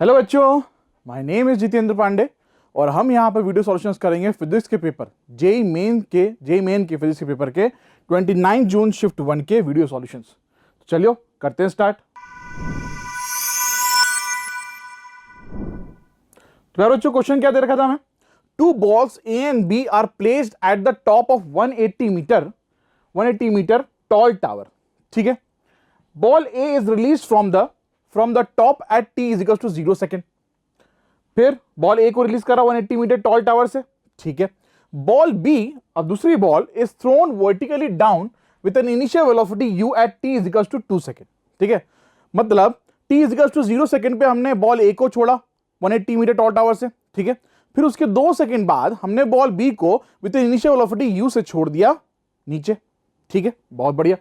Hello बच्चों, my name is Jitendra Pandey और हम यहाँ पर वीडियो सॉल्यूशंस करेंगे फिजिक्स के पेपर जेई मेन के फिजिक्स के पेपर के 29 जून शिफ्ट 1 के वीडियो सॉल्यूशंस। तो चलिए करते हैं स्टार्ट। तो यार बच्चों, क्वेश्चन क्या दे रखा था हमें? Two balls A and B are placed at the top of 180 metre tall tower. ठीक है, ball A is release from the top at T is equals to 0 second. फिर बॉल ए को रिलीज करा 180 मीटर टॉल टावर से। ठीक है, ball B, अब दूसरी ball is thrown vertically down with an initial velocity U at T is equals to 2 second. ठीक है, मतलब T is equals to 0 second पे हमने बॉल ए को छोड़ा 180 मीटर टॉल टावर से। ठीक है, फिर उसके 2 सेकेंड बाद हमने बॉल बी को with an initial velocity you से छोड़ दिया नीचे। ठीक है, बहुत बढ़िया।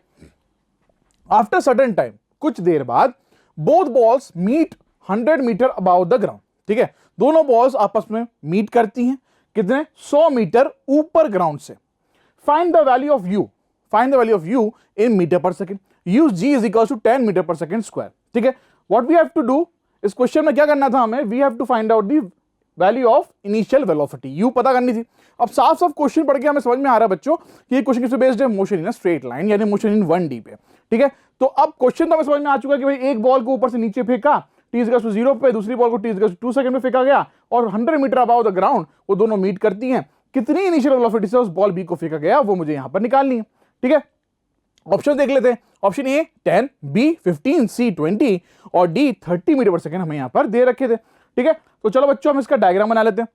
आफ्टर सर्टेन टाइम, कुछ देर बाद, both balls meet 100 metre above the ground. ठीक है, दोनों बॉल्स आपस में मीट करती हैं कितने? 100 मीटर ऊपर ग्राउंड से। Find the value of u in metre पर second. Use g is equal to 10 metre पर सेकेंड स्क्वायर। ठीक है, what we have to do, इस क्वेश्चन में क्या करना था हमें? We have to find out the value of initial velocity, u पता करनी थी। अब साफ साफ क्वेश्चन पढ़ के हमें समझ में आ रहा है बच्चों कि ये क्वेश्चन किस पे बेस्ड है? मोशन इन स्ट्रेट लाइन, यानी मोशन इन 1D पे। ठीक है, तो अब क्वेश्चन तो हमें समझ में आ चुका है कि भाई एक बॉल को ऊपर से नीचे फेंका टी इज इक्वल टू 0 पे, दूसरी बॉल को T is equal to 2 second में फेंका गया और 100 मीटर अबाव द ग्राउंड वो दोनों मीट करती हैं। कितनी इनिशियल वेलोसिटी से उस बॉल बी को फेंका गया वो मुझे यहां पर निकालनी है। ठीक है, ऑप्शन देख लेते हैं। ऑप्शन ए 10, बी 15, सी 20 और डी 30 मीटर पर सेकंड हमें यहां पर दे रखे थे। ठीक है, तो चलो बच्चों हम इसका डायग्राम बना लेते हैं।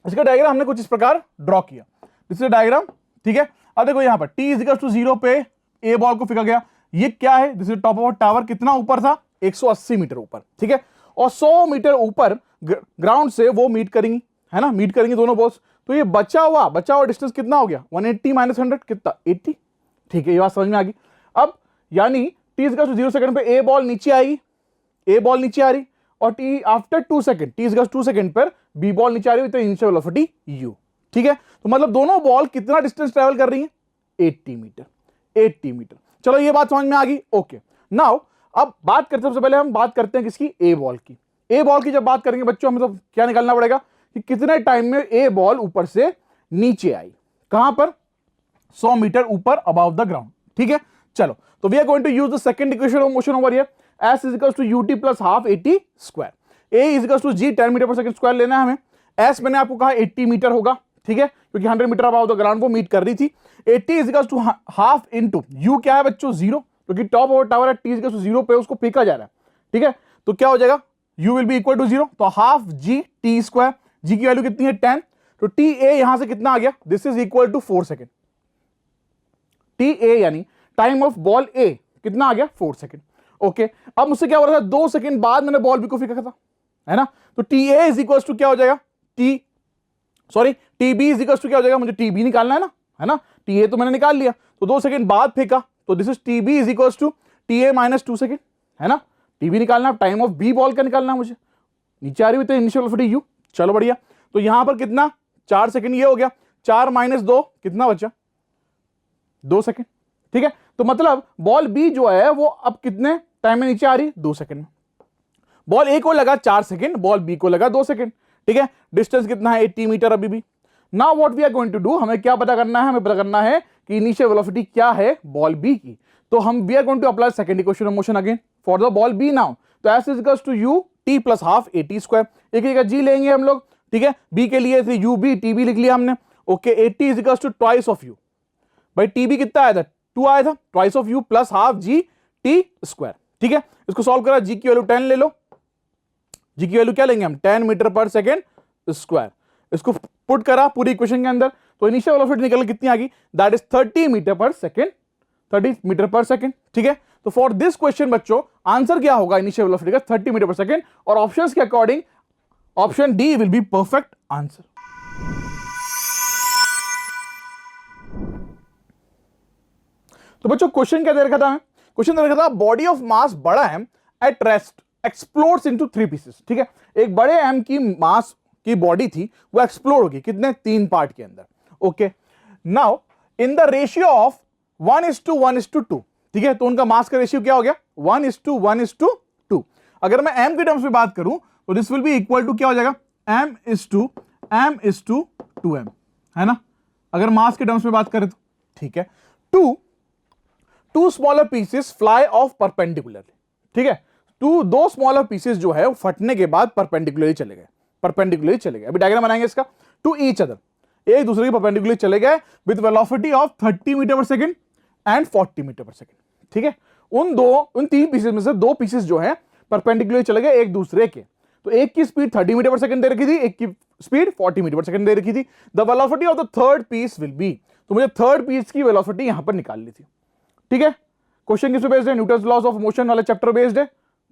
इसका डायग्राम हमने कुछ इस प्रकार ड्रॉ किया, दिस इज डायग्राम। ठीक है, अब देखो यहां पर टी इज इक्वल टू 0 पे ए बॉल को फेंका गया। ये क्या है? This is top of tower. कितना ऊपर था? 180 मीटर ऊपर। ठीक है, और 100 मीटर ऊपर ग्राउंड से वो मीट करेंगी, है ना, मीट करेंगी दोनों बॉल्स। तो ये बचा हुआ डिस्टेंस कितना हो गया? 180 माइनस 100 कितना? 80। ठीक है, ये बात समझ में आ गई। अब यानी T is equal to 0 second पे ए बॉल नीचे आएगी, ए बॉल नीचे आ रही, और T after 2 second, T is equal to 2 second पर बी बॉल नीचे आ रही विद इनिशियल वेलोसिटी यू। ठीक है, तो मतलब दोनों बॉल कितना डिस्टेंस ट्रेवल कर रही है? 80 मीटर। चलो ये बात समझ में आ गई। ओके, नाउ अब बात करते हैं, सबसे पहले हम बात करते हैं किसकी? ए बॉल की। ए बॉल की जब बात करेंगे बच्चों हमें तो क्या निकालना पड़ेगा कि कितने टाइम में ए बॉल ऊपर से नीचे आई। कहां पर? 100 मीटर ऊपर अबाउट द ग्राउंड। ठीक है, चलो तो we are going to use the second equation of motion over here. S is equals to U T plus half 80 square. A is equals to G 10 metre per second square लेना है हमें। S मैंने आपको कहा 80 मीटर होगा। ठीक है, क्योंकि 100 मीटर अबाउट द ग्राउंड वो मीट कर रही थी। 80 is equals to half into U क्या है बच्चों? 0, क्योंकि टॉप ऑफ टावर है, टी इज इक्वल्स टू 0 पे उसको फेंका जा रहा है। ठीक है, तो क्या हो जाएगा? u will be equal to 0, तो half G T square. G की वैल्यू कितनी है? 10, तो टी ए यहां से कितना आ गया? This is equal to 4 second. T A यानी टाइम ऑफ बॉल ए कितना आ गया? 4 सेकेंड। ओके, अब मुझसे क्या हो रहा था? 2 सेकेंड बाद मैंने बॉल बी को फेंका था, है ना, तो T A is equal to क्या हो जाएगा? T B is equal to क्या हो जाएगा? मुझे टी बी निकालना है ना, टी ए तो मैंने निकाल लिया, तो 2 सेकेंड बाद फेंका, तो this is T B is equal to T A minus 2 second, है ना। टी बी निकालना, टाइम ऑफ बी बॉल का निकालना है मुझे, नीचे आ रही हुई तो इनिशियल वेलोसिटी यू। चलो बढ़िया, तो यहां पर कितना? 4 सेकेंड ये हो गया, 4 माइनस 2 कितना बचा? 2 सेकेंड। ठीक है, तो मतलब बॉल बी जो है वो अब कितने टाइम में नीचे आ रही? 2 सेकेंड में। बॉल ए को लगा 4 सेकेंड, बॉल बी को लगा 2 सेकेंड। ठीक है, डिस्टेंस कितना है? 80 मीटर अभी भी। Now what we are going to do, हमें क्या पता करना है? हमें पता करना है कि इनिशियल वेलोसिटी क्या है बॉल बी की। तो हम we are going to apply second equation of motion again for the ball B now. तो s is equals to u t plus half 80 square. एक जगह जी लेंगे हम लोग। ठीक है, बी के लिए थे यू बी, टी बी लिख लिया हमने। Okay, 80 is equals to twice of U. भाई टी बी कितना आया था? 2 आया था, twice of U plus half G T square. ठीक है, इसको सॉल्व करा, जी की वैल्यू 10 ले लो। जी की वैल्यू क्या लेंगे हम? 10 मीटर पर सेकेंड स्क्वायर। इसको पुट करा पूरी इक्वेशन के अंदर, तो इनिशियल वेलोसिटी निकल कितनी आ गई? दैट इज 30 मीटर पर सेकेंड, 30 मीटर पर सेकेंड। ठीक है, तो फॉर दिस क्वेश्चन बच्चों आंसर क्या होगा इनिशियल वेलोसिटी का? 30 मीटर पर सेकेंड, और ऑप्शंस के according option D will be perfect answer. तो बच्चों क्वेश्चन क्या दे रखा था? क्वेश्चन दे रखा था बॉडी ऑफ मास बड़ा M at rest explodes into 3 pieces. ठीक है, एक बड़े एम की मास की बॉडी थी, वो एक्सप्लोड होगी कितने? 3 पार्ट के अंदर। Okay, now in the ratio of 1:1:2। ठीक है, तो उनका मास का रेशियो क्या हो गया? 1:1:2। अगर मैं m के टर्म्स में बात करूं तो this will be equal to क्या हो जाएगा, m/2m, है ना, अगर मास के टर्म्स में बात करें तो, ठीक है। Two smaller pieces fly off perpendicularly, ठीक है, दो स्मॉलर पीसेस जो है वो फटने के बाद परपेंडिकुलरली चले गए, अभी डायग्राम बनाएंगे इसका, टू ईच अदर, एक दूसरे के परपेंडिकुलरली चले गए with velocity of 30 metre per second and 40 metre per second, ठीक है। उन तीन पीसेस में से दो पीसेस जो है परपेंडिकुलरली चले गए एक दूसरे के, तो एक की स्पीड 30 मीटर पर सेकंड दे रखी थी, एक की स्पीड 40 मीटर पर सेकंड दे रखी थी। The velocity of the third piece will be, तो मुझे थर्ड पीस की वेलोसिटी यहां पर निकालनी थी, ठीक है। क्वेश्चन किस पे बेस्ड है, न्यूटन्स लॉज ऑफ मोशन वाले चैप्टर बेस्ड है,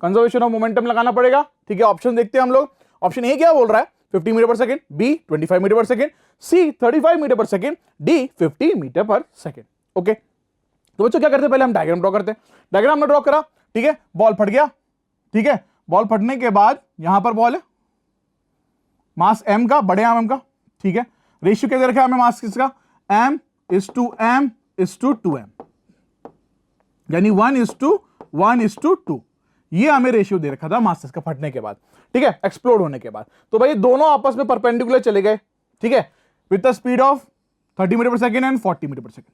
कंजर्वेशन ऑफ मोमेंटम लगाना पड़ेगा, ठीक है। ऑप्शन देखते हैं हम लोग, ऑप्शन ए क्या बोल रहा है 50 metre per second, B 25 metre per second, सी 35 metre per second, D 50 metre per second, okay. तो बच्चों क्या करते हैं, पहले हम डायग्राम ड्रॉ करते हैं। डायग्राम में ड्रॉ करा, ठीक है, बॉल फट गया, ठीक है, बॉल फटने के बाद यहां पर बॉल है, मास m का, बड़े m का, ठीक है। रेशियो क्या दे रखा है हमें मास किसका, m/2m, यानी 1:1:2, ये हमें रेशियो दे रखा था मास का फटने के बाद, ठीक है, एक्सप्लोड होने के बाद। तो भाई दोनों आपस में परपेंडिकुलर चले गए, ठीक है, with the speed of 30 metre per second and 40 metre per second.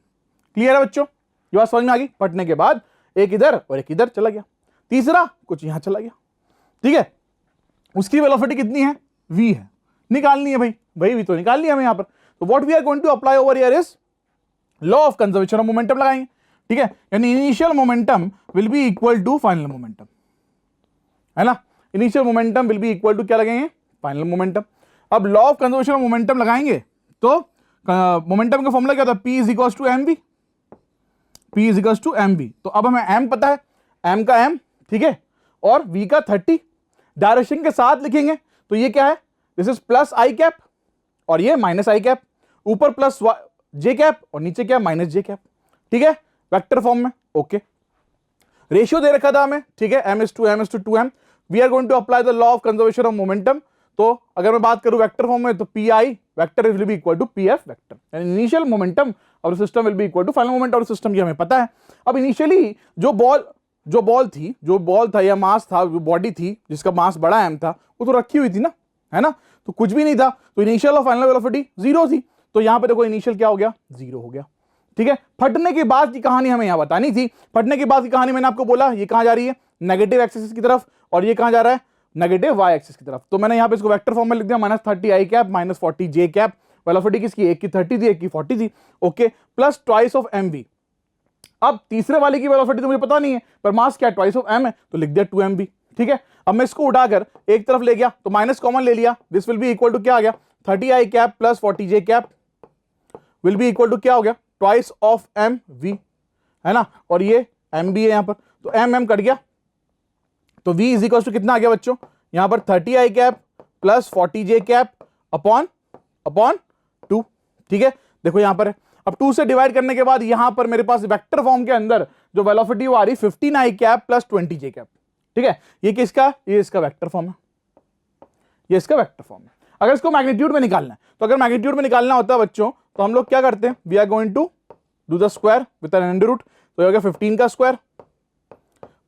Clear है बच्चों, ये बात समझ में आ गई। फटने के बाद एक इधर और एक इधर चला गया, तीसरा कुछ यहां चला गया, ठीक है। उसकी वेलोसिटी कितनी है, v है, निकालनी है भाई v तो निकालनी है हमें यहां पर। तो what we are going to apply over here is law of conservation of momentum लगाएंगे, ठीक है, यानी initial momentum will be equal to final momentum, है ना। Initial momentum will be equal to क्या लगेंगे, फाइनल मोमेंटम। अब law of conservation of momentum लगाएंगे तो मोमेंटम का फॉर्मूला क्या था, p is equal to mv, p is equal to mv। तो अब हमें m पता है, m का m, ठीक है, और v का 30, डायरेक्शन के साथ लिखेंगे तो ये क्या है, this is plus I cap और ये माइनस आई कैप, ऊपर प्लस जे कैप और नीचे क्या माइनस जे कैप, ठीक है, वेक्टर फॉर्म में, ओके। रेशियो दे रखा था हमें, ठीक है, m/2m, we are going to apply the law of conservation of momentum. तो अगर मैं बात करूं वेक्टर फॉर्म में तो pi vector will be equal to pf vector, यानी इनिशियल मोमेंटम और system will be equal to final momentum और सिस्टम, ये हमें पता है। अब इनिशियली जो बॉल था या मास था, जो बॉडी थी जिसका मास बड़ा m था, वो तो रखी हुई थी ना, है ना, तो कुछ भी नहीं था, तो इनिशियल और फाइनल वेलोसिटी 0 थी। तो यहां पे देखो इनिशियल क्या हो गया, 0 हो गया, ठीक है। फटने के बाद की कहानी हमें यहां बतानी थी। फटने के बाद की कहानी मैंने आपको बोला ये कहां जा रही है, नेगेटिव एक्सिस की तरफ, और ये कहां जा रहा है, नेगेटिव वाई एक्सिस की तरफ। तो मैंने यहां पे इसको वेक्टर फॉर्म में लिख दिया, -30 i cap -40 j cap, velocity किसकी, एक की 30 थी एक की 40 थी, okay, plus twice of mv। अब तीसरे वाले की वेलोसिटी तो मुझे पता नहीं है, पर मास क्या ट्वाइस ऑफ m है, तो लिख दिया 2mv, ठीक है। अब मैं इसको उठाकर एक तरफ ले गया तो माइनस कॉमन ले लिया, this will be equal to क्या आ गया, 30 i cap plus 40 j cap will be equal to क्या हो गया, ट्वाइस ऑफ mv, है ना, और ये mb है यहां पर, तो m कट गया, तो v इज इक्वल टू कितना आ गया बच्चों, यहां पर 30 i cap plus 40 j cap upon 2, ठीक है। देखो यहां पर है, अब 2 से डिवाइड करने के बाद यहां पर मेरे पास वेक्टर फॉर्म के अंदर जो वेलोसिटी वो आ रही 15 आई कैप प्लस 20 जे कैप, ठीक है। ये किसका, ये इसका वेक्टर फॉर्म है, ये इसका वेक्टर फॉर्म है। अगर इसको मैग्नीट्यूड में निकालना है, तो अगर मैग्नीट्यूड में निकालना होता है बच्चों, तो हम लोग क्या करते हैं, we are going to do the square with an under root, तो हो गया 15 का स्क्वायर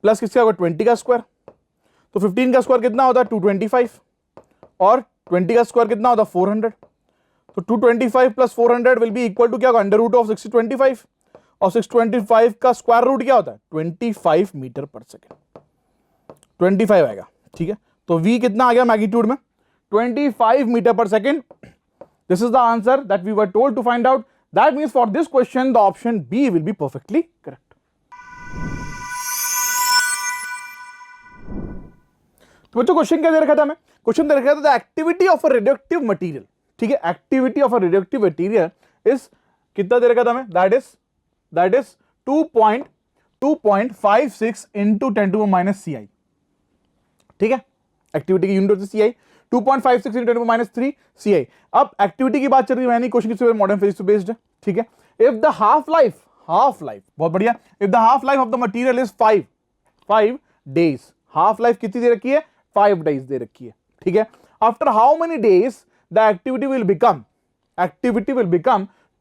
प्लस किसका होगा 20 का स्क्वायर, तो 15 का स्क्वायर कितना होता है 225, और 20 का स्क्वायर कितना होता है 400, तो 225 plus 400 will be equal to क्या होगा, अंडर रूट ऑफ 625, और 625 का स्क्वायर रूट क्या होता है 25 मीटर पर सेकेंड, 25 आएगा, ठीक है। तो v कितना आ गया मैग्नीट्यूड में 25 मीटर पर second. This is the answer that we were told to find out, that means for this question the option B will be perfectly correct. तो बच्चों क्वेश्चन क्या दे रखा था हमें, क्वेश्चन दे रखा था the activity of a radioactive material, ठीक है, activity of a radioactive material is कितना दे रखा था हमें, दैट इज 2.56 into 10⁻⁻⁶ ठीक है। एक्टिविटी की यूनिट होती है सीआई, 2.56 into 10⁻³ सीआई। अब एक्टिविटी की बात चल रही है, यानी क्वेश्चन किससे मॉडर्न फिजिक्स पे बेस्ड है, ठीक है। इफ द हाफ लाइफ बहुत बढ़िया, if the half life of the material is 5 days, half life कितनी दे रखी है 5 डेज दे रखी है, ठीक है। After how many days the activity will become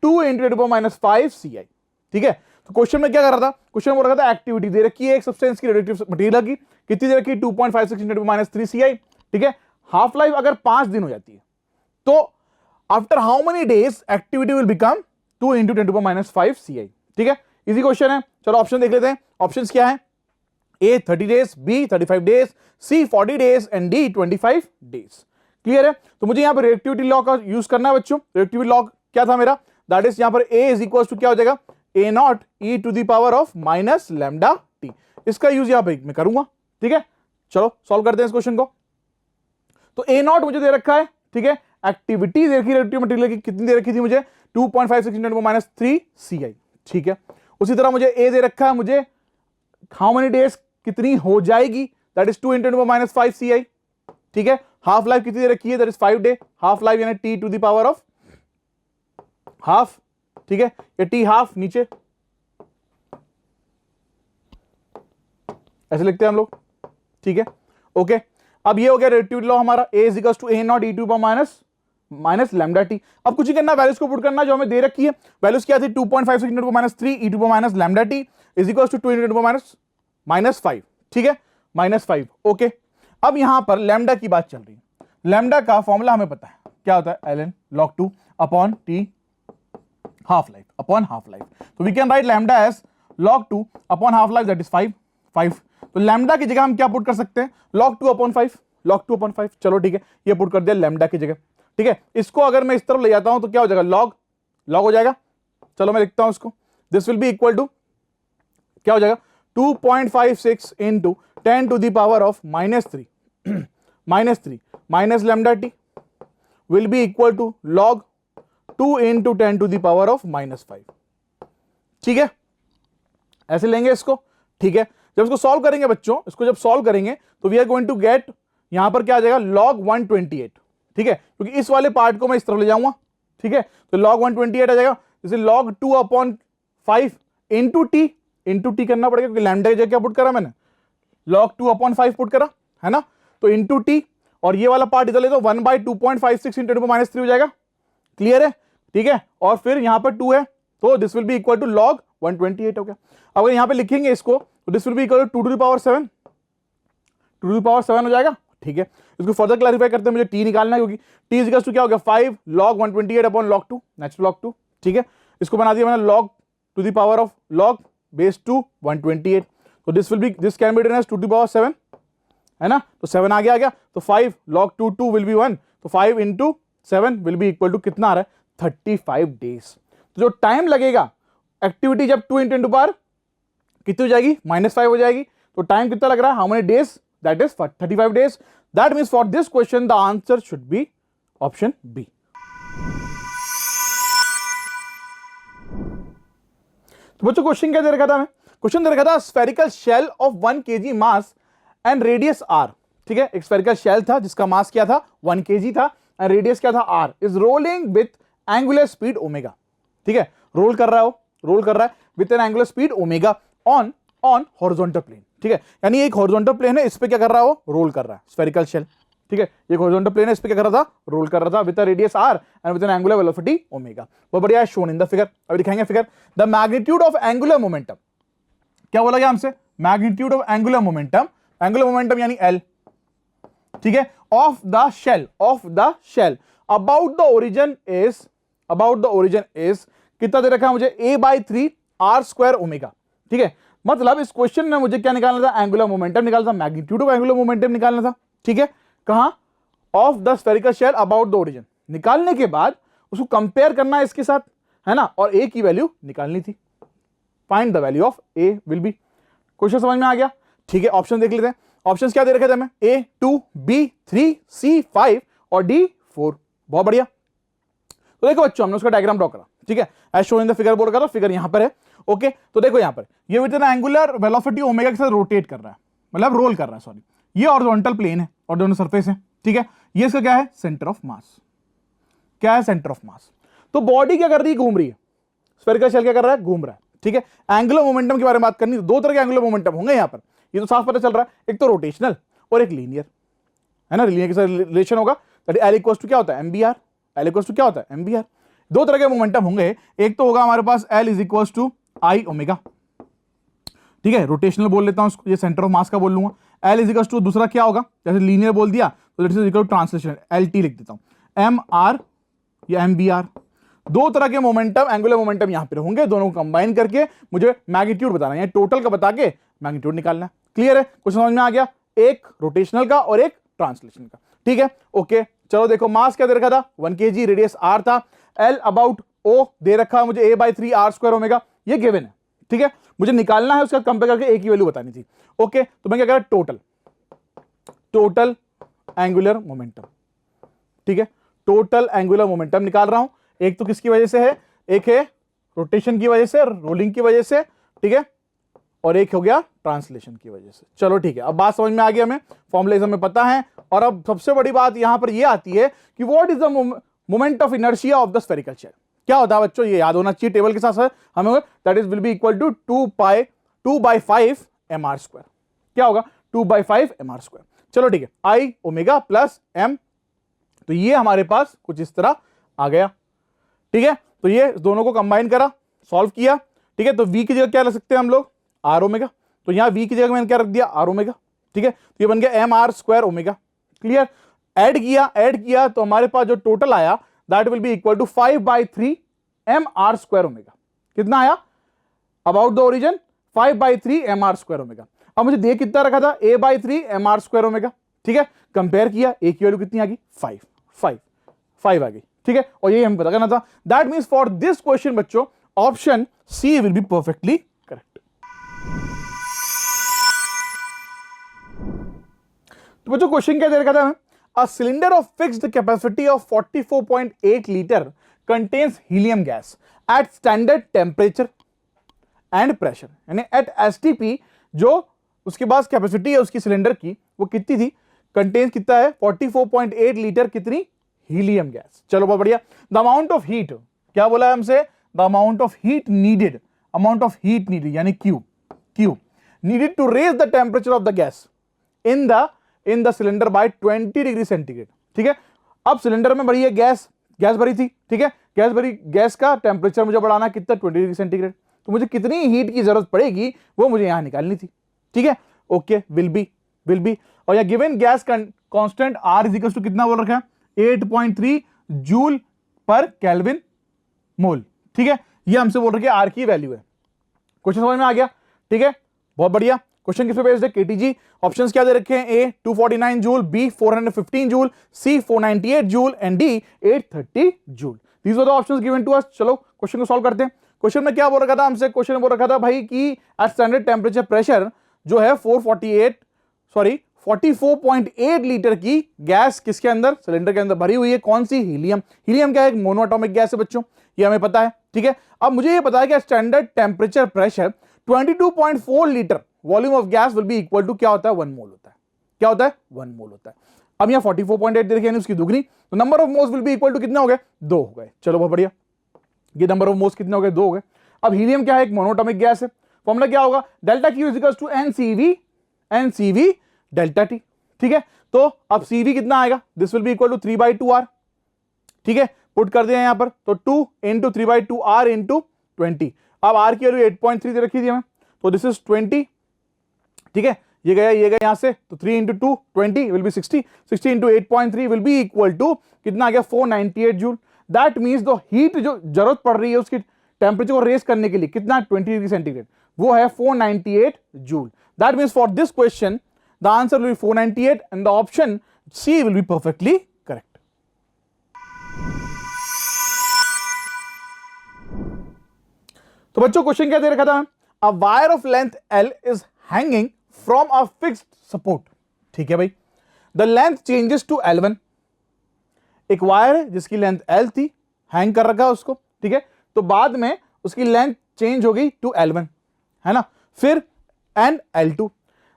2 into 10⁻⁵ CI, ठीक है। तो तो क्वेश्चन में क्या कर रहा था, क्वेश्चन बोल रहा था एक्टिविटी दे रखी है एक सब्सटेंस की, रेडियोएक्टिव मटेरियल की, कितनी दे रखी है 2.56 × 10⁻³ CI, ठीक है। हाफ लाइफ अगर 5 दिन हो जाती है तो after how many days activity will become 2 × 10⁻5 CI, ठीक है। इजी क्वेश्चन है। चलो ऑप्शन देख लेते हैं। ऑप्शंस क्या है, A 30 days, B 35 days, C 40 days and D 25 days. Clear है। तो मुझे यहां पर रिएक्टिविटी लॉ का यूज करना है बच्चों। रिएक्टिविटी लॉ क्या था मेरा, दैट इज यहां पर ए इज इक्वल टू क्या हो जाएगा, A0 e⁻⁻ λt। इसका यूज यहां पर मैं करूंगा, ठीक है। चलो सॉल्व करते हैं इस क्वेश्चन को। तो A0 मुझे दे रखा है, ठीक है। एक्टिविटी दे रखी, रिएक्टिव मटेरियल की कितनी दे रखी थी मुझे 2.56 × 10⁻³ CI, ठीक है। उसी तरह मुझे ए दे रखा है, मुझे हाउ मेनी डेज कितनी हो जाएगी, दैट इज 2 × 10⁻5 CI, ठीक है। हाफ लाइफ कितनी दे रखी है, that is 5 day, half life यानी T⁻½ हाफ, ठीक है। ये T हाफ नीचे ऐसे लिखते हैं हम लोग, ठीक है। ओके, अब ये हो गया रिलेटिविटी लॉ हमारा, A = A0 e⁻⁻ λt। अब कुछ ही करना, वैल्यूज को पुट करना जो हमें दे रखी है। वैल्यूज क्या थी 2.56 × 10⁻³ e⁻⁻ λt = 2 × 10⁻⁵, ठीक है, -5। ओके, अब यहां पर लैम्डा की बात चल रही है। लैम्डा का फॉर्मूला हमें पता है क्या होता है, ln log2 upon T half life upon half life. तो we can write lambda as log2 upon half life, that is 5। तो लैम्डा की जगह हम क्या पुट कर सकते हैं, log2 अपॉन 5, log2 अपॉन 5। चलो ठीक है, ये पुट कर दिया लैम्डा की जगह, ठीक है। इसको अगर मैं इस तरफ ले जाता हूं तो क्या हो जाएगा, log हो जाएगा। चलो मैं लिखता हूं इसको, this will be equal to क्या हो जाएगा 2.56 × 10⁻³ -3 λt will be equal to log 2 × 10⁻⁻5, ठीक है। ऐसे लेंगे इसको, ठीक है। जब इसको सॉल्व करेंगे बच्चों, इसको जब सॉल्व करेंगे तो we are going to get, यहां पर क्या आ जाएगा log 128, ठीक है, क्योंकि इस वाले पार्ट को मैं इस तरफ ले जाऊंगा, ठीक है। तो log 128 आ जाएगा, जैसे log 2 अपॉन 5 इंटू टी करना पड़ेगा, क्योंकि लैम्डा की जगह क्या पुट करा मैंने, log 2 अपॉन 5 पुट करा है ना। तो इंटू टी, और ये वाला पार्ट इधर ले दो, 1/2.56 × 10⁻³ हो जाएगा। क्लियर है, ठीक है। और फिर यहां पर 2 है, तो this will be equal to log 128 हो गया। अगर यहां पे लिखेंगे इसको तो this will be equal to 2⁻7 हो जाएगा, ठीक है। इसको फर्दर क्लैरिफाई करते हैं, मुझे टी निकालना है, क्योंकि टी इक्वल टू क्या हो गया 5 log 128 upon log 2, natural log 2, ठीक है। इसको बना दिया मैंने log to the power of log base 2 128। तो this can be written as 2⁻7 है ना। तो 7 आ गया, तो 5 log 2 विल बी 1, तो 5 × 7 विल बी इक्वल टू कितना आ रहा है 35 डेज। तो जो टाइम लगेगा एक्टिविटी जब 2 × 10⁻, कितनी हो जाएगी -5 हो जाएगी। तो टाइम कितना लग रहा है, how many days, that is 35 days. That means for this question the answer should be option B. तो बच्चों क्वेश्चन क्या दे रखा था हमें, क्वेश्चन दे रखा था spherical shell of 1 kg mass and radius r, ठीक है। एक स्फेरिकल शेल था जिसका मास क्या था 1 kg था एंड रेडियस क्या था r, is rolling with angular speed omega, ठीक है। रोल कर रहा है with an angular speed omega on horizontal plane, ठीक है। यानी एक हॉरिजॉन्टल प्लेन है, इस पे क्या कर रहा है, वो रोल कर रहा है स्फेरिकल शेल, ठीक है। एक हॉरिजॉन्टल प्लेन है, इस पे क्या कर रहा था, रोल कर रहा था with a radius r and with an angular velocity omega. बहुत बढ़िया, शोन इन द फिगर। अभी दिखाएंगे figure. The magnitude of angular momentum, क्या बोला गया हमसे, मैग्नीट्यूड ऑफ एंगुलर मोमेंटम यानी L, ठीक है, of the shell about the origin is कितना दे रखा है मुझे, a/3 r² ओमेगा, ठीक है। मतलब इस क्वेश्चन में मुझे क्या निकालना था, एंगुलर मोमेंटम निकालना था, मैग्नीट्यूड ऑफ एंगुलर मोमेंटम निकालना था, ठीक है। कहां, of the spherical shell about the origin. निकालने के बाद उसको कंपेयर करना है इसके साथ, है ना, और a की वैल्यू निकालनी थी। Find the value of a will be. Question समझ में आ गया, ठीक है। ऑप्शन देख लेते हैं। ऑप्शन क्या दे रखे थे हमें, A 2 B 3 C 5 और D 4। बहुत बढ़िया। तो देखो बच्चों, हमने उसका डायग्राम ड्रॉ करा, ठीक है, as shown in the figure. बोल रहा था फिगर यहां पर है, ओके। तो देखो यहां पर ये with an angular velocity omega के साथ रोटेट कर रहा है, मतलब रोल कर रहा है, सॉरी। ये हॉरिजॉन्टल प्लेन है और दोनों सरफेस है, ठीक है। ये इसका क्या है, सेंटर ऑफ मास। क्या है, सेंटर ऑफ मास। तो बॉडी क्या कर रही है, घूम रही है। स्फेरिकल शेल क्या कर रहा है, घूम रहा है, ठीक है। एंगुलर मोमेंटम के बारे में बात करनी, तो दो तरह के एंगुलर मोमेंटम होंगे यहां पर, ये तो साफ पता चल रहा है। एक तो रोटेशनल और एक लीनियर, है ना। लीनियर के साथ रिलेशन होगा, दैट L इक्वल्स टू क्या होता है, MBR। L इक्वल्स टू क्या होता है, MBR। दो तरह के मोमेंटम होंगे, एक तो होगा हमारे पास L is equals to I omega, ठीक है, रोटेशनल बोल लेता हूं इसको, ये सेंटर ऑफ मास का बोल लूंगा। एल इज इक्वल टू दूसरा क्या होगा, जैसे लीनियर बोल दिया तो it is equal to translation, L T लिख देता हूं, एम आर या एम बी आर। दो तरह के मोमेंटम, एंगुलर मोमेंटम यहां पर होंगे, दोनों को कंबाइन करके मुझे मैग्नीट्यूड बताना है, टोटल का बता के मैग्नीट्यूड निकालना है। क्लियर है, कुछ समझ में आ गया, एक रोटेशनल का और एक ट्रांसलेशन का, ठीक है, ओके। चलो देखो, मास क्या दे रखा था 1 kg, रेडियस r था, l अबाउट o दे रखा है मुझे a/3 r² ओमेगा, ये गिवन है, ठीक है, मुझे निकालना है, उसका कंपेयर करके a की वैल्यू बतानी थी। ओके, तो मैं क्या कह रहा, टोटल एंगुलर मोमेंटम, ठीक है, टोटल एंगुलर मोमेंटम निकाल रहा हूं। एक तो किसकी वजह से है, एक है रोटेशन की वजह से, रोलिंग की वजह से, ठीक है, और एक हो गया ट्रांसलेशन की वजह से। चलो ठीक है, अब बात समझ में आ गई, हमें फॉर्मुलेज हमें पता है। और अब सबसे बड़ी बात यहां पर ये आती है कि what is the moment of inertia of the spherical shell. क्या होता है बच्चों, ये याद होना चाहिए टेबल के साथ हमें, that is will be equal to 2/5 mr²। क्या होगा, 2/5 mr²। चलो ठीक है, आई ओमेगा प्लस एम, तो ये हमारे पास कुछ इस तरह आ गया, ठीक है। तो ये दोनों को कंबाइन करा, सॉल्व किया, ठीक है। तो v की जगह क्या रख सकते हैं हम लोग, आर ओमेगा, तो यहां v की जगह मैंने क्या रख दिया, आर ओमेगा, ठीक है। तो ये बन गया mr² ओमेगा। क्लियर, ऐड किया तो हमारे पास जो टोटल आया that will be equal to 5/3 mr² omega. कितना आया, about the origin 5/3 mr² omega. अब मुझे दे कितना रखा था, a/3 mr² ओमेगा, ठीक है। कंपेयर किया, a की वैल्यू कितनी आ गई, 5 आ गई, ठीक है। और यही हमें पता करना था। That means for this question बच्चों option C will be perfectly correct. तो बच्चों क्वेश्चन क्या दे रखा था हमें, a cylinder of fixed capacity of 44.8 litre contains helium gas at standard temperature and pressure, यानी एट एसटीपी जो उसके पास कैपेसिटी है उसकी सिलेंडर की, वो कितनी थी, कंटेन्स कितना है 44.8 लीटर, कितनी, हीलियम गैस। चलो बहुत बढ़िया। द अमाउंट ऑफ हीट, क्या बोला है हमसे, the amount of heat needed, यानी Q needed to raise the temperature of the gas in the cylinder by 20 degree centigrade, ठीक है। अब सिलेंडर में भरी है गैस भरी थी, ठीक है, गैस का टेम्परेचर मुझे बढ़ाना कितना, 20 डिग्री सेंटीग्रेड। तो मुझे कितनी हीट की जरूरत पड़ेगी वो मुझे यहां निकालनी थी, ठीक है, ओके। विल बी और यह given gas constant R is equal to कितना बोल रखा है, 8.3 जूल पर केल्विन मोल, ठीक है। ये हमसे बोल रखे R की वैल्यू है। क्वेश्चन समझ में आ गया, ठीक है, बहुत बढ़िया। क्वेश्चन किस पे बेस्ड है, केटीजी। ऑप्शंस क्या दे रखे हैं, A 249 joule, B 415 joule, C 498 joule and D 830 joule. These were the options given to us. चलो क्वेश्चन को सॉल्व करते हैं। क्वेश्चन में क्या बोल रखा था हमसे, क्वेश्चन में बोल रखा था भाई कि एट स्टैंडर्ड टेम्परेचर प्रेशर जो है 44.8 लीटर की गैस किसके अंदर, सिलेंडर के अंदर भरी हुई है, कौन सी, हीलियम। हीलियम क्या है, एक मोनोएटॉमिक गैस है बच्चों, ये हमें पता है, ठीक है। अब मुझे ये पता है कि standard temperature pressure 22.4 litre volume of gas will be equal to क्या होता है, 1 मोल होता है। क्या होता है, 1 मोल होता है। अब यहाँ 44.8 दे रखी है, उसकी दुगनी, तो number of moles will be equal to कितना हो गए, 2 हो गए। चलो बहुत बढ़िया, ये नंबर ऑफ मोल्स कितने हो गए, 2 हो गए। अब हीलियम क्या है, एक मोनोएटॉमिक गैस है, फॉर्मूला क्या होगा, delta Q is equal to NCV delta T, ठीक है। तो अब CV कितना आएगा, this will be equal to 3/2R, ठीक है, पुट कर दिया यहां पर, तो 2 इंटू 3/2R इंटू 20। अब R की वैल्यू 8.3 दे रखी थी हमें, तो दिस इज 20, ठीक है, ये गया यहां से, तो 3 into 2 20 will be 60 into 8.3 will be equal to कितना आ गया, 498 joule. That means the heat जो जरूरत पड़ रही है उसकी टेम्परेचर को रेज करने के लिए कितना, 20 डिग्री सेंटीग्रेड, वो है 498 joule. That means for this question the answer will be 498 and the option C will be perfectly correct. तो बच्चों क्वेश्चन क्या दे रखा था, a wire of length L is hanging from a fixed support, ठीक है भाई, the length changes to L1। एक वायर है जिसकी लेंथ L थी, हैंग कर रखा है उसको, ठीक है, तो बाद में उसकी लेंथ चेंज हो गई टू L1, है ना, फिर एंड L2।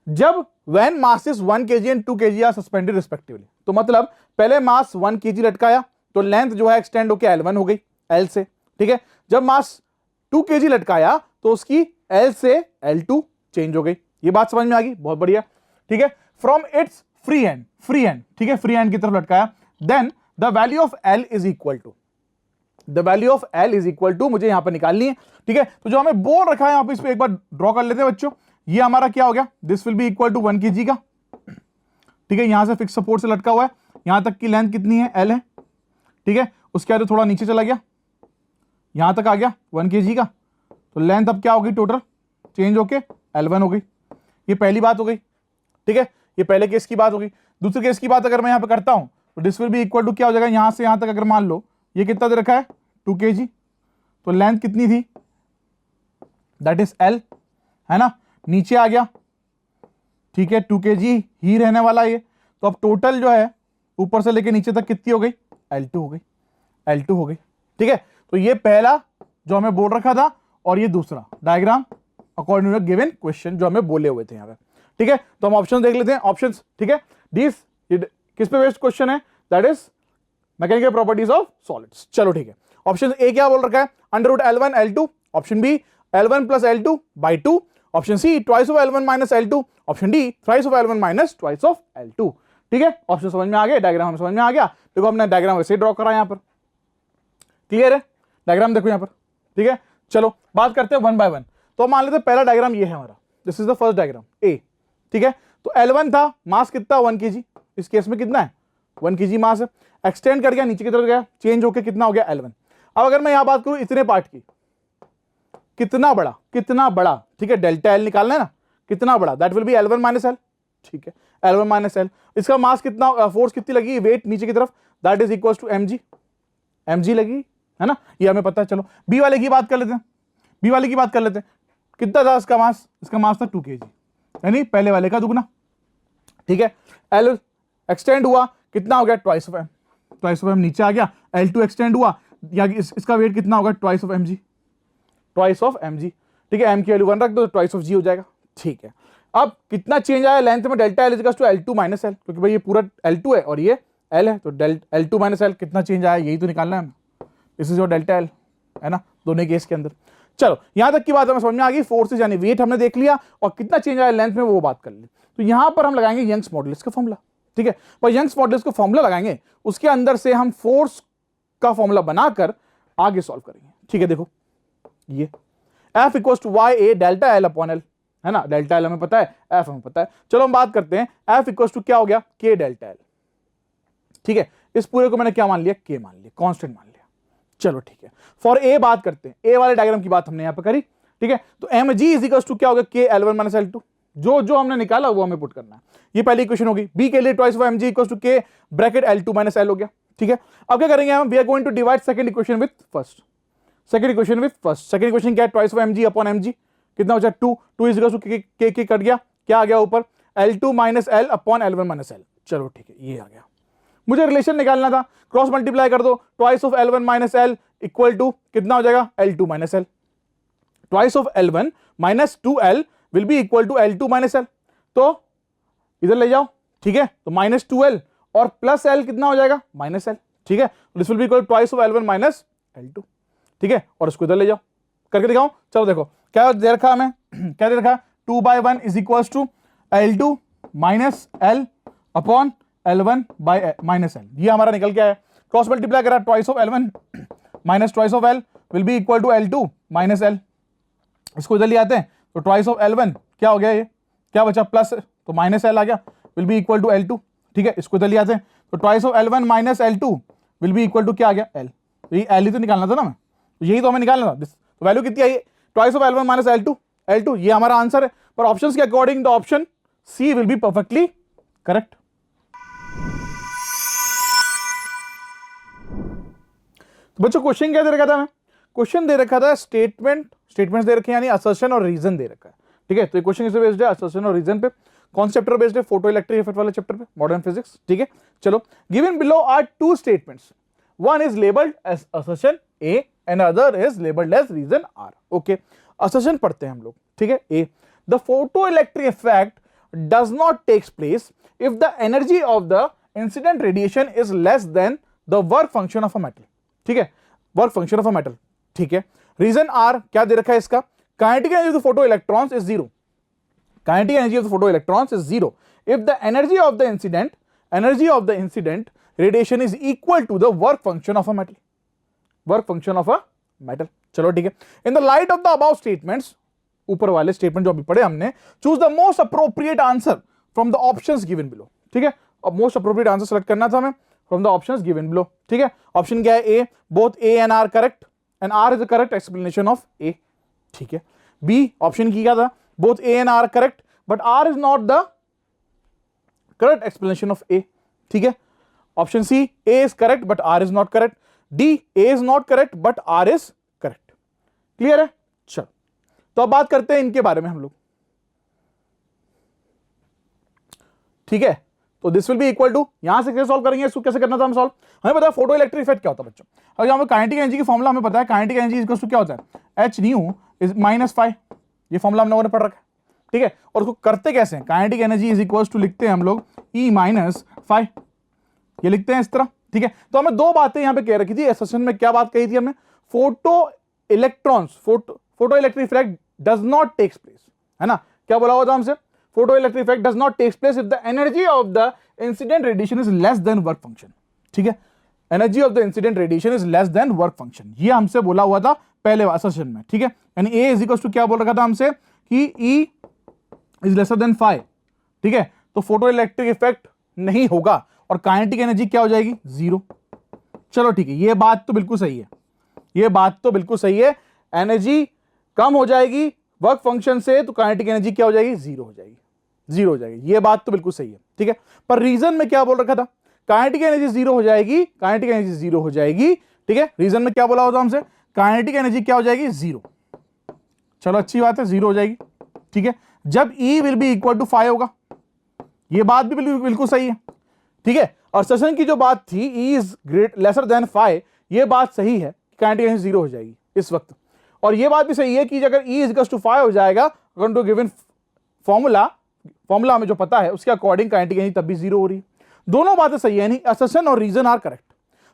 जब when masses 1 kg and 2 kg are suspended respectively, तो मतलब पहले मास 1 kg लटकाया तो लेंथ जो है एक्सटेंड होकर L1 हो गई, L से, ठीक है। जब मास 2 kg लटकाया तो उसकी L से L2 चेंज हो गई। ये बात समझ में आ गई, बहुत बढ़िया, ठीक है। फ्रॉम इट्स फ्री हैंड, ठीक है, फ्री हैंड की तरफ लटकाया, then the value of L is equal to, the value of L is equal to, मुझे यहां पर निकालनी है, ठीक है। तो जो हमें बोल रखा है यहां पर, इस पे एक बार ड्रॉ कर लेते हैं बच्चों। ये हमारा क्या हो गया, this will be equal to 1 kg का, ठीक है। यहां से फिक्स सपोर्ट से लटका हुआ है, यहां तक की लेंथ कितनी है, एल है, ठीक है। उसके बाद थोड़ा नीचे चला गया, यहां तक आ गया 1 kg का, तो लेंथ अब क्या हो गई, टोटल चेंज होके L1 हो गई। ये पहली बात हो गई, ठीक है। ये पहले केस की बात हो गई। दूसरे केस की बात अगर मैं यहां पे करता हूं तो this will be equal to क्या हो जाएगा, यहां से यहां तक अगर मान लो ये कितना दे रखा है 2 kg, तो लेंथ कितनी थी, दैट इज L, है ना। नीचे आ गया, ठीक है, 2 kg ही रहने वाला ये। तो अब टोटल जो है ऊपर से लेके नीचे तक कितनी हो गई, L2 हो गई, L2 हो गई, ठीक है। तो ये पहला जो हमें बोल रखा था, और ये दूसरा diagram according to given question जो हमें बोले हुए थे यहाँ पे, ठीक है। तो हम ऑप्शन देख लेते हैं, ऑप्शंस, ठीक है। दिस किस पे बेस्ड क्वेश्चन है, that is mechanical properties of solids. चलो ठीक है, ऑप्शन ए क्या बोल रखा है, under root L1 L2, option B L1 plus L2 by 2, option C twice of L1 minus L2, option D thrice of L1 minus twice of L2, ठीक है। Option समझ में आ गया, डायग्राम हमें समझ में आ गया। देखो हमने डायग्राम वैसे ही ड्रॉ करा यहां पर, क्लियर है, डायग्राम देखो यहां पर, ठीक है। चलो बात करते हैं वन बाय वन। तो मान लेते हैं पहला डायग्राम ये है हमारा, this is the first diagram A, ठीक है। तो L1 था, मास कितना 1 kg, इस केस में कितना है 1 kg मास है, एक्सटेंड कर गया नीचे की तरफ गया, चेंज होकर कितना हो गया L1। अब अगर मैं यहां बात करूं इतने पार्ट की, कितना बड़ा, ठीक है, डेल्टा L निकालना है ना, कितना बड़ा, that will B L1 minus L, ठीक है, L1 माइनस L। इसका मास कितना, फोर्स कितनी लगी, वेट नीचे की तरफ, that is equal to mg लगी, है ना, ये हमें पता है। चलो बी वाले की बात कर लेते हैं, कितना था इसका मास था 2 kg, यानी पहले वाले का दुगना, ठीक है। L एक्सटेंड हुआ, कितना हो गया ट्वाइस ऑफ m, नीचे आ गया, L2 एक्सटेंड हुआ, या इसका वेट कितना होगा ट्वाइस ऑफ mg, ठीक है। m की वैल्यू 1 रख दो तो ट्वाइस ऑफ g हो जाएगा, ठीक है। अब कितना चेंज आया लेंथ में, delta L equals to L2 minus L, क्योंकि भाई ये पूरा L2 है और ये L है, तो L2 माइनस L कितना चेंज आया, यही तो निकालना है हमें, this is your delta L, है ना, दोनों केस के अंदर। चलो यहां तक की बात हमें समझ में आ गई, फोर्सेज यानी वेट हमने देख लिया, और कितना चेंज आया लेंथ में वो बात कर ली। तो यहां पर हम लगाएंगे यंग्स मॉडुलस का फॉर्मूला, ठीक है। पर यंग्स मॉडुलस का फॉर्मूला लगाएंगे, उसके अंदर से हम फोर्स का फॉर्मूला बनाकर आगे सॉल्व करेंगे, ठीक है। देखो ये F equals to Y A delta L upon L, है ना, डेल्टा L हमें पता है, F हमें पता है। चलो हम बात करते हैं, F इक्वल्स टू क्या हो गया, K डेल्टा L, ठीक है। इस पूरे को मैंने क्या मान लिया, K मान लिया, कांस्टेंट मान लिया। चलो ठीक है, फॉर ए बात करते हैं, ए वाले डायग्राम की बात हमने यहां पे करी, ठीक है। तो mg इज इक्वल्स टू क्या हो गया, K L1 माइनस L2, जो हमने निकाला वो हमें पुट करना है। ये पहली इक्वेशन होगी। बी के लिए twice of mg equals to K bracket L2 minus L हो गया, ठीक है। अब क्या करेंगे हम, we are going to divide second equation with first, second equation क्या है, twice of mg upon mg, कितना हो जाए 2 is equals to K cut गया, क्या आ गया ऊपर, L2 minus L upon L1 minus L। चलो ठीक है, ये आ गया। मुझे रिलेशन निकालना था, क्रॉस मल्टीप्लाई कर दो, twice of L1 minus L equal to कितना हो जाएगा, L2 minus L, twice of L1 minus 2L will be equal to L2 minus L, तो इधर ले जाओ, ठीक है। तो माइनस 2L और प्लस L कितना हो जाएगा, माइनस L, ठीक है। This will be equal twice of L1 minus L2, ठीक है। और इसको इधर ले जाओ, करके दिखाऊं, चलो देखो क्या दे रखा हमें, क्या दे रखा, 2/1 is equal to L2 minus L upon L1 by minus L, ये हमारा निकल के आया। क्रॉस मल्टीप्लाई करा, twice of L1 minus twice of L will be equal to L2 minus L, इसको इधर ले आते हैं, तो ट्वाइस ऑफ L1 क्या हो गया, ये क्या बचा प्लस, तो माइनस L आ गया, will be equal to L2, ठीक है। इसको इधर ले आते हैं, तो twice of L1 minus L2 will be equal to क्या आ गया, L, तो ये L ही तो निकालना था ना, मैं यही तो हमें निकालना था। तो वैल्यू कितनी आई, twice of L1 minus L2, ये हमारा आंसर है। पर ऑप्शंस के according the option C will be perfectly correct. तो बच्चों क्वेश्चन क्या दे रखा था, मैं क्वेश्चन दे रखा था स्टेटमेंट्स दे रखे हैं, यानी असर्शन और रीजन दे रखा है, ठीक है। तो ये क्वेश्चन किस पे बेस्ड है, असर्शन और रीजन पे। कौन से चैप्टर बेस्ड है, फोटो इलेक्ट्रिक इफेक्ट वाले चैप्टर पे, मॉडर्न फिजिक्स, ठीक है। चलो given below are two statements, one is labelled as assertion A and other is labelled as reason R, okay. Assertion पढ़ते हैं हम लोग, ठीक है। A, the photo electric effect does not takes place if the energy of the incident radiation is less than the work function of a metal, ठीक है, work function of a metal, ठीक है। रीजन आर क्या दे रखा है इसका, kinetic energy of the photo electrons is zero, kinetic energy of the photoelectrons is zero if the energy of the incident radiation is equal to the work function of a metal, work function of a metal. चलो ठीक है, in the light of the above statements, ऊपर वाले statement जो अभी पढ़े हमने, choose the most appropriate answer from the options given below. ठीक है, अब मोस्ट अप्रोप्रिएट आंसर सेलेक्ट करना था हमें from the options given below. ठीक है, ऑप्शन क्या है? A, both A and R correct and R is the correct explanation of A. ठीक है, बी ऑप्शन की क्या था? Both A and R correct but R is not the correct explanation of A. ठीक है, option C, A is correct but R is not correct. D, A is not correct but R is correct. Clear है? चलो, तो अब बात करते हैं इनके बारे में हम लोग। ठीक है, तो this will be equal to, यहां से कैसे सॉल्व करेंगे, इसको कैसे करना था हम सॉल्व? हमें पता है फोटो इलेक्ट्रिक इफेक्ट क्या होता है बच्चों। अब हमें काइनेटिक एनर्जी की फॉर्मूला हमें पता है, काइनेटिक एनर्जी इक्वल टू क्या होता है? H new is -5। ये फॉर्मूला हम लोगों ने पढ़ रखा है। ठीक है, और उसको करते कैसे हैं? Kinetic energy is equal to लिखते हैं हम लोग E-5, ये लिखते हैं इस तरह। ठीक है, तो हमें दो बातें यहां पे कह रखी थी सेशन में। क्या बात कही थी हमने? Photo electric effect does not takes place, है ना? क्या बोला हुआ था हमसे? Photo electric effect does not takes place if the energy of the incident radiation is less than work function. ठीक है, energy of the incident radiation is less than work function, ये हमसे बोला हुआ था पहले असर्शन में। ठीक है, यानी ए इज इक्वल टू क्या बोल रखा था हमसे कि E इज लेसर देन 5। ठीक है, तो फोटो इलेक्ट्रिक इफेक्ट नहीं होगा और काइनेटिक एनर्जी क्या हो जाएगी? 0। चलो ठीक है, ये बात तो बिल्कुल सही है, ये बात तो बिल्कुल सही है। एनर्जी कम हो जाएगी वर्क फंक्शन से, तो काइनेटिक एनर्जी क्या हो जाएगी? 0 हो जाएगी, 0 हो जाएगी। ये बात तो बिल्कुल सही है। ठीक है, पर रीजन में क्या बोल रखा था? काइनेटिक एनर्जी 0 हो जाएगी, काइनेटिक एनर्जी 0 हो जाएगी। ठीक है, रीजन में क्या बोला होता हमसे? काइनेटिक एनर्जी क्या हो जाएगी? 0। चलो अच्छी बात है, 0 हो जाएगी। ठीक है, जब E will be equal to 5 होगा, ये बात भी बिल्कुल सही है। ठीक है, और सेशन की जो बात थी E is great lesser than 5, ये बात सही है, काइनेटिक एनर्जी 0 हो जाएगी इस वक्त। और ये बात भी सही है कि अगर E इज इक्वल टू 5 हो जाएगा अकॉर्डिंग टू गिवन फॉर्मूला हमें जो पता है उसके अकॉर्डिंग काइनेटिक एनर्जी तब भी 0 हो रही है। दोनों बातें सही है, यानी असर्शन और रीजन आर करेक्ट।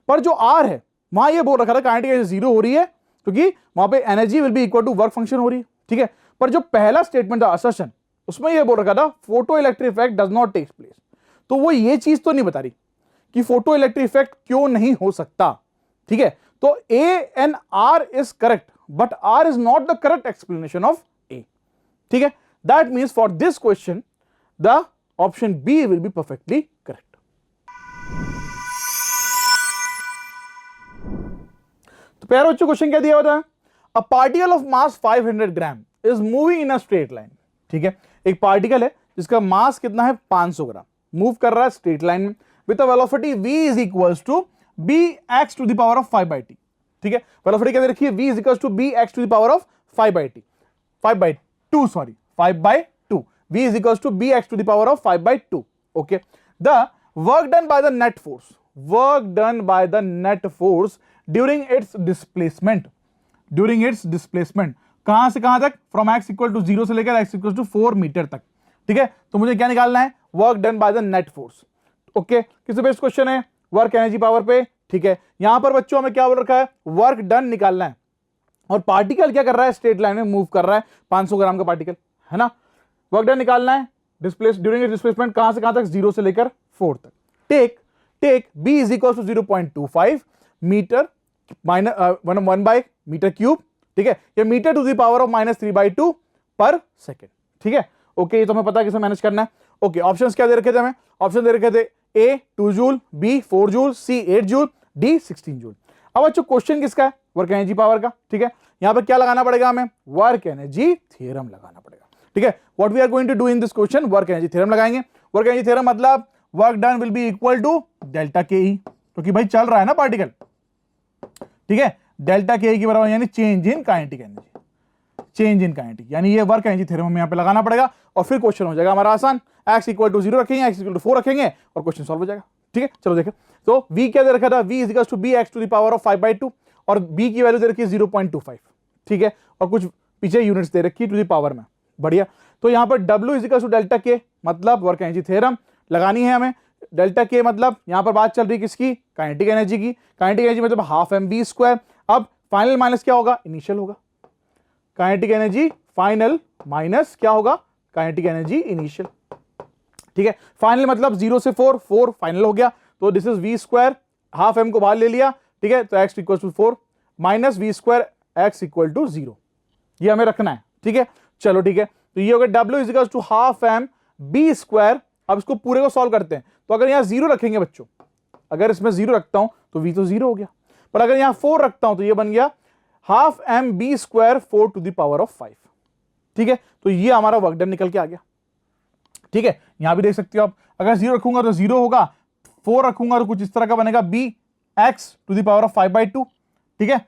पर जो R है वहां ये बोल रखा था काइनेटिक एनर्जी 0 हो रही है क्योंकि वहां पे energy will be equal to work function हो रही है। ठीक है, पर जो पहला स्टेटमेंट था असर्शन, उसमें ये बोल रखा था photo electric effect does not take place. तो वो ये चीज तो नहीं बता रही कि फोटो इलेक्ट्रिक इफेक्ट क्यों नहीं हो सकता। ठीक है, तो A and R is correct but R is not the correct explanation of A। ठीक है, that means for this question the option B will be perfectly correct. तो प्यारे बच्चों, क्वेश्चन क्या दिया हुआ था? A particle of mass 500 gram is moving in a straight line. ठीक है, एक पार्टिकल है जिसका मास कितना है? 500 ग्राम, मूव कर रहा है स्ट्रेट लाइन में with a velocity v is equals to bx to the power of 5/t। ठीक है, वेलोसिटी क्या दे रखी है? v is equals to bx to the power of 5/2 v is equals to bx to the power of 5/2। Okay, the work done by the net force during its displacement, कहां से कहां तक? फ्रॉम x इक्वल टू 0 से लेकर x equal to 4 metre तक। ठीक है, तो मुझे क्या निकालना है? Work done by the net force. Okay, किस बेस्ड क्वेश्चन है? वर्क एनर्जी पावर पे। ठीक है, यहां पर बच्चों हमें क्या बोल रखा है? वर्क डन निकालना है। और पार्टिकल क्या कर रहा है? स्ट्रेट लाइन में मूव कर रहा है, 500 ग्राम का पार्टिकल है ना। वर्क डन निकालना है, ड्यूरिंग डिस्प्लेसमेंट कहां से कहां तक? 0 से लेकर 4 तक। Take b is equal to 0.25 metre one by metre cube. ठीक है, या metre to the power of -3/2 per second. ठीक है, ओके, ये तो हमें पता है कैसे मैनेज करना है। ओके, ऑप्शंस क्या दे रखे थे हमें? ऑप्शन दे रखे थे A 2 joule, B 4 joule, C 8 joule, D 16 joule. अब बच्चों क्वेश्चन किसका है? वर्क एनर्जी पावर का। ठीक है, यहां पर क्या लगाना पड़ेगा हमें? वर्क एनर्जी थ्योरम लगाना पड़ेगा। ठीक है, what we are going to do in this question? Work energy theorem लगाएंगे। वर्क एनर्जी थ्योरम मतलब work done will be equal to delta K E, क्योंकि भाई चल रहा है ना पार्टिकल। ठीक है, डेल्टा के ई के बराबर यानी change in kinetic energy, change in kinetic, यानी ये वर्क एनर्जी थ्योरम हमें यहां पे लगाना पड़ेगा और फिर क्वेश्चन हो जाएगा हमारा आसान। x इक्वल टू 0 रखेंगे, x इक्वल टू 4 रखेंगे और क्वेश्चन सॉल्व हो जाएगा। ठीक है, चलो देखें। तो v क्या दे रखा था? v is equal to bx to the power of 5/2 और b की वैल्यू दे रखी है 0.25। ठीक है, और कुछ पीछे यूनिट्स दे रखी है टू द पावर में। बढ़िया, तो यहां पर w is equal to delta k, मतलब वर्क एनर्जी थ्योरम लगानी है हमें। डेल्टा k मतलब यहां पर बात चल रही है किसकी? काइनेटिक एनर्जी की। काइनेटिक एनर्जी मतलब हाफ mv²। अब फाइनल माइनस क्या होगा? इनिशियल होगा। काइनेटिक एनर्जी फाइनल माइनस क्या होगा? Kinetic energy initial. ठीक है, फाइनल मतलब 0 से 4 फाइनल हो गया, तो this is v², half m को बाहर ले लिया। ठीक है, तो x equal to 4 minus V square X equal to 0, ये हमें रखना है, ठीक है। चलो ठीक है, तो ये हो गया W is equal to half M B square. अब इसको पूरे को सॉल्व करते हैं, तो अगर यहां 0 रखेंगे बच्चों, अगर इसमें 0 रखता हूं तो V तो 0 हो गया, पर अगर यहां 4 रखता हूं तो ये बन गया half M B square 4 to the power of 5, ठीक है। तो ये हमारा वर्क डन निकल के आ गया, ठीक है। यहां भी देख सकते हो आप, अगर 0 रखूंगा तो 0 होगा, 4 रखूंगा तो कुछ इस तरह का बनेगा B X to the power of 5/2, ठीक है,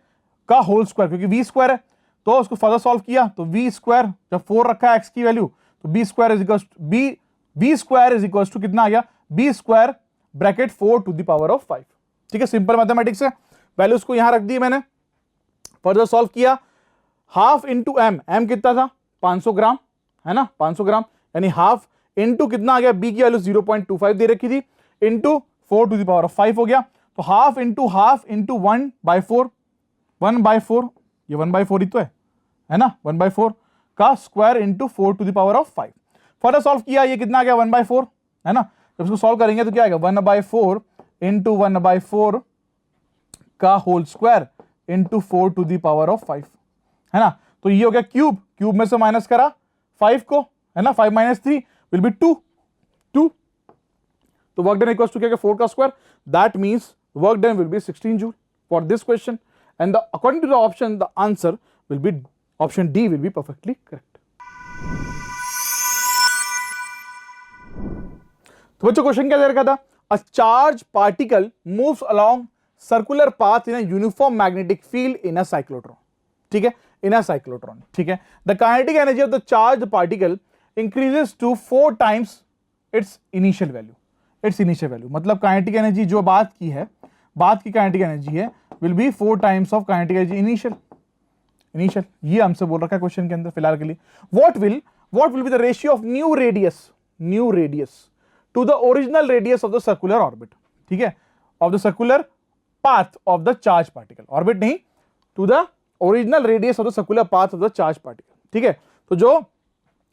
का होल स्क्वायर, क्योंकि वी स्क्वायर है। तो उसको फर्दर सॉल्व किया तो वी स्क्वायर, जब 4 रखा है एक्स की वैल्यू, तो B square is equal to कितना आ गया, B square bracket 4 to the power of 5, ठीक है। सिंपल मैथमेटिक्स है, वैल्यूज को यहां रख दी मैंने, फर्दर सॉल्व किया, हाफ इंटू एम, एम कितना था 500 ग्राम, है ना, 500 ग्राम, यानी हाफ इंटू कितना आ गया, बी की वैल्यू 0.25 दे रखी थी, into 4 to the power of 5 हो गया। तो हाफ इंटू 1/4, 1/4, ये 1/4 ही तो है ना, 1/4 का square into 4 to the power of 5। Further solve किया, ये कितना आ गया 1/4, है ना। जब इसको सॉल्व करेंगे तो क्या आएगा 1/4 इंटू 1/4 का whole square into 4 to the power of 5, है ना। तो ये हो गया क्यूब, क्यूब में से माइनस करा 5 को, है ना, 5 - 3 विल बी 2। तो वर्क डन इक्वल्स टू क्या, 4 का square, that means work done will B 16 joule for this question, and according to the option the answer will be option D will be perfectly correct. तो बच्चों question क्या दे रखा था, a charged particle moves along circular path in a uniform magnetic field in a cyclotron, ठीक है, in a cyclotron, ठीक है। the kinetic energy of the charged particle increases to 4 times its initial value, मतलब kinetic energy जो बात की kinetic energy है will be 4 times of kinetic energy initial, ये हमसे बोल रखा है क्वेश्चन के अंदर फिलहाल के लिए। what will be the ratio of new radius to the original radius of the circular orbit, ठीक है, of the circular path of the charged particle, orbit नहीं, to the original radius of the circular path of the charged particle, ठीक है। तो जो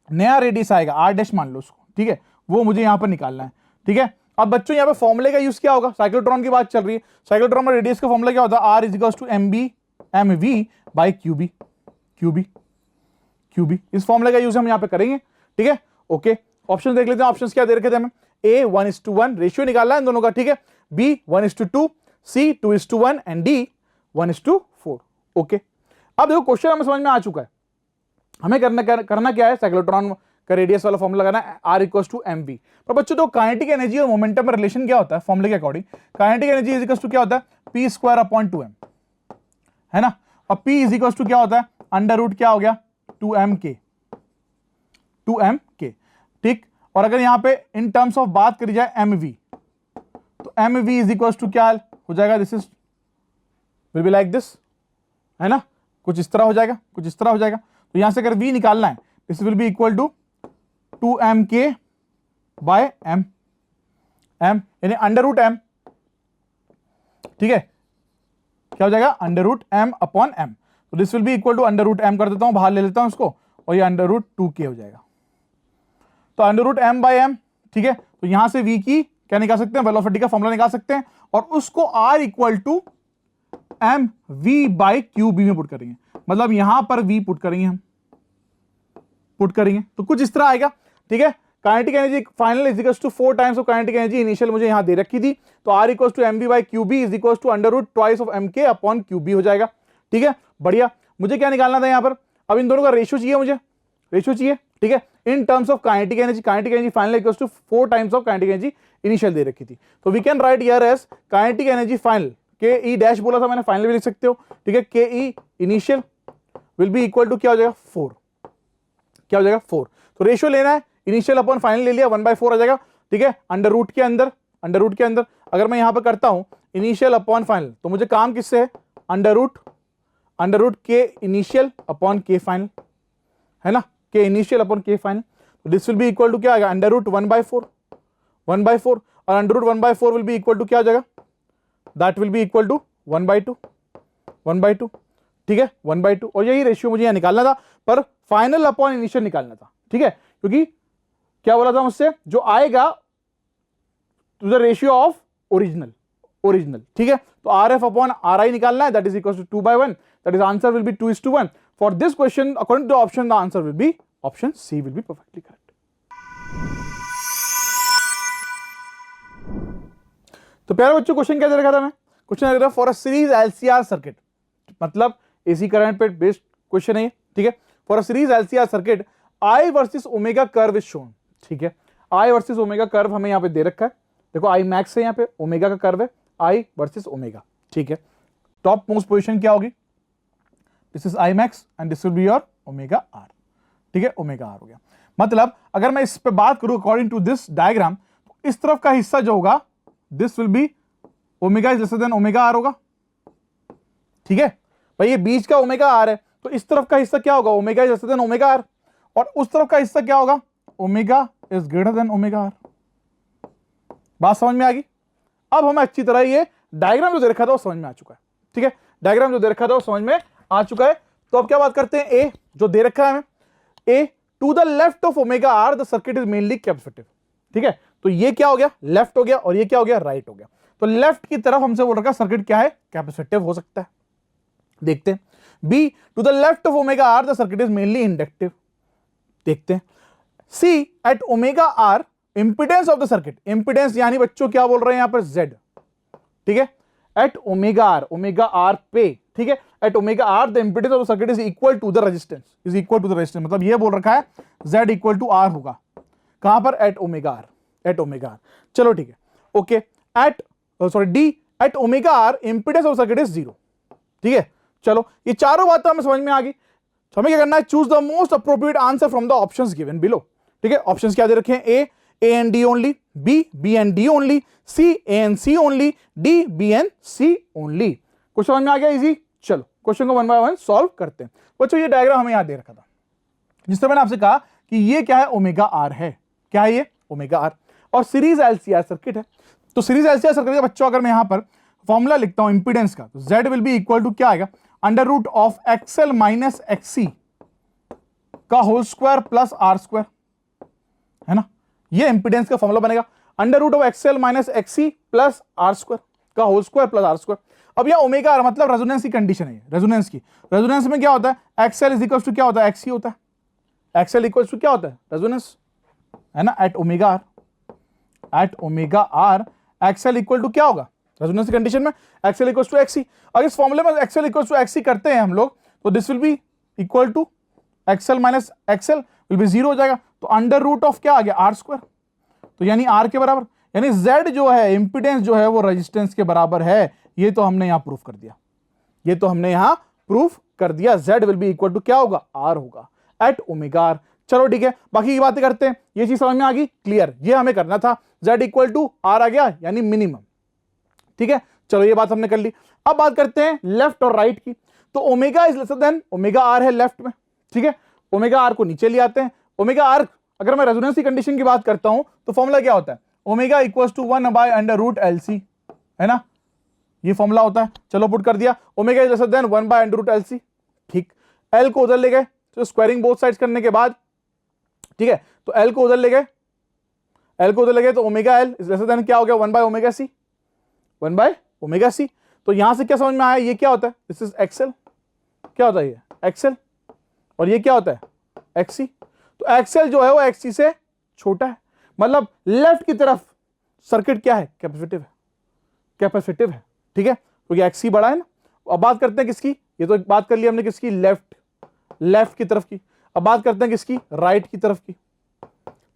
नया radius आएगा r' मान लो उसको, ठीक है, वो मुझे यहां पर निकालना है, ठीक है। अब बच्चों यहाँ पे फॉर्मूले का यूज क्या होगा, साइक्लोट्रॉन की बात चल रही है, साइक्लोट्रॉन में रेडियस का फॉर्मूला क्या होता है, R is equal to mv by QB, इस फॉर्मूले का यूज हम यहाँ पे करेंगे, ठीक है। ओके, ऑप्शन देख लेते हैं, ऑप्शंस क्या दे रखे थे हमें, A 1:1 रेशियो निकालना है इन दोनों का, ठीक है, B 1:2, C 2:1 and D 1:4। Okay, अब देखो क्वेश्चन हमें समझ में आ चुका है, हमें करना क्या है, साइक्लोट्रॉन का रेडियस वाला फॉर्मूला लगाना है, R इक्वल टू mv। पर बच्चों तो काइनेटिक एनर्जी और मोमेंटम में रिलेशन क्या होता है फॉर्मूले के according, kinetic energy is equal to क्या होता है, p²/2m, है ना, और p इज इक्वल टू क्या होता है, अंडर रूट क्या हो गया 2mk, ठीक। और अगर यहां पे इन टर्म्स ऑफ बात करी जाए mv, तो mv इज इक्वल टू क्या हो जाएगा, this is will be like this, है ना, कुछ इस तरह हो जाएगा, तो यहां से अगर v निकालना है, this will be equal to 2mk by m, यानी अंडर रूट m, ठीक है, क्या हो जाएगा under root m upon m, तो this will be equal to under root m कर देता हूं, बाहर ले लेता हूं इसको, और ये अंडर रूट 2k हो जाएगा, तो under root m by m, ठीक है। तो यहां से v की क्या निकाल सकते हैं, वेलोसिटी का फॉर्मूला निकाल सकते हैं, और उसको r equal to mv by qb में पुट करेंगे, मतलब यहां पर v पुट करेंगे, तो कुछ इस तरह आएगा, ठीक है। Kinetic energy final is equal to 4 times of kinetic energy initial मुझे यहां दे रखी थी, तो R equal to mv by QB is equal to under root twice of mk upon QB हो जाएगा, ठीक है। बढ़िया, मुझे क्या निकालना था यहां पर, अब इन दोनों का रेशियो चाहिए, ठीक है, in terms of kinetic energy final equal to 4 times of kinetic energy initial दे रखी थी, तो we can write here as kinetic energy final, K E dash बोला था मैंने, फाइनल भी लिख सकते हो, ठीक है, K E initial will be equal to क्या हो जाएगा 4, तो रेशियो लेना है, इनिशियल अपॉन फाइनल ले लिया, 1/4 आ जाएगा, ठीक है। अंडर रूट के अंदर अगर मैं यहां पर करता हूं इनिशियल अपॉन फाइनल, तो मुझे काम किससे है, under root K initial upon K final, है ना, K initial upon K final, तो this will be equal to क्या आएगा, अंडर रूट 1/4, और under root 1/4 will be equal to क्या हो जाएगा, that will be equal to 1/2, ठीक है, 1/2, और यही रेशियो मुझे यहां निकालना था, पर फाइनल अपॉन इनिशियल निकालना था, ठीक है, क्योंकि क्या बोला था मुझसे, जो आएगा to the ratio of original, original, ठीक है। तो RF अपॉन RI निकालना है, that is equal to 2/1, that is answer will be 2:1. For this question according to option the answer will be option C will be perfectly correct. तो प्यारे बच्चों question क्या दे रखा था मैं, क्वेश्चन दे रहा for a series LCR circuit, मतलब AC करंट पे बेस्ड क्वेश्चन है, ठीक है. For a series LCR circuit I versus omega curve is shown, ठीक है. I वर्सेस ओमेगा कर्व हमें यहां पे दे रखा है, देखो I मैक्स है, यहां पे ओमेगा का कर्व है, I वर्सेस ओमेगा, ठीक है. टॉप मोस्ट पोजीशन क्या होगी, this is I max and this will be your omega R, ठीक है. ओमेगा R हो गया. मतलब अगर मैं इस पे बात करूं अकॉर्डिंग टू दिस डायग्राम, तो इस तरफ का हिस्सा जो होगा this will B omega is lesser then omega R होगा, ठीक है भाई. ये बीच का ओमेगा R है, तो इस तरफ का हिस्सा क्या होगा, omega is lesser then omega R, और उस तरफ का हिस्सा क्या होगा, omega is greater than omega R. बात समझ में आ गई. अब हमें अच्छी तरह ये डायग्राम जो दे रखा था वो समझ में आ चुका है, ठीक है. डायग्राम जो दे रखा था वो समझ में आ चुका है. तो अब क्या बात करते हैं, ए जो दे रखा है हमें, A to the left of omega R the circuit is mainly capacitive, ठीक है. तो ये क्या हो गया, लेफ्ट हो गया, और ये क्या हो गया, राइट हो गया. तो लेफ्ट की तरफ हमसे बोल रखा सर्किट क्या है, कैपेसिटिव हो सकता है. देखते हैं. B to the left of omega R the circuit is mainly inductive, देखते हैं. C at omega R impedance of the circuit, impedance यानी बच्चों क्या बोल रहे हैं यहां पर, Z, ठीक है. एट ओमेगा R पे, ठीक है. At omega R the impedance of the circuit is equal to the resistance, is equal to the resistance, मतलब ये बोल रखा है Z इक्वल टू R होगा, कहां पर, at omega R, at omega R. चलो ठीक है, okay. At sorry D at omega R impedance of circuit is 0, ठीक है. चलो ये चारों बातें हमें समझ में आ गई. तो हमें क्या करना है, choose the most appropriate answer from the options given below, ठीक है. ऑप्शंस क्या दे रखे हैं, A and D only, B and D only, C A and C only, D B and C only. Question समझ में आ गया, इजी. चलो क्वेश्चन को 1 बाय 1 सॉल्व करते हैं. बच्चों ये डायग्राम हमें यहां दे रखा था, जिस तरह मैंने आपसे कहा कि ये क्या है, ओमेगा R है, क्या है ये, ओमेगा R, और सीरीज LCR सर्किट है. तो सीरीज LCR सर्किट का बच्चों अगर मैं यहां पर फॉर्मूला लिखता हूं इंपीडेंस का, तो Z will be equal to क्या आएगा, under root of XL minus XC का whole square plus R square, है ना. ये इंपीडेंस का फॉर्मूला बनेगा, under root of XL minus XC plus R square का whole square plus R square. अब यह ओमेगा R मतलब रेजोनेंस की कंडीशन है, रेजोनेंस की. रेजोनेंस में क्या होता है, XL इज इक्वल टू क्या होता है, XC होता है. XL इक्वल टू क्या होता है, रेजोनेंस, है ना. At omega R XL equal to क्या होगा, रेजोनेंस की कंडीशन में XL इक्वल टू XC. अगर इस फॉर्मूले में XL इक्वल टू XC करते हैं हम लोग, तो this will be equal to XL minus XL will be 0 हो जाएगा. तो अंडर रूट ऑफ क्या आ गया, R स्क्वायर, तो यानी R के बराबर, यानी Z जो है इंपीडेंस जो है वो रेजिस्टेंस के बराबर है. ये तो हमने यहां प्रूफ कर दिया, ये तो हमने यहां प्रूफ कर दिया. Z will be equal to क्या होगा, R होगा एट ओमेगा R. चलो ठीक है, बाकी की बातें करते हैं. ये चीज समझ में आ गई, क्लियर, ये हमें करना था. Z इक्वल टू R आ गया यानी मिनिमम, ठीक है. चलो ये बात हमने कर ली. अब बात करते हैं लेफ्ट और राइट की. तो omega is lesser then omega R है लेफ्ट में, ठीक है. ओमेगा R को नीचे ले आते हैं. ओमेगा R अगर मैं रेजोनेंस की कंडीशन की बात करता हूं तो फॉर्मूला क्या होता है, omega equals to 1 by under root LC, है ना. ये फॉर्मूला होता है. चलो पुट कर दिया, omega is lesser than 1 by under root LC, ठीक. L को उधर ले गए, तो स्क्वायरिंग बोथ साइड्स करने के बाद, ठीक है, तो L को उधर ले गए, L को उधर ले गए, तो omega L is lesser then क्या हो गया, 1 by omega C, 1 by omega C. तो यहां से क्या समझ में आया, ये क्या होता है, दिस इज XL, क्या होता है ये XL, और ये क्या होता है XC. तो XL जो है वो XC से छोटा है, मतलब लेफ्ट की तरफ सर्किट क्या है, कैपेसिटिव है, कैपेसिटिव है, ठीक है. क्योंकि XC बड़ा है ना. अब बात करते हैं किसकी, ये तो बात कर ली हमने किसकी, लेफ्ट की तरफ की. अब बात करते हैं किसकी, राइट की तरफ की,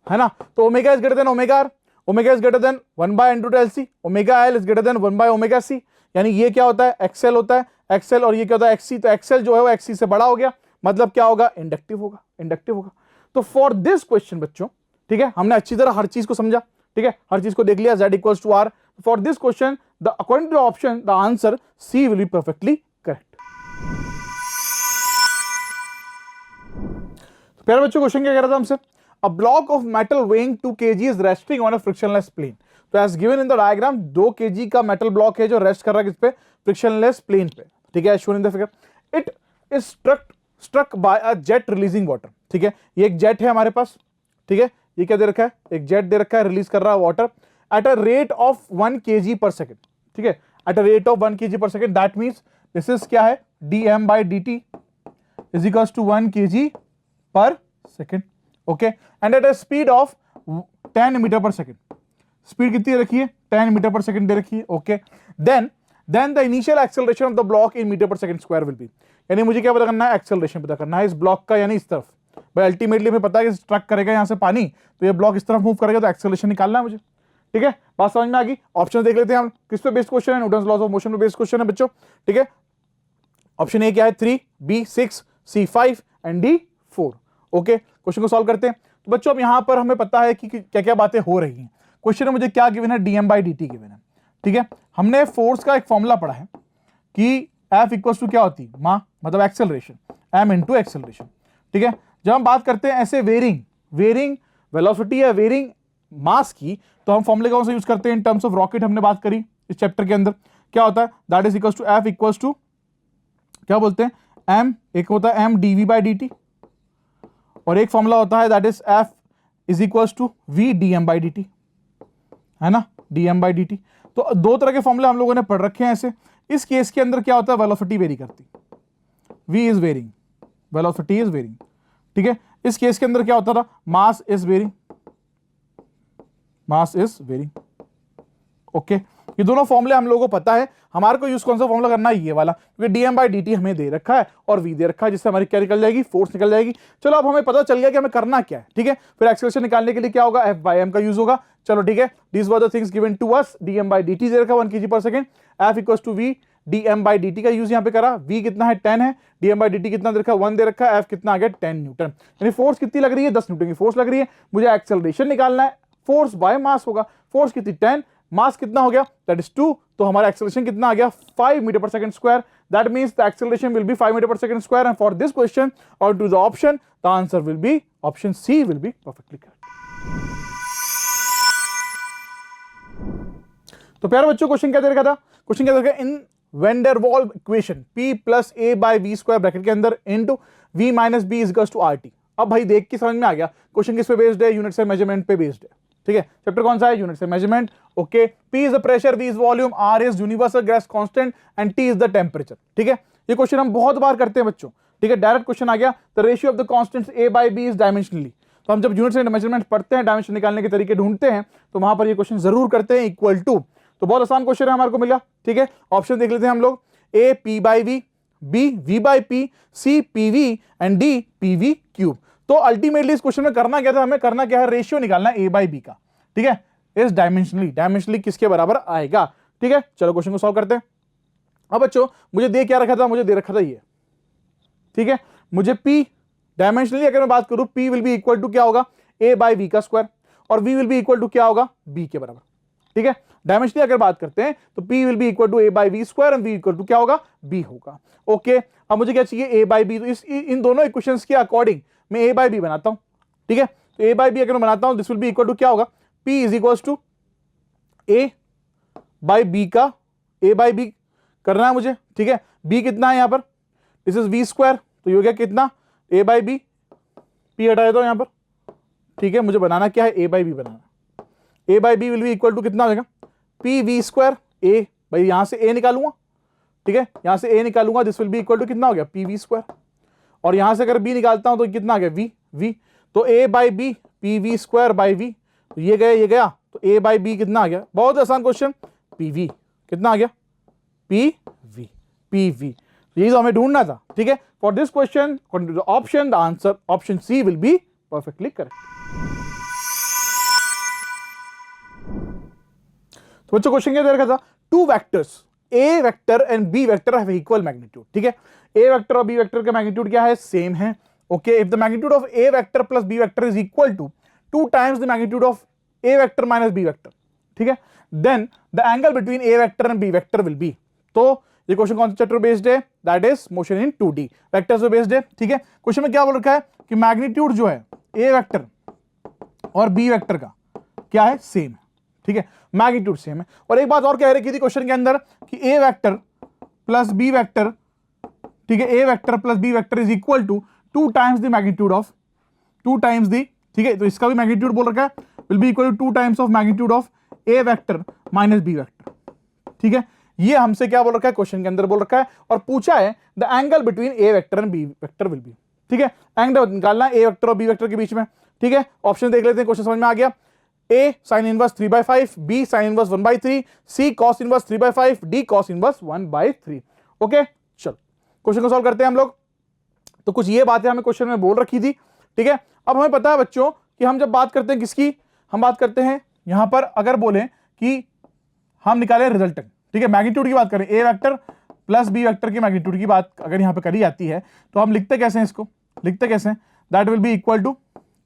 है ना. तो omega is greater than omega R, omega is greater than 1 by under root LC, omega L is greater than 1 by omega C, यानी ये क्या होता है, XL होता है, XL, और ये क्या होता है, XC. तो XL जो है वो XC से बड़ा हो गया, मतलब क्या होगा, इंडक्टिव होगा, इंडक्टिव होगा. तो फॉर दिस क्वेश्चन बच्चों, ठीक है, हमने अच्छी तरह हर चीज को समझा, ठीक है, हर चीज को देख लिया. Z equals to R. For this question the according to option the answer C will be perfectly correct. प्यारे बच्चों क्वेश्चन क्या कह रहा था हमसे, a block of metal weighing 2 kg is resting on a frictionless plane. तो as given in the diagram 2 kg का metal block है जो रेस्ट कर रहा है किस पे, फ्रिक्शनलेस प्लेन पे, ठीक है, shown in the figure. It is struck by a jet releasing water, ठीक है. ये एक जेट है हमारे पास, ठीक है. ये क्या दे रखा है, एक जेट दे रखा है, रिलीज कर रहा है water at a rate of 1 kg पर सेकेंड, ठीक है, at a rate of 1 kg पर second, that means this is क्या है, dm by dt is equal to 1 kg पर second, okay, and at a speed of 10 metre पर second, speed कितनी रखी है, 10 मीटर पर सेकेंड दे रखी है, okay, then the initial acceleration of the block in metre पर सेकेंड स्क्वायर विल बी, यानी मुझे क्या पता करना है, एक्सेलरेशन पता करना है इस ब्लॉक का, यानी इस तरफ, भाई अल्टीमेटली हमें पता है कि ट्रक करेगा यहां से पानी, तो ये ब्लॉक इस तरफ मूव करेगा, तो एक्सेलरेशन निकालना है मुझे, ठीक है, बात समझ में आ गई। ऑप्शन देख लेते हैं हम, किस पे बेस्ड क्वेश्चन है, न्यूटन्स लॉज ऑफ मोशन पे बेस्ड क्वेश्चन है बच्चों, ठीक है। ऑप्शन ए क्या है, 3, B 6, C 5 and D 4, okay. Question को सॉल्व करते हैं। तो बच्चों अब यहां पर हमें पता है कि क्या क्या बातें हो रही हैं। क्वेश्चन में मुझे क्या गिवन है, DM by D T given है, ठीक है। हमने फोर्स का एक फॉर्मूला पढ़ा है कि एफ इक्वल टू क्या होती है, मां मतलब एक्सेलरेशन, एम इनटू एक्सेलरेशन, ठीक है। जब हम बात करते हैं ऐसे वेरिंग वेलोसिटी या वेरिंग मास की, तो हम फॉर्मूले कौन सा यूज करते हैं, इन टर्म्स ऑफ रॉकेट हमने बात करी इस चैप्टर के अंदर, क्या होता है, that is equals to F equals to क्या बोलते हैं, एम, एक होता है M DV by D T, और एक फॉर्मूला होता है that is F is equals to V D M by D T, है ना, D M by D T. तो दो तरह के फॉर्मूले हम लोगों ने पढ़ रखे हैं ऐसे। इस केस के अंदर क्या होता है, वेलोसिटी वेरी करती, v is varying, velocity is varying, ठीक है। इस केस के अंदर क्या होता था, mass is varying, mass is varying, okay. ये दोनों फॉर्मूले हम लोगों को पता है, हमारे को यूज कौन सा फॉर्मूला करना है, ये वाला, क्योंकि डीएम बाई डी हमें दे रखा है और v दे रखा है, जिससे हमारी क्या निकल जाएगी, फोर्स निकल जाएगी। चलो अब हमें पता चल गया कि हमें करना क्या है, ठीक है। फिर एक्सेलरेशन निकालने के लिए क्या होगा, एफ बाई एम का यूज होगा। चलो ठीक है, this were the things given to us, dm by d दे रखा 1 kg पर सेकेंड, F equals to v dm by d का यूज यहां पे करा, v कितना है 10 है, डीएम बाई डी कितना दे रखा है 1 दे रखा है, एफ कितना आ गया 10 न्यूटन, यानी फोर्स कितनी लग रही है, 10 न्यूटन की फोर्स लग रही है। मुझे एक्सेलरेशन निकालना है, फोर्स बाय मास होगा, फोर्स कितनी 10, मास कितना हो गया, दैट इज 2, तो हमारा एक्सेलरेशन कितना आ गया 5 metre per second square, that means the acceleration will be 5 metre per second square, and for this question और to the option the answer will be option C will be perfectly correct. तो प्यारे बच्चों question क्या दे रखा था, question क्या दे रखा है, in van der Waals equation P plus A by V square bracket के अंदर into V minus B is equals to RT। अब भाई देख के समझ में आ गया क्वेश्चन किस पे बेस्ड है, यूनिट सेल मेजरमेंट पे बेस्ड है, ठीक है। चैप्टर कौन सा है, unit cell measurement, okay. P is the pressure, V is volume, R is universal gas constant and T is the temperature, ठीक है। ये क्वेश्चन हम बहुत बार करते हैं बच्चों, ठीक है। डायरेक्ट क्वेश्चन आ गया, the ratio of the constants A by B is dimensionally. तो हम जब यूनिट सेल मेजरमेंट पढ़ते हैं, डायमेंशन निकालने के तरीके ढूंढते हैं, तो वहां पर ये क्वेश्चन जरूर करते हैं, इक्वल टू। तो बहुत आसान क्वेश्चन है हमारे को मिला, ठीक है। ऑप्शन देख लेते हैं हम लोग, A P by V, B V by P, C PV and D PV cube. तो अल्टीमेटली इस क्वेश्चन में करना क्या था, हमें करना क्या है, रेशियो निकालना है A बाई B का, ठीक है। इस डायमेंशनली किसके बराबर आएगा, ठीक है। चलो क्वेश्चन को सॉल्व करते हैं। अब बच्चों मुझे दे क्या रखा था, मुझे दे रखा था ये, ठीक है। मुझे P डायमेंशनली अगर मैं बात करूं, P will be equal to क्या होगा, A बाई V का स्क्वायर, और V will be equal to क्या होगा, B के बराबर, ठीक है। डायमेंशनली अगर बात करते हैं तो P will be equal to A by V square and V equal to क्या होगा, B होगा, ओके। अब मुझे क्या चाहिए, A बाई B, तो इन दोनों इक्वेशंस के अकॉर्डिंग मैं A बाई B बनाता हूं, ठीक है। तो A बाई B अगर मैं बनाता हूं, this will be equal to क्या होगा, P is equal to A by B का, A बाई B करना है मुझे, ठीक है। B कितना है यहां पर, दिस इज V स्क्वायर, तो ये हो गया कितना, A बाई B, P हटा देता हूं यहां पर, ठीक है। मुझे बनाना क्या है, A बाई B बनाना, A by B will be equal to कितना हो जाएगा, P V स्क्वायर, A भाई यहां से A निकालूंगा, ठीक है, यहां से A निकालूंगा, this will be equal to कितना हो गया, P V स्क्वायर, और यहां से अगर B निकालता हूं तो कितना आ गया, V, तो A by B P V square by V, तो ये गया, तो A बाई B कितना आ गया, बहुत आसान क्वेश्चन, PV कितना आ गया, PV, यही तो हमें ढूंढना था, ठीक है। For this question option the answer option C will be perfectly correct. तो बच्चों क्वेश्चन क्या दे रखा था, two vectors A vector and B vector have equal magnitude, ठीक है। A वेक्टर और B वेक्टर का मैग्नीट्यूड क्या है, सेम है, okay. If the magnitude of A vector plus B vector is equal to 2 times the magnitude of A vector minus B vector, ठीक है, then the angle between A vector and B vector will be. तो ये question कौन से chapter based है, that is motion in 2D, vectors पे based है, ठीक है। क्वेश्चन में क्या बोल रखा है कि मैग्नीट्यूड जो है A वेक्टर और B वेक्टर का क्या है, सेम है, ठीक है, मैग्नीट्यूड सेम है। और एक बात और कह रही थी क्वेश्चन के अंदर कि A vector plus B vector, ठीक है, A vector plus B vector is equal to 2 times the magnitude of 2 times the, ठीक है। तो इसका भी मैग्नीट्यूड बोल रखा है will be equal to 2 times of magnitude of A vector minus B vector, ठीक है, ये हमसे क्या बोल रखा है, क्वेश्चन के अंदर बोल रखा है, और पूछा है the angle between A vector and B vector will be. ठीक है, एंगल निकालना ए वेक्टर और बी वेक्टर के बीच में। ठीक है, ऑप्शन देख लेते हैं, क्वेश्चन समझ में आ गया। A sine inverse 3/5, B sine inverse 1/3, C cos inverse 3/5, D cos inverse 1/3। Okay, चलो क्वेश्चन को सॉल्व करते हैं हम लोग। तो कुछ ये बातें हमें क्वेश्चन में बोल रखी थी। ठीक है, अब हमें पता है बच्चों कि हम जब बात करते हैं किसकी, हम बात करते हैं यहां पर अगर बोले कि हम निकाले रिजल्टेंट, ठीक है, मैग्नीट्यूड की बात करें, ए वेक्टर प्लस बी वेक्टर की मैग्नीट्यूड की बात अगर यहां पे करी जाती है तो हम लिखते कैसे हैं, इसको लिखते कैसे हैं, that will be equal to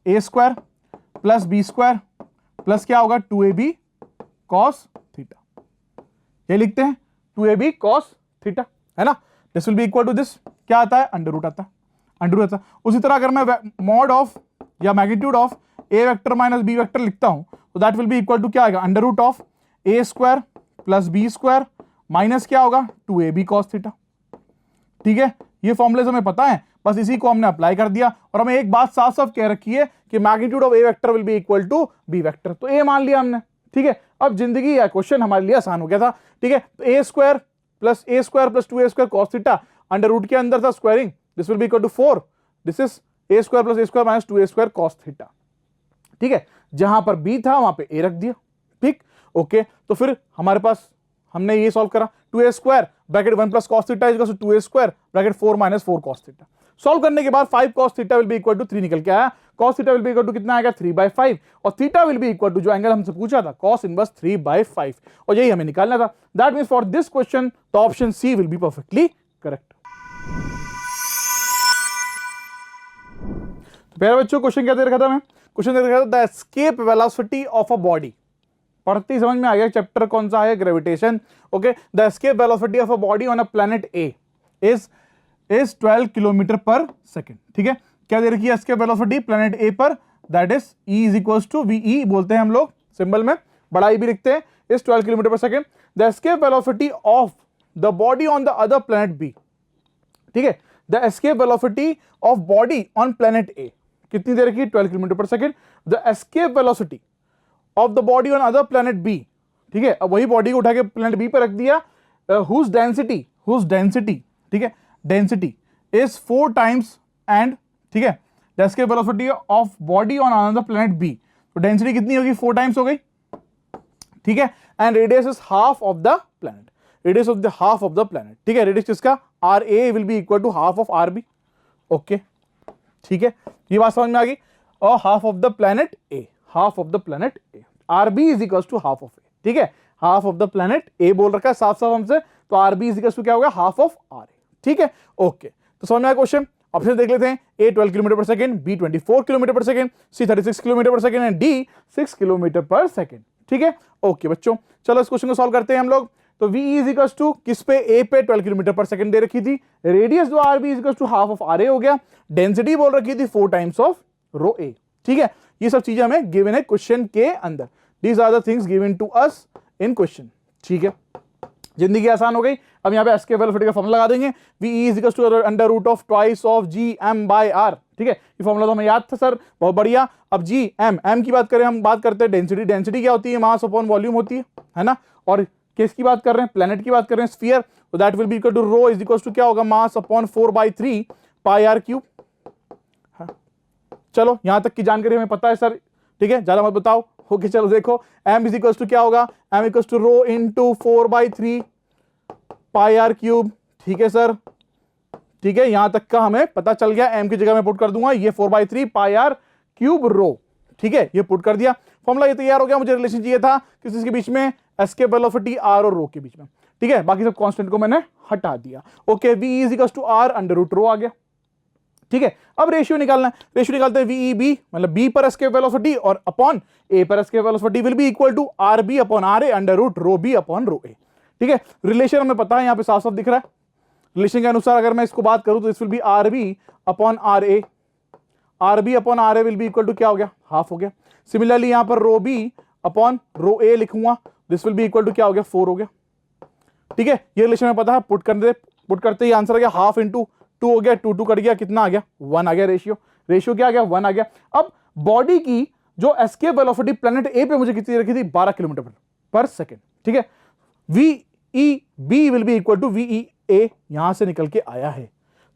A square plus B square plus क्या होगा 2ab cos थीटा। ये लिखते हैं 2ab cos थीटा, है ना। This will be equal to this क्या आता है, अंडर रूट आता है, अंडर रूट आता है। उसी तरह अगर मैं मॉड ऑफ या magnitude of A vector minus B vector लिखता हूं तो that will be equal to क्या आएगा, under root of A square plus B square minus क्या होगा 2ab cos थीटा। ठीक है, ये फॉर्मूले हमें पता है, बस इसी को हमने अप्लाई कर दिया, और हमें एक बात साफ साफ कह रखी है कि magnitude of A vector will be equal to B vector, तो ए मान लिया हमने। ठीक है, अब जिंदगी या क्वेश्चन हमारे लिए आसान हो गया था। ठीक है, तो A square plus 2a square cos theta, under root के अंदर था squaring, this will be equal to 4, this is A square plus a square minus 2a square cos theta. ठीक है, जहां पर बी था वहां पे ए रख दिया। ठीक, ओके, तो फिर हमारे पास हमने ये सॉल्व करा, 2a square bracket 1 plus cos theta is 2a square bracket 4 minus 4 cos theta. Solve करने के बाद 5 cos theta will be equal to 3 निकल के आया, cos theta will be equal to कितना आएगा 3/5, और theta will be equal to जो एंगल हमसे पूछा था cos इनवर्स 3/5, और यही हमें निकालना था। That means for this question the option C will be perfectly correct. तो पहले बच्चों क्वेश्चन क्या दे रखा था, मैं क्वेश्चन दे रखा था the escape velocity of a body, पढ़ते ही समझ में आ गया, चैप्टर कौन सा है, gravitation. Okay, the escape velocity of a body on a planet A is 12 kilometre per second. ठीक है, क्या दे रखी है एस्केप वेलोसिटी प्लैनेट ए पर, that is E is equals to VE बोलते हैं हम लोग सिंबल में, बड़ा ई भी लिखते हैं, is 12 kilometre per second. The escape velocity of the body on the other planet B, ठीक है, the escape velocity of body on planet A कितनी दे रखी है 12 kilometre per second. The escape velocity of the body on other planet B, ठीक है, अब वही बॉडी को उठा के प्लैनेट बी पर रख दिया, हुज डेंसिटी, ठीक है, डेंसिटी इज 4 टाइम्स एंड, ठीक है, the escape velocity of body on another planet B, तो डेंसिटी कितनी होगी 4 टाइम्स हो गई। ठीक है, and radius is half of the planet, radius of the half of the planet, ठीक है, रेडियस किसका RA will be equal to half of RB। Okay, ठीक है, ये बात समझ में आ गई, और half of the planet A, half of the planet A, RB is equal to half of A, ठीक है, half of the planet A बोल रखा है साफ साफ हमसे, तो RB इज इक्वल टू क्या होगा हाफ ऑफ RA। ठीक है, ओके, तो समझ में आया क्वेश्चन। ऑप्शन देख लेते हैं, A 12 kilometre per second, B 24 kilometre per second, C 36 kilometre per second and D 6 kilometre per second. ठीक है, ओके बच्चों, चलो इस क्वेश्चन को सॉल्व करते हैं हम लोग। तो V इज इक्वल टू किस पे, A पे 12 किलोमीटर पर सेकंड दे रखी थी, रेडियस जो RB is equal to half of RA हो गया, डेंसिटी बोल रखी थी 4 टाइम्स ऑफ रो A। ठीक है, ये सब चीजें हमें गिवन है क्वेश्चन के अंदर, these are the things given to us in question. ठीक है, जिंदगी आसान हो गई। अब यहाँ पे एस्केप वेलोसिटी का फॉर्मूला लगा देंगे, V is equal to under root of twice of Gm/R। ठीक है, ये फॉर्मूला तो हमें याद था सर, बहुत बढ़िया। अब M की बात करें, हम बात करते हैं डेंसिटी, डेंसिटी क्या होती है, मास अपॉन वॉल्यूम होती है ना, और किसकी बात कर रहे हैं, प्लैनेट की बात कर रहे हैं, स्फीयर, तो that will be equal to rho is equal to क्या होगा, mass upon 4/3 pi R cube. चलो यहां तक की जानकारी हमें पता है सर, ठीक है, ज्यादा मत बताओ। ओके, चलो देखो, M इज इक्वल टू क्या होगा, M equal to rho into 4/3 pi R cube. ठीक है सर, ठीक है, यहां तक का हमें पता चल गया। M की जगह मैं पुट कर दूंगा ये 4/3 पाई आर क्यूब रो। ठीक है, ये पुट कर दिया, फॉर्मूला ये तैयार हो गया। मुझे रिलेशन चाहिए था किसके बीच में, एस्केप वेलोसिटी R और रो के बीच में। ठीक है, बाकी सब कांस्टेंट को मैंने हटा दिया। Okay, V is equal to R under root rho आ गया। ठीक है, अब रेशियो निकालना है, रेशियो निकालते हैं VEB, मतलब B पर एस्केप वेलोसिटी और अपॉन A पर escape velocity will be equal to RB upon RA under root rho B upon rho A। ठीक है, रिलेशन हमें पता है, यहां पे साफ साफ दिख रहा है। रिलेशन के अनुसार अगर मैं इसको बात करूं तो इस will be RB upon RA, RB upon RA will be equal to क्या हो गया, हाफ हो गया। सिमिलरली यहां पर rho B upon rho A लिखूंगा, this will be equal to क्या हो गया, 4 हो गया। ठीक है, ये रिलेशन हमें पता है, पुट करते ही आंसर आ गया हाफ इंटू 2 हो गया, 2 कट गया, कितना आ गया 1 आ गया, रेशियो क्या आ गया 1 आ गया। अब बॉडी की जो एस्केप वेलोसिटी प्लैनेट ए पे मुझे कितनी रखी थी, 12 किलोमीटर पर सेकंड। ठीक है, V e B will be equal to v e A यहां से निकल के आया है।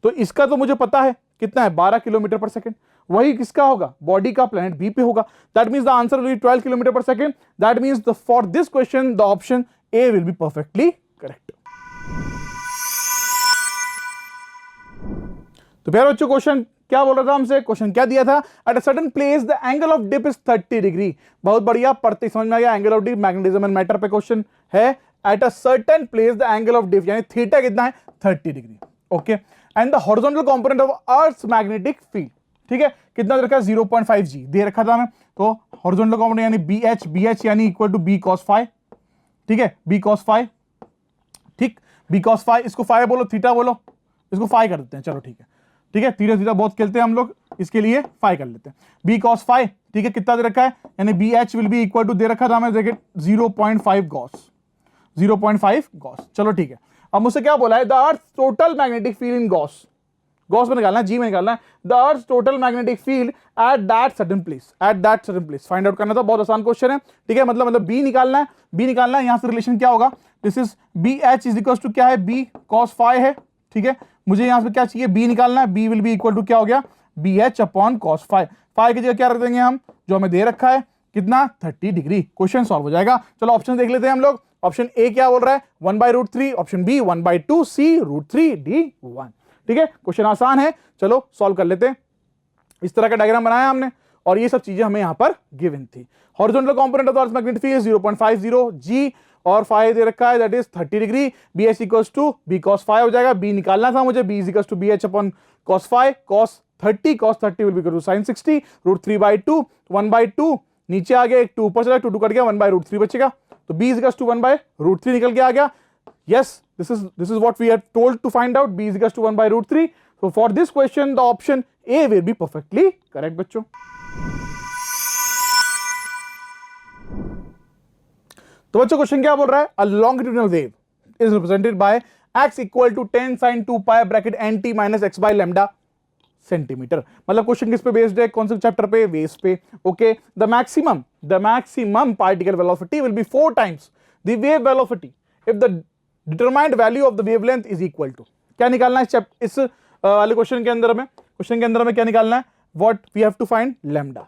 तो इसका तो मुझे पता है कितना है 12 किलोमीटर पर सेकेंड, वही किसका होगा बॉडी का प्लैनेट बी पे होगा। That means the answer will be 12 kilometre per second. That means for this question the option A will be perfectly correct. तो प्यारे बच्चों क्वेश्चन क्या बोल रहा था हमसे, क्वेश्चन क्या दिया था, at a certain place the angle of dip is 30 degree. बहुत बढ़िया, पढ़ते समझ में आ गया, angle of dip magnetism and matter पे क्वेश्चन है। At a certain place the angle of dip यानी थीटा कितना है 30 degree. Okay, and the horizontal component of earth's magnetic field, ठीक है, कितना दे रखा है 0.5 जी दे रखा था हमें। तो हॉरिजॉन्टल कंपोनेंट यानी BH यानी equal to B cos phi, ठीक है, B cos phi, ठीक, B cos phi, इसको phi बोलो, थीटा बोलो, इसको phi कर देते हैं, चलो ठीक है, ठीक है, थीटा थीटा बहुत खेलते हैं हम लोग, इसके लिए phi कर लेते हैं, B cos phi, ठीक है, कितना दे रखा है, यानी BH will be equal to दे रखा था हमें, देखिए 0.5 गॉस, 0.5 गॉस, चलो ठीक है। अब मुझसे क्या बोला है, the earth total magnetic field in Gauss, Gauss में निकालना है, जी में निकालना है, the earth total magnetic field at that certain place, at that certain place find out करना था, बहुत आसान क्वेश्चन है, ठीक है, मतलब बी निकालना है, बी निकालना है, यहां से रिलेशन क्या होगा, this is BH is equal to क्या है, B cos phi है, ठीक है, मुझे यहां से क्या चाहिए, B निकालना है, B will be equal to क्या हो गया, BH upon cos phi, phi की जगह क्या रख देंगे हम, जो हमें दे रखा है कितना 30 डिग्री, क्वेश्चन सॉल्व हो जाएगा। चलो ऑप्शन देख लेते हैं हम लोग, ऑप्शन ए क्या बोल रहा है 1/√3, ऑप्शन बी 1/2, सी √3, डी 1, ठीक है, क्वेश्चन आसान है, चलो सॉल्व कर लेते हैं। इस तरह का डायग्राम बनाया हमने और ये सब चीजें हमें यहां पर गिवन थी। Horizontal component of the earth magnetic field 0.50 G और phi दे रखा है that is 30 degree, BH equals to B cos phi हो जाएगा, B निकालना था मुझे, B equals to BH upon cos phi, cos 30 will be equal to sin 60, √3/2, 1/2 नीचे आ गया, एक 2 ऊपर चला, 2 कट गया, 1/√3 बचेगा, तो B इक्वल्स टू 1/√3 निकल के आ गया। Yes, this is what we are told to find out. B is equals to 1/√3. So for this question, the option A will be perfectly correct, बच्चों। तो बच्चों क्वेश्चन क्या बोल रहा है, a longitudinal wave is represented by x equal to 10 sin 2 pi bracket nt minus x by lambda centimetre. मतलब question किस पे बेस्ड है, कौन से चैप्टर पे, वेव्स पे। Okay, the maximum particle velocity will be 4 times the wave velocity if the determined value of the wavelength is equal to, क्या निकालना है इस वाले क्वेश्चन के अंदर में क्या निकालना है, what we have to find lambda,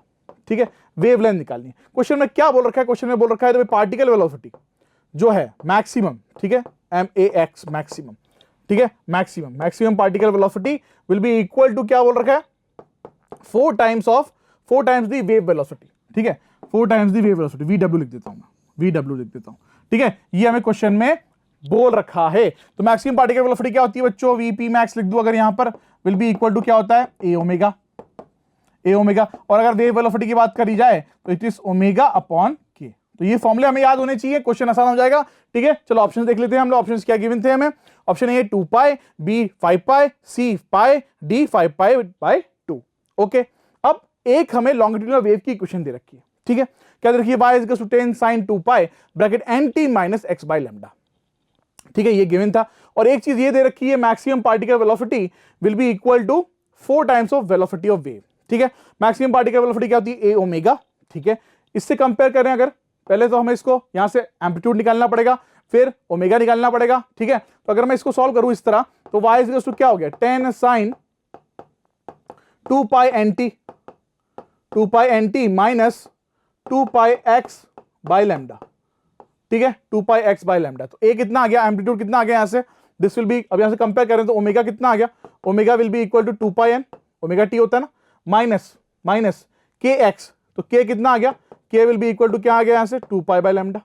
ठीक है, वेवलेंथ निकालनी है। क्वेश्चन में क्या बोल रखा है, क्वेश्चन में बोल रखा है पार्टिकल वेलोसिटी जो है मैक्सिमम, ठीक है, MAX मैक्सिमम, ठीक है, maximum particle velocity will be equal to क्या बोल रखा है 4 times द वेव वेलोसिटी, ठीक है, 4 times the wave velocity, VW लिख देता हूं मैं, VW लिख देता हूं, ठीक है, ये हमें क्वेश्चन में बोल रखा है। तो मैक्सिमम पार्टिकल वेलोसिटी क्या होती है बच्चों, VP मैक्स लिख दूं अगर यहां पर, विल बी इक्वल टू क्या होता है A ओमेगा, और अगर वेव वेलोसिटी की बात करी जाए तो it is omega upon K। तो ये फॉर्मूले हमें याद होने चाहिए, क्वेश्चन आसान हो जाएगा, ठीक है। चलो ऑप्शन देख लेते हैं हम लोग, ऑप्शन क्या गिवन थे हमें, ऑप्शन ए 2 पाई, B 5 pi, C pi, D 5 pi by 2। Okay, अब एक हमें लॉन्गिट्यूडिनल वेव की इक्वेशन दे रखी है, ठीक है, क्या दे रखी है, y is 10 sin 2 pi bracket nt minus x by lambda, ठीक है, ये गिवन था। और एक चीज ये दे रखी है, maximum particle velocity will be equal to 4 times of velocity of wave, ठीक है। मैक्सिमम पार्टिकल वेलोसिटी क्या होती है, A ओमेगा, ठीक है। इससे कंपेयर करें अगर, पहले तो हमें इसको यहां से एम्पलीट्यूड निकालना पड़ेगा, फिर ओमेगा निकालना पड़ेगा, ठीक है। तो अगर मैं इसको सॉल्व करूं इस तरह, तो y इज इक्वल टू क्या हो गया 10 sin 2 pi nt minus 2 pi x by lambda, ठीक है, 2 पाई x बाय लैम्डा। तो a कितना आ गया, एम्पलीट्यूड कितना आ गया यहां से, दिस विल बी, अब यहां से कंपेयर करें तो ओमेगा कितना आ गया, omega will be equal to 2 pi n, omega t होता है ना, माइनस kx, तो k कितना आ गया, k will be equal to क्या आ गया यहां से 2 पाई बाय लैम्डा।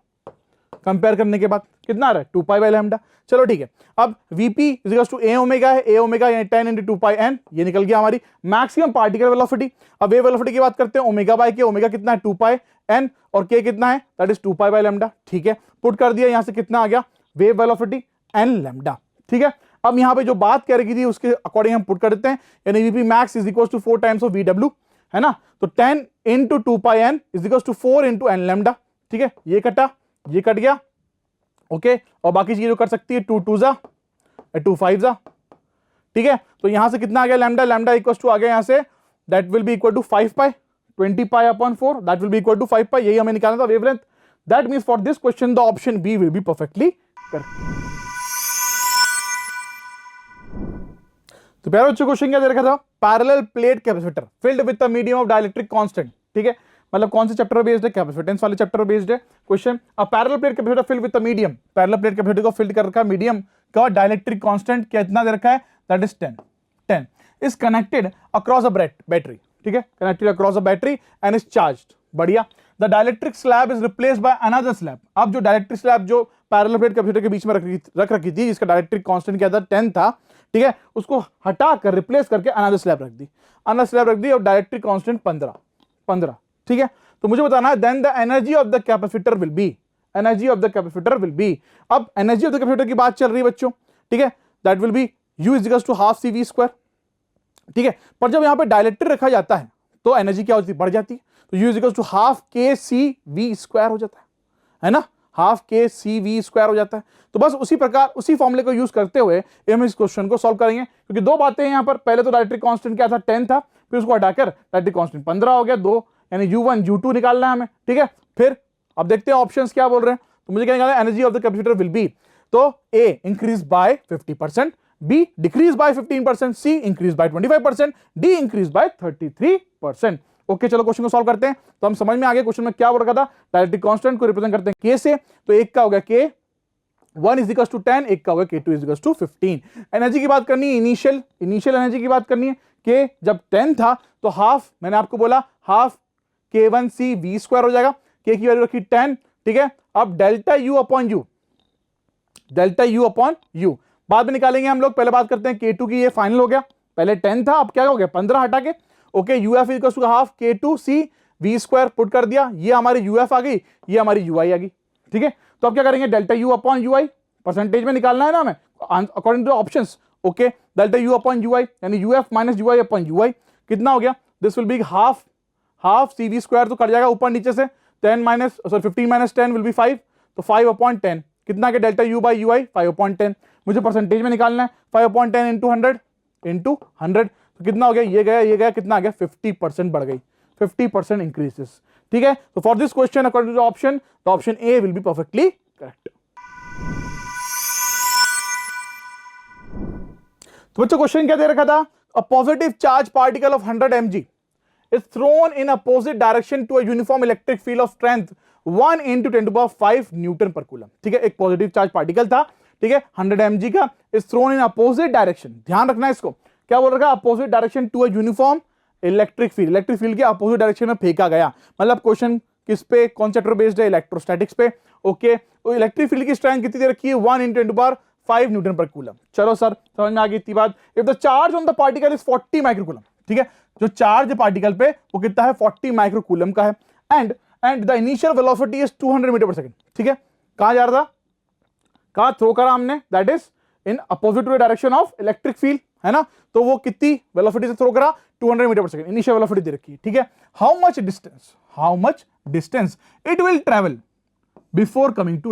कंपेयर करने के बाद कितना आ रहा है 2 पाई बाय लैम्डा। चलो ठीक है, अब Vp is equal to A omega है, A ओमेगा यानी 10 into 2 पाई n, ये निकल गया हमारी मैक्सिमम पार्टिकल वेलोसिटी। अब वेव वेलोसिटी की बात करते हैं, ओमेगा बाय k, ओमेगा कितना है 2 पाई n और k कितना है that is 2 pi by lambda, ठीक है। पुट कर दिया, यहां से कितना आ गया वेव वेलोसिटी n लैम्डा, ठीक है। अब यहां पे जो बात कह रही थी उसके अकॉर्डिंग हम पुट कर देते हैं, यानी Vp max is equal to 4 times of VW, है ना। तो 10 into 2 pi n is equal to 4 into n lambda, ठीक है, ये कटा, ये कट गया, ओके। और बाकी चीजें जो कर सकती है 2 2 जा 2 5 जा, ठीक है। तो यहां से कितना आ गया लैम्डा इक्वल टू आ गया यहां से that will be equal to 5 pi 20 pi upon 4 that will be equal to 5 pi, यही हमें निकालना था wavelength. That means for this question the option B will be perfectly correct. तो प्यारे बच्चों क्वेश्चन क्या दे रखा था, parallel plate capacitor filled with the medium of dielectric constant, ठीक है, मतलब कौन से चैप्टर बेस्ड है, कैपेसिटेंस वाले चैप्टर बेस्ड है question. A parallel plate capacitor filled with the medium, parallel plate capacitor को फिल्ड कर रखा है मीडियम का डाइलेक्ट्रिक कांस्टेंट कितना दे रखा है, that is 10 is connected across a battery, ठीक है, connected across a battery and is charged, बढ़िया। The dielectric slab is replaced by another slab, अब जो डाइलेक्ट्रिक स्लैब जो पैरेलल प्लेट कैपेसिटर के बीच में रख रखी थी जिसका डाइलेक्ट्रिक कांस्टेंट क्या था 10 था, ठीक है, उसको हटाकर रिप्लेस करके अनदर स्लैब रख दी, अनदर स्लैब रख दी और डाइलेक्ट्रिक कांस्टेंट 15, ठीक है। तो मुझे बताना है then the energy of the capacitor will be, energy of the capacitor will be, अब एनर्जी ऑफ द कैपेसिटर की बात चल रही है बच्चों, ठीक है, that will be U is equal to half CV square, ठीक है, पर जब यहां पे डाइलेक्ट्रिक रखा जाता है तो एनर्जी क्या होती है, बढ़ जाती है, तो U is equal to half KCV square हो जाता है ना, हाफ KCV स्क्वायर हो जाता है। तो बस उसी प्रकार उसी फॉर्मूले को यूज करते हुए हम इस क्वेश्चन को सॉल्व करेंगे, क्योंकि दो बातें हैं यहां पर, पहले तो डाइलेक्ट्रिक कांस्टेंट क्या था 10 था, फिर उसको हटाकर डाइलेक्ट्रिक कांस्टेंट 15 हो गया, दो यानी U1 U2 निकालना है हमें, ठीक है। फिर अब देखते हैं ऑप्शंस क्या बोल रहे हैं, तो मुझे क्या निकालना है, energy of the capacitor will be, तो A increase by 50%, B decrease by 15%, C increase by 25%, D increase by 33%। Okay चलो क्वेश्चन को सॉल्व करते हैं। तो हम समझ में आ गए क्वेश्चन में क्या बोल रखा था, डाइलेक्ट्रिक कांस्टेंट को रिप्रेजेंट करते हैं K से, तो एक का हो गया K1 इज इक्वल टू 10, एक का हो गया K2 is equal to 15। Energy की बात करनी है, इनिशियल एनर्जी की बात करनी है, K जब 10 था तो हाफ, मैंने आपको बोला हाफ K1CV स्क्वायर हो जाएगा, K की वैल्यू रखी 10, ठीक है। अब delta U upon you, delta U upon you बाद में निकालेंगे हम लोग, पहले बात करते हैं K2 की, ये फाइनल हो गया, पहले 10 था अब क्या हो गया 15 हटा के, okay UF equal to half K2CV square put कर दिया, ये हमारी UF आ गई, ये हमारी UI आ गई, ठीक है। तो अब क्या करेंगे, delta U upon UI percentage में निकालना है ना हमें according two options, okay, delta U upon UI यानी UF minus UI upon UI कितना हो गया, this will be half CV square तो कट जाएगा ऊपर नीचे से, 15 माइनस 10 विल बी 5, तो 5 अपॉन 10 कितना के delta U by UI 5 upon 10, मुझे परसेंटेज में निकालना है, 5 अपॉन 10 इंटू 100 तो कितना हो गया, ये गया कितना आ गया 50% बढ़ गई, 50% इंक्रीजेस, ठीक है। तो for this question according to option, तो option A will be perfectly correct. तो बच्चों क्वेश्चन क्या दे रखा था, a positive charge particle of 100 mg is thrown in opposite direction to a uniform electric field of strength 1 into 10 to the power 5 Newton पर coulomb, ठीक है, एक पॉजिटिव चार्ज पार्टिकल था, ठीक है, 100 mg का, is thrown in opposite direction, ध्यान रखना है इसको, क्या बोल रखा है, opposite direction to a uniform electric field के अपोजिट डायरेक्शन में फेंका गया, मतलब क्वेश्चन किस पे, कौन चैप्टर बेस्ड है, इलेक्ट्रोस्टैटिक्स पे, ओके। तो इलेक्ट्रिक फील्ड की स्ट्रेंथ कितनी दे रखी है, 1 into 10 to the power 5 Newton पर कूलम। चलो सर समझ में आ गई इतनी बात। If the charge on the particle is 40 microcoulomb, ठीक है, जो चार्ज पार्टिकल पे वो कितना है 40 माइक्रोकूलम का है, and the initial velocity is 200 metre per second, ठीक है, कहां जा रहा था, कहां थ्रो करा हमने, that is in opposite to the direction of electric field, है ना, तो वो कितनी वेलोसिटी से थ्रो करा, 200 metre per second initial velocity दे रखी है, ठीक है। How much distance it will travel before coming to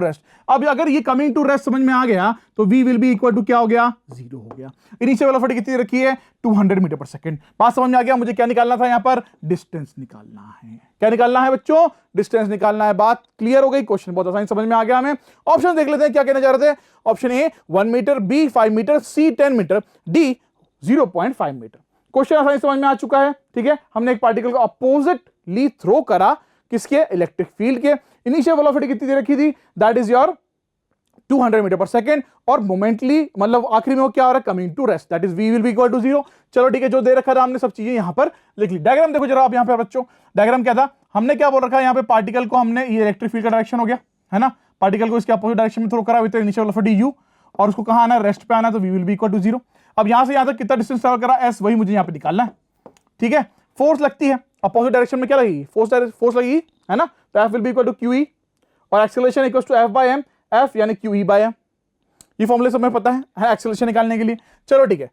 rest, अब अगर ये कमिंग टू रेस्ट समझ में आ गया तो v will be equal to क्या हो गया, 0 हो गया। इनिशियल वेलोसिटी कितनी रखी है, 200 मीटर पर सेकंड, बात समझ में आ गया। मुझे क्या निकालना था यहां पर, डिस्टेंस निकालना है, क्या निकालना है बच्चों, डिस्टेंस निकालना है, बात क्लियर हो गई, क्वेश्चन बहुत आसान समझ में आ गया हमें। ऑप्शन देख लेते हैं क्या कहना चाह रहे थे, option A 1 metre, B 5 metre, C 10 metre, D 0.5 metre. Question आसानी समझ में आ चुका है, ठीक है, हमने एक पार्टिकल को अपोजिटली थ्रो करा, किसके, इलेक्ट्रिक फील्ड के, इनिशियल वेलोसिटी कितनी दे रखी थी, that is your 200 metre per second, और मोमेंटली मतलब आखिरी में वो क्या हो रहा है, coming to rest, that is v will be equal to 0। चलो ठीक है, जो दे रखा था हमने सब चीजें यहां पर लिख ली। डायग्राम देखो जरा आप यहां पे बच्चों, डायग्राम क्या था, हमने क्या बोल रखा है, यहां पे पार्टिकल को हमने, ये इलेक्ट्रिक फील्ड का डायरेक्शन हो गया, है ना, पार्टिकल को इसके अपोजिट डायरेक्शन में थ्रो करा विद इनिशियल वेलोसिटी u, और उसको कहां आना है, रेस्ट पे आना, तो v will be equal to 0। अब यहां से यहां तक कितना डिस्टेंस ट्रैवल करा, s, वही मुझे यहां पे निकालना है, ठीक है। फोर्स लगती है अपोजिट डायरेक्शन में, क्या लगेगी, फोर्स लगेगी, है ना, तो F will be equal to QE और acceleration equal to F by m, F यानी QE बाय m, ये फॉर्मूले सब में पता है एक्सेलरेशन निकालने के लिए। चलो ठीक है,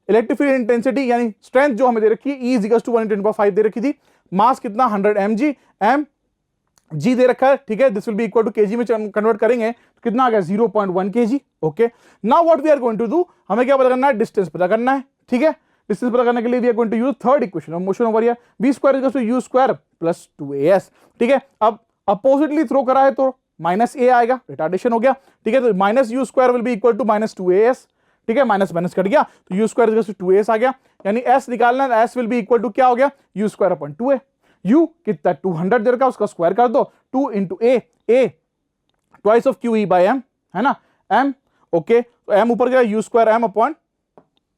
इलेक्ट्रिक फील्ड इंटेंसिटी यानी स्ट्रेंथ जो हमें दे रखी है, E इज इक्वल टू 1 × 10⁵ दे रखी थी, मास कितना 100 mg, mg दे रखा है, ठीक है, this will be equal to kg में कन्वर्ट करेंगे तो कितना आ गया 0.1 kg, okay. Now what we are going to do, हमें क्या पता करना है, डिस्टेंस पता करना है, ठीक है। डिस्टेंस पता करने के लिए we are going to use third equation of motion over here, v square equal to u square plus 2as, ठीक है। अब अपोजिटली थ्रो करा है तो माइनस a आएगा, रिटार्डेशन हो गया, ठीक है, तो minus u square will be equal to minus 2as, ठीक है, माइनस माइनस कट गया तो u square is two s आ गया, यानी एस निकालना है, s will be equal to क्या हो गया, U square upon 2a। You कितना 200 दे रखा, उसका स्क्वायर कर दो, 2 into A twice of Q E by M, है ना, एम, ओके, तो एम ऊपर गया, U square M upon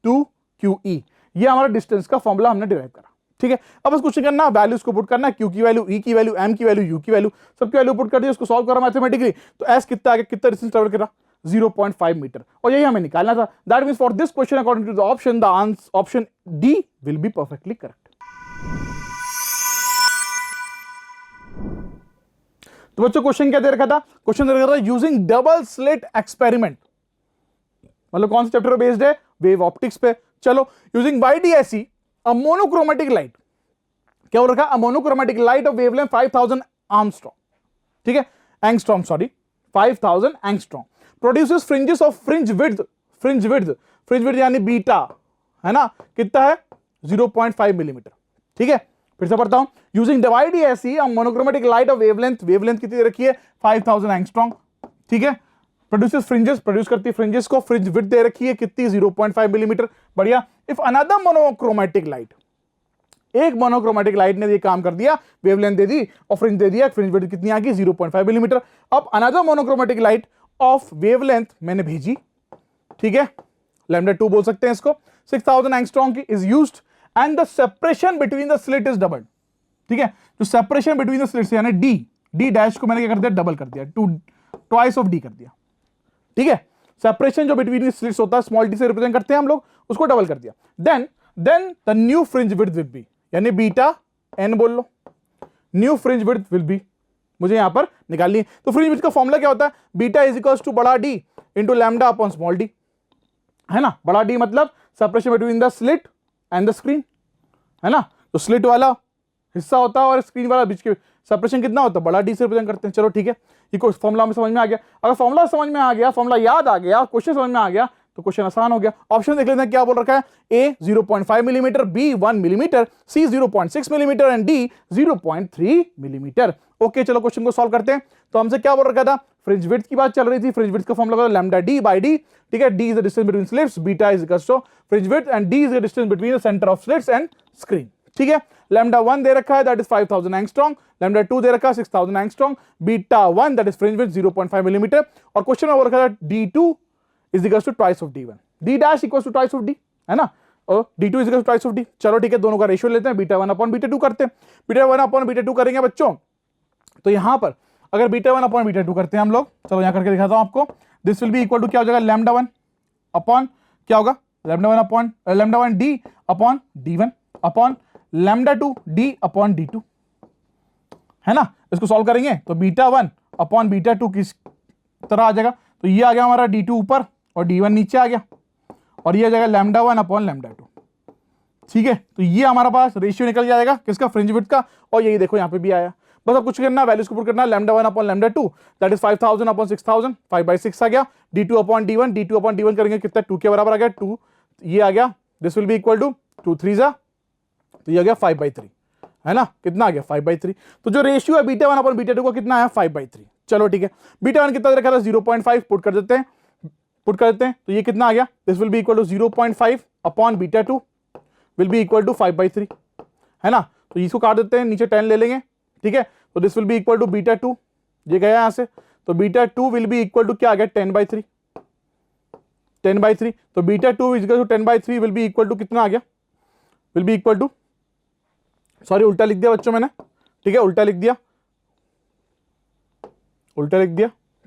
2 Q E, ये हमारा डिस्टेंस का फॉर्मूला हमने डिराइव करा। ठीक है, अब बस कुछ करना, वैल्यूज को पुट करना, क्यू की वैल्यू, ई की वैल्यू, एम की वैल्यू, यू की वैल्यू, सबकी वैल्यू पुट कर दी, उसको सॉल्व करा मैथमेटिकली, तो एस कितना आ गया, कितना डिस्टेंस ट्रेवल करा, 0.5 मीटर, और यही हमें निकालना था। That means for this question according to the option, the answer option D will be perfectly correct. तो बच्चों क्वेश्चन क्या दे रखा था, क्वेश्चन दे रखा था यूजिंग डबल स्लिट एक्सपेरिमेंट, मतलब कौन से चैप्टर पे बेस्ड है, वेव ऑप्टिक्स पे। चलो, using YDSE a monochromatic light, क्या हो रखा, a monochromatic light of wavelength 5000 Armstrong, ठीक है, angstrom, sorry 5000 angstrom, produces fringes of fringe width यानी बीटा, है ना, कितना है 0.5 मिलीमीटर। ठीक है, फिर से पढ़ता हूं, using YDSE a monochromatic light of wavelength कितनी दे रखी है 5000 एंगस्ट्रॉम, ठीक है, प्रोड्यूसेस फ्रिंजेस, प्रोड्यूस करती है फ्रिंजेस को, फ्रिंज विड्थ दे रखी है कितनी 0.5 मिलीमीटर, बढ़िया। इफ अनदर मोनोक्रोमेटिक लाइट, एक मोनोक्रोमेटिक लाइट ने ये काम कर दिया, वेवलेंथ दे दी और फ्रिंज दे दिया, फ्रिंज विड्थ कितनी आ गई 0.5 मिलीमीटर। अब another monochromatic light of wavelength मैंने भेजी, ठीक है, लैम्डा 2 बोल सकते हैं इसको, 6000 एंगस्ट्रॉम की is used and the separation between the slit is doubled, ठीक है, तो सेपरेशन बिटवीन द स्लिट्स यानी डी डैश को मैंने क्या कर दिया, डबल कर दिया, ट्वाइस ऑफ डी कर दिया, ठीक है, सेपरेशन जो बिटवीन स्लिट्स होता है स्मॉल डी से रिप्रेजेंट करते हैं हम लोग, उसको डबल कर दिया। Then the new fringe width will be, यानी बीटा एन बोल लो, new fringe width will be मुझे यहां पर निकालनी है। तो फ्रिंज विड्थ का फॉर्मूला क्या होता है, बीटा इज इक्वल्स टू बड़ा D into lambda upon small D, है ना, बड़ा डी मतलब separation between the slit and the screen, है ना, तो स्लिट वाला हिस्सा होता है और स्क्रीन वाला बीच के सेपरेशन कितना होता है, बड़ा डी से रिप्रेजेंट करते हैं। चलो ठीक है, ये फॉर्मूला में समझ में आ गया, अगर फॉर्मूला समझ में आ गया, फॉर्मूला याद आ गया, क्वेश्चन समझ में आ गया, तो क्वेश्चन आसान हो गया। ऑप्शन देख लेते हैं क्या बोल रखा है, A 0.5 millimetre, B 1 millimetre, C 0.6 millimetre and D 0.3 millimetre. Okay, चलो क्वेश्चन को सॉल्व करते हैं। तो हमसे क्या बोल रखा था, फ्रिंज विड्थ की बात चल रही थी, फ्रिंज विड्थ का formula lambda D by D, ठीक है, D is the distance between slits, beta is equals to fringe width and D is the distance between the centre of slits and screen, ठीक है। Lambda 1 दे रखा है, that is 5000 angstrom, lambda 2 दे रखा है 6000 angstrom, beta 1 that is fringe width 0.5 millimetre, और question में बोल रखा है d2 is equals to twice of d1, d dash equals to twice of d, है ना, और d2 is equals to twice of d। चलो ठीक है, दोनों का रेशियो लेते हैं, बीटा 1 अपॉन बीटा 2 करते हैं, बीटा 1 अपॉन बीटा 2 करेंगे बच्चों, तो यहां पर अगर बीटा 1 अपॉन बीटा 2 करते हैं हम लोग, चलो यहां करके दिखाता हूं आपको, this will be equal to क्या हो जाएगा, लैम्डा 1 अपॉन क्या होगा, lambda 1 upon lambda 1 d upon d1 upon lambda 2 d upon d2, है ना। इसको सॉल्व करेंगे तो बीटा 1 अपॉन बीटा 2 किस तरह आ जाएगा, तो ये आ गया हमारा d2 ऊपर और d1 नीचे आ गया, और ये आ जाएगा लैम्डा 1 अपॉन लैम्डा 2, ठीक है। तो ये हमारा पास रेशियो निकल जाएगा किसका, फ्रिंज विड्थ का, और यही देखो यहाँ पे भी आया। बस अब कुछ करना, वैल्यूज को पुट करना, lambda 1 upon lambda 2 that is 5000 upon 6000, 5/6 आ गया, d2 upon d1, d2 upon d1 करेंगे कितना, 2 के बराबर आ गया, 2 ये आ गया, this will be equal to 2 3 जा, तो ये आ गया 5/3, है ना, कितना आ गया 5/3। तो जो रेशियो है बीटा 1 अपॉन बीटा 2 का कितना है 5/3। चलो ठीक है, बीटा 1 कितना रखा था 0.5, पुट कर देते हैं, तो ये कितना आ गया, this will be equal to 0.5 upon beta 2 will be equal to 5/3, है ना। तो इसको काट देते हैं, नीचे 10 ले लेंगे, ठीक है, तो this will be equal to beta 2, ये गया यहां से, तो beta 2 will be equal to क्या आ गया 10/3, 10/3, तो beta 2 is equal to 10/3 will be equal to कितना आ गया, will be equal to, sorry उल्टा लिख दिया बच्चों मैंने, ठीक है, उल्टा लिख दिया,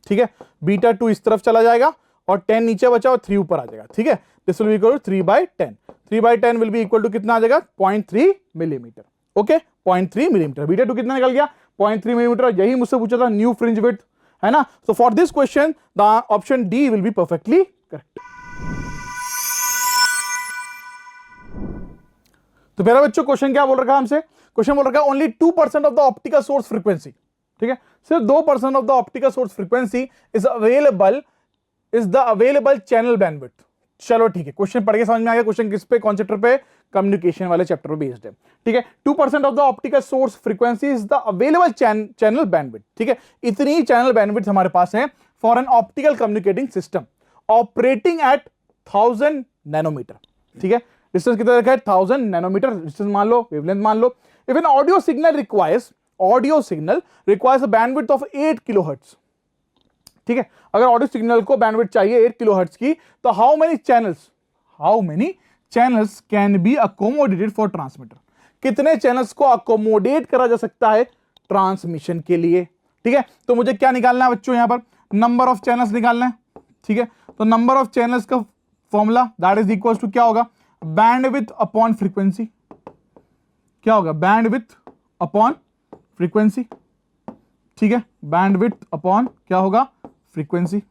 ठीक है, बीटा 2 इस तरफ चला जाएगा और 10 नीचे बचा और 3 ऊपर आ जाएगा, ठीक है, this will be equal to 3/10, 3/10 will be equal to कितना आ जाएगा 0.3 मिलीमीटर, ओके, 0.3 मिलीमीटर, बीटा 2 कितना निकल गया 0.3 मिलीमीटर, यही मुझसे पूछा था न्यू फ्रिंज विड्थ, है ना। So for this question the option D will be perfectly correct. तो मेरा बच्चों क्वेश्चन क्या बोल रखा है हमसे, क्वेश्चन बोल रखा है only 2% of the optical source frequency, ठीक है, सिर्फ 2% of the optical source frequency is the available channel bandwidth. चलो ठीक है, क्वेश्चन पढ़ के समझ में आ गया, क्वेश्चन किस पे, कौन चैप्टर पे, कम्युनिकेशन वाले चैप्टर पे बेस्ड है, ठीक है। 2% of the optical source frequency is the available channel bandwidth, ठीक है, इतनी चैनल बैंडविड्थ हमारे पास है for an optical communicating system operating at 1000 nanometre, ठीक है। डिस्टेंस कितना रखा है 1000 नैनोमीटर डिस्टेंस मान लो, वेवलेंथ मान लो। If an audio signal requires a bandwidth of 8 kilohertz, ठीक है। अगर ऑडियो सिग्नल को बैंडविड्थ चाहिए 8 किलोहर्ट्ज की, तो how many channels can be accommodated for transmitter, कितने चैनल्स को अकोमोडेट करा जा सकता है ट्रांसमिशन के लिए, ठीक है। तो मुझे क्या निकालना है बच्चों, यहां पर नंबर ऑफ चैनल्स निकालना है, ठीक है। तो नंबर ऑफ चैनल्स का formula that is equal to क्या होगा, बैंडविड्थ अपॉन फ्रीक्वेंसी, क्या होगा, बैंडविड्थ अपॉन फ्रीक्वेंसी, ठीक है। बैंडविड्थ अपॉन क्या होगा, फ्रीक्वेंसी।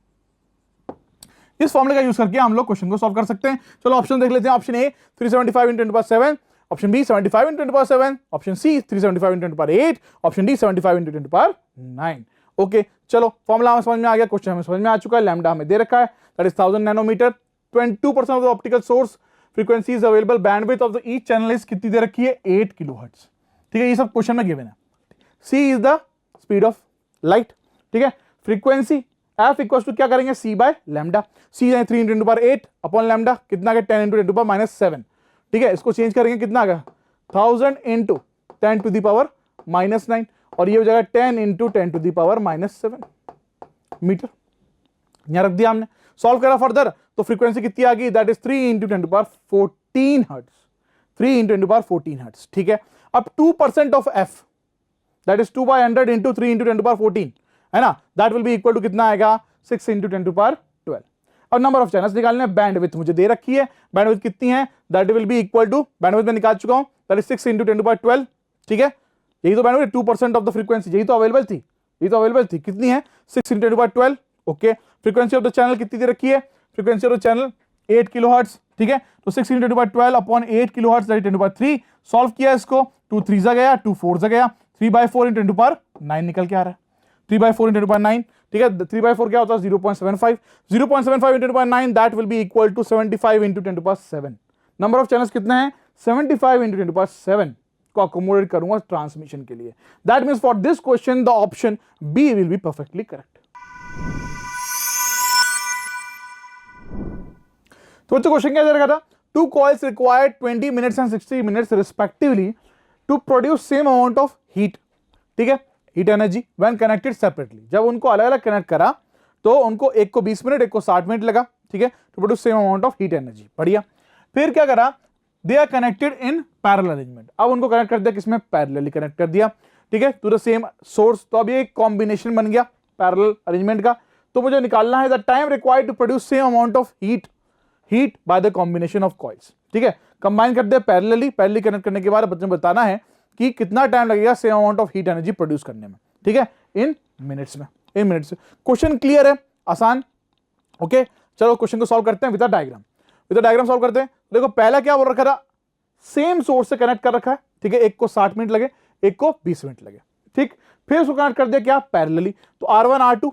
इस फॉर्मूले का यूज करके हम लोग क्वेश्चन को सॉल्व कर सकते हैं। चलो ऑप्शन देख लेते हैं। Option A 375 × 10⁻⁷, option B 75 × 10⁻⁷, option C 375 × 10⁻⁸, option D 75 × 10⁻⁹। Okay, चलो फॉर्मूला हमें समझ में आ गया, क्वेश्चन हमें समझ में आ चुका है। लैम्डा हमें दे रखा है, that is 1000 nanometre, 22% of the optical source frequency is available, bandwidth of the each channel is कितनी दे रखी है, 8 किलोहर्ट्ज, ठीक है। ये सब क्वेश्चन में गिवन है। C is the speed of light, ठीक है। फ्रीक्वेंसी एफ इक्वल टू क्या करेंगे, C by lambda, C 3 × 10⁸ upon lambda कितना का 10 × 10⁻⁷, ठीक है। इसको चेंज करेंगे कितना का 1000 × 10⁻⁻9, और ये हो जाएगा 10 × 10⁻⁻7 मीटर। यहां रख दिया हमने, सॉल्व करा फर्दर तो फ्रीक्वेंसी कितनी आ गई, दैट इज 3 × 10⁻14 हर्ट्ज, 3 × 10⁻14 हर्ट्ज, ठीक है। अब 2% ऑफ एफ दैट इज 2/100 × 3 × 10⁻14 है ना, that will be equal to कितना आएगा 6 × 10⁻12। अब नंबर ऑफ चैनल्स निकालने, बैंडविड्थ मुझे दे रखी है, बैंडविड्थ कितनी है, that will be equal to, bandwidth में निकाल चुका हूं, दैट इज 6 × 10⁻12, ठीक है। यही तो बैंडविड्थ 2% ऑफ द फ्रीक्वेंसी, यही तो अवेलेबल थी, कितनी है 6 × 10⁻12। Okay, frequency of the channel कितनी दे रखी है, frequency of the channel 8 kilohertz, ठीक है। तो 6 × 10⁻12 upon 8 kilohertz that is 10⁻3। Solve किया इसको, 2 3 जा गया, 2 4 जा गया, 3/4 × 10⁻9 निकल के आ रहा है, 3/4 × 10⁻9, ठीक है। 3/4 क्या होता है 0.75, 0.75 × 10⁻9 that will be equal to 75 × 10⁻7। Number of channels कितना है 75 × 10⁻7 को अकोमोडेट करूंगा ट्रांसमिशन के लिए। That means for this question the option B will be perfectly correct. तो बच्चों क्वेश्चन क्या दे रखा था, 2 coils require 20 minutes and 60 minutes respectively to produce same amount of heat, ठीक है, heat energy when connected separately. जब उनको अलग अलग कनेक्ट करा तो उनको एक को 20 मिनट एक को 60 मिनट लगा, ठीक है, to produce same amount of heat energy. बढ़िया, फिर क्या करा, they are connected in parallel arrangement. अब उनको कनेक्ट कर दिया किसमें, पैरेलली कनेक्ट कर दिया, ठीक है, टू द सेम सोर्स। तो अब ये एक कॉम्बिनेशन बन गया पैरेलल अरेंजमेंट का। तो मुझे निकालना है the time required to produce same amount of heat by the combination of coils, ठीक है। कंबाइन कर दिया पैरेलली कनेक्ट करने के बाद बच्चों को बताना है कि कितना टाइम लगेगा same amount of heat energy produce करने में, ठीक है, इन मिनट्स में, क्वेश्चन क्लियर है, आसान। ओके, चलो क्वेश्चन को सॉल्व करते हैं विद डायग्राम सॉल्व करते हैं। देखो पहला क्या बोल रखा था, सेम सोर्स से कनेक्ट कर रखा है, ठीक है, एक को 60 मिनट लगे एक को 20 मिनट लगे, ठीक। फिर उसको कनेक्ट कर दिया क्या, पैरेलली, तो R1 R2,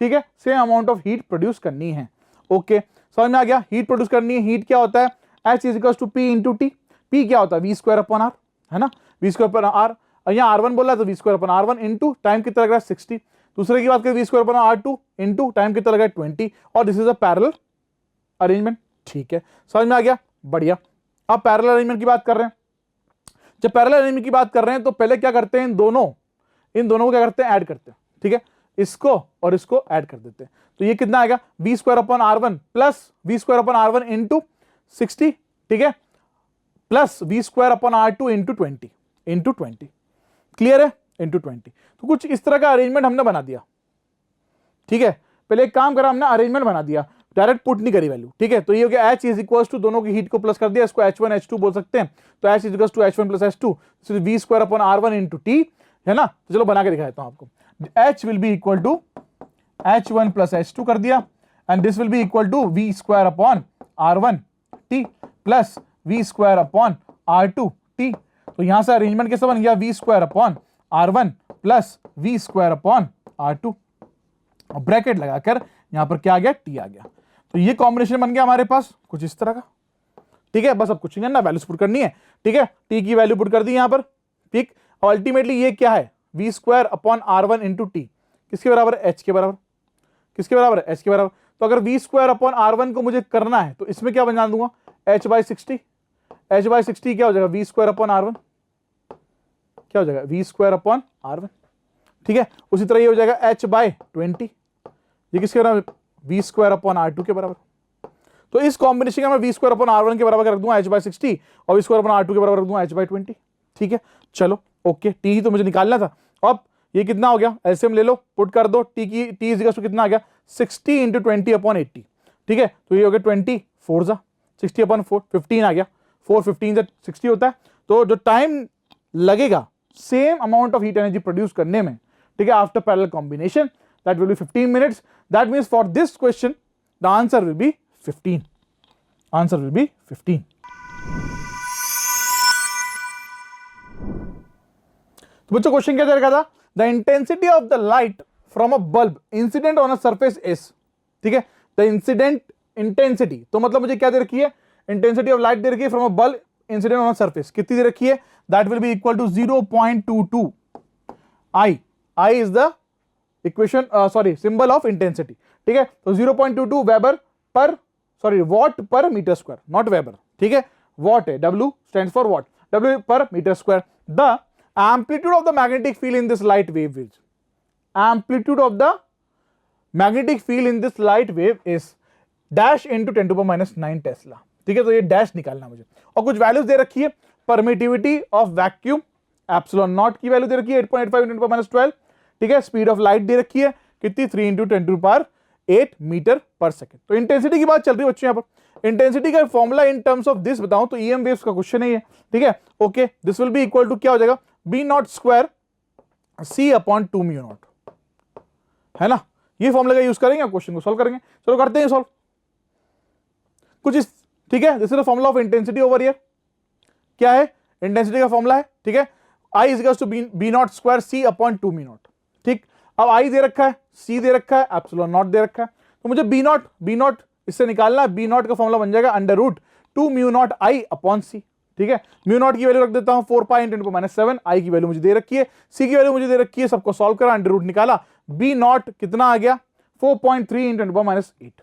ठीक है, same amount of heat produce करनी है। ओके, समझ में आ गया, हीट प्रोड्यूस करनी है। हीट क्या होता है, H = P × T। P क्या होता है V²/R, है ना, V²/R। यहाँ R1 बोला तो V²/R1 इंटू टाइम कितना लग रहा है 60। दूसरे की बात करें V²/R2 इंटू टाइम कितना लग रहा है 20, और this is a parallel arrangement, ठीक है, समझ में आ गया, बढ़िया। अब पैरेलल अरेंजमेंट की बात कर रहे हैं, जब पैरेलल अरेंजमेंट की बात कर रहे हैं तो पहले क्या करते हैं, इन दोनों को क्या करते हैं, ऐड करते हैं, ठीक है, इसको और इसको ऐड कर देते हैं। तो ये कितना आएगा V²/R1 प्लस V²/R1 इंटू 60, ठीक है, प्लस V²/R2 इंटू 20, क्लियर है, इंटू 20। तो कुछ इस तरह का अरेंजमेंट हमने बना दिया, ठीक है। पहले एक काम करा हमने, अरेंजमेंट बना दिया, डायरेक्ट पुट नहीं करी वैल्यू, ठीक है। तो ये हो गया H = दोनों की हीट को प्लस कर दिया, इसको H1 H2 बोल सकते हैं। तो H = H1 + H2 V²/R1 into T, है ना। तो चलो बना के दिखा देता हूं आपको। H will be equal to H1 + H2 कर दिया, and this will be equal to V²/R1 T plus V²/R2 T। तो यहां से अरेंजमेंट कैसा बन गया, V²/R1 प्लस V²/R2, ब्रैकेट लगाकर यहां पर क्या आ गया, T आ गया। तो ये कॉम्बिनेशन बन गया हमारे पास कुछ इस तरह का, ठीक है। बस अब कुछ नहीं करना, वैल्यूज पुट करनी है, ठीक है। T की वैल्यू पुट कर दी यहां पर, ठीक। और अल्टीमेटली ये क्या है, V²/R1 इंटू T किसके बराबर है, H के बराबर, किसके बराबर है, H के बराबर। तो अगर वी स्क्वायर अपॉन R1 को मुझे करना है तो इसमें क्या बना दूंगा, h/60। h/60 क्या हो जाएगा, वी स्क्वायर अपॉन R1, क्या हो जाएगा, वी स्क्वायर अपॉन R1। ठीक है, उसी तरह ये हो जाएगा h/20, ये किसके बराबर, वी स्क्वायर अपॉन R2 के बराबर। तो इस कॉम्बिनेशन का मैं वी स्क्वायर अपॉन R1 के बराबर रख दूंगा h/60 और वी स्क्वायर अपॉन R2 के बराबर रख दूंगा h/20। ठीक है, चलो ओके, टी ही तो मुझे निकालना था। अब ये कितना हो गया, एलसीएम ले लो, पुट कर दो, टी की टी इज इक्वल टू कितना आ गया, 60 × 20 अपॉन 80। ठीक है, तो ये हो गया 20 4 जा 60 अपॉन 4 15 आ गया, 4 15 से 60 होता है। तो जो टाइम लगेगा same amount of heat energy produce करने में, ठीक है, after parallel combination, that will B 15 minutes. That means for this question the answer will B 15, answer will B 15। तो बच्चों क्वेश्चन क्या दे रखा था, the intensity of the light from a bulb incident on a surface S. ठीक है, the incident intensity, तो मतलब मुझे क्या दे रखी है, इंटेंसिटी ऑफ लाइट दे रखी है from a bulb incident on a surface, कितनी दे रखी है, that will be equal to 0.22 I. I is the equation, sorry symbol of intensity. ठीक है, तो 0.22 weber per, sorry watt per metre square, not weber. ठीक है, वॉट है, W stands for watt, W per metre square. The amplitude of the magnetic field in this light wave is, amplitude of the magnetic field in this light wave is dash into 10 to the minus 9 Tesla. ठीक है, तो ये dash निकालना मुझे, और कुछ values दे रखी है, permittivity of vacuum epsilon not की वैल्यू दे रखी है 8.85 × 10 to the minus 12। ठीक है, स्पीड ऑफ लाइट दे रखी है कितनी, 3 × 10 to the power 8 मीटर पर सेकेंड। तो इंटेंसिटी की बात चल रही है बच्चों, यहाँ पर इंटेंसिटी का formula in terms of this बताऊं तो EM वेव्स का क्वेश्चन है ये। ठीक है, okay, this will be equal to क्या हो जाएगा, B naught square C upon 2 mu naught, है ना, ये फॉर्मूला का यूज करेंगे, क्वेश्चन को सॉल्व करेंगे। चलो करते हैं सॉल्व कुछ इस, ठीक है, this is the formula of intensity over here. क्या है, इंटेंसिटी का फॉर्मूला है, ठीक है, I is equals to B naught square C upon 2 mu naught. ठीक, अब आई दे रखा है, सी दे रखा है, एप्सिलॉन नॉट दे रखा है, तो मुझे बी नॉट इससे निकालना है। बी नॉट का फॉर्मूला बन जाएगा under root 2 mu not I upon सी। ठीक है, म्यू नॉट की वैल्यू रख देता हूं 4 पाई × 10 to the minus 7, आई की वैल्यू मुझे दे रखी है, सी की वैल्यू मुझे दे रखी है, सबको सॉल्व करा, अंडर रूट निकाला, बी नॉट कितना आ गया, 4.3 × 10 to the minus 8।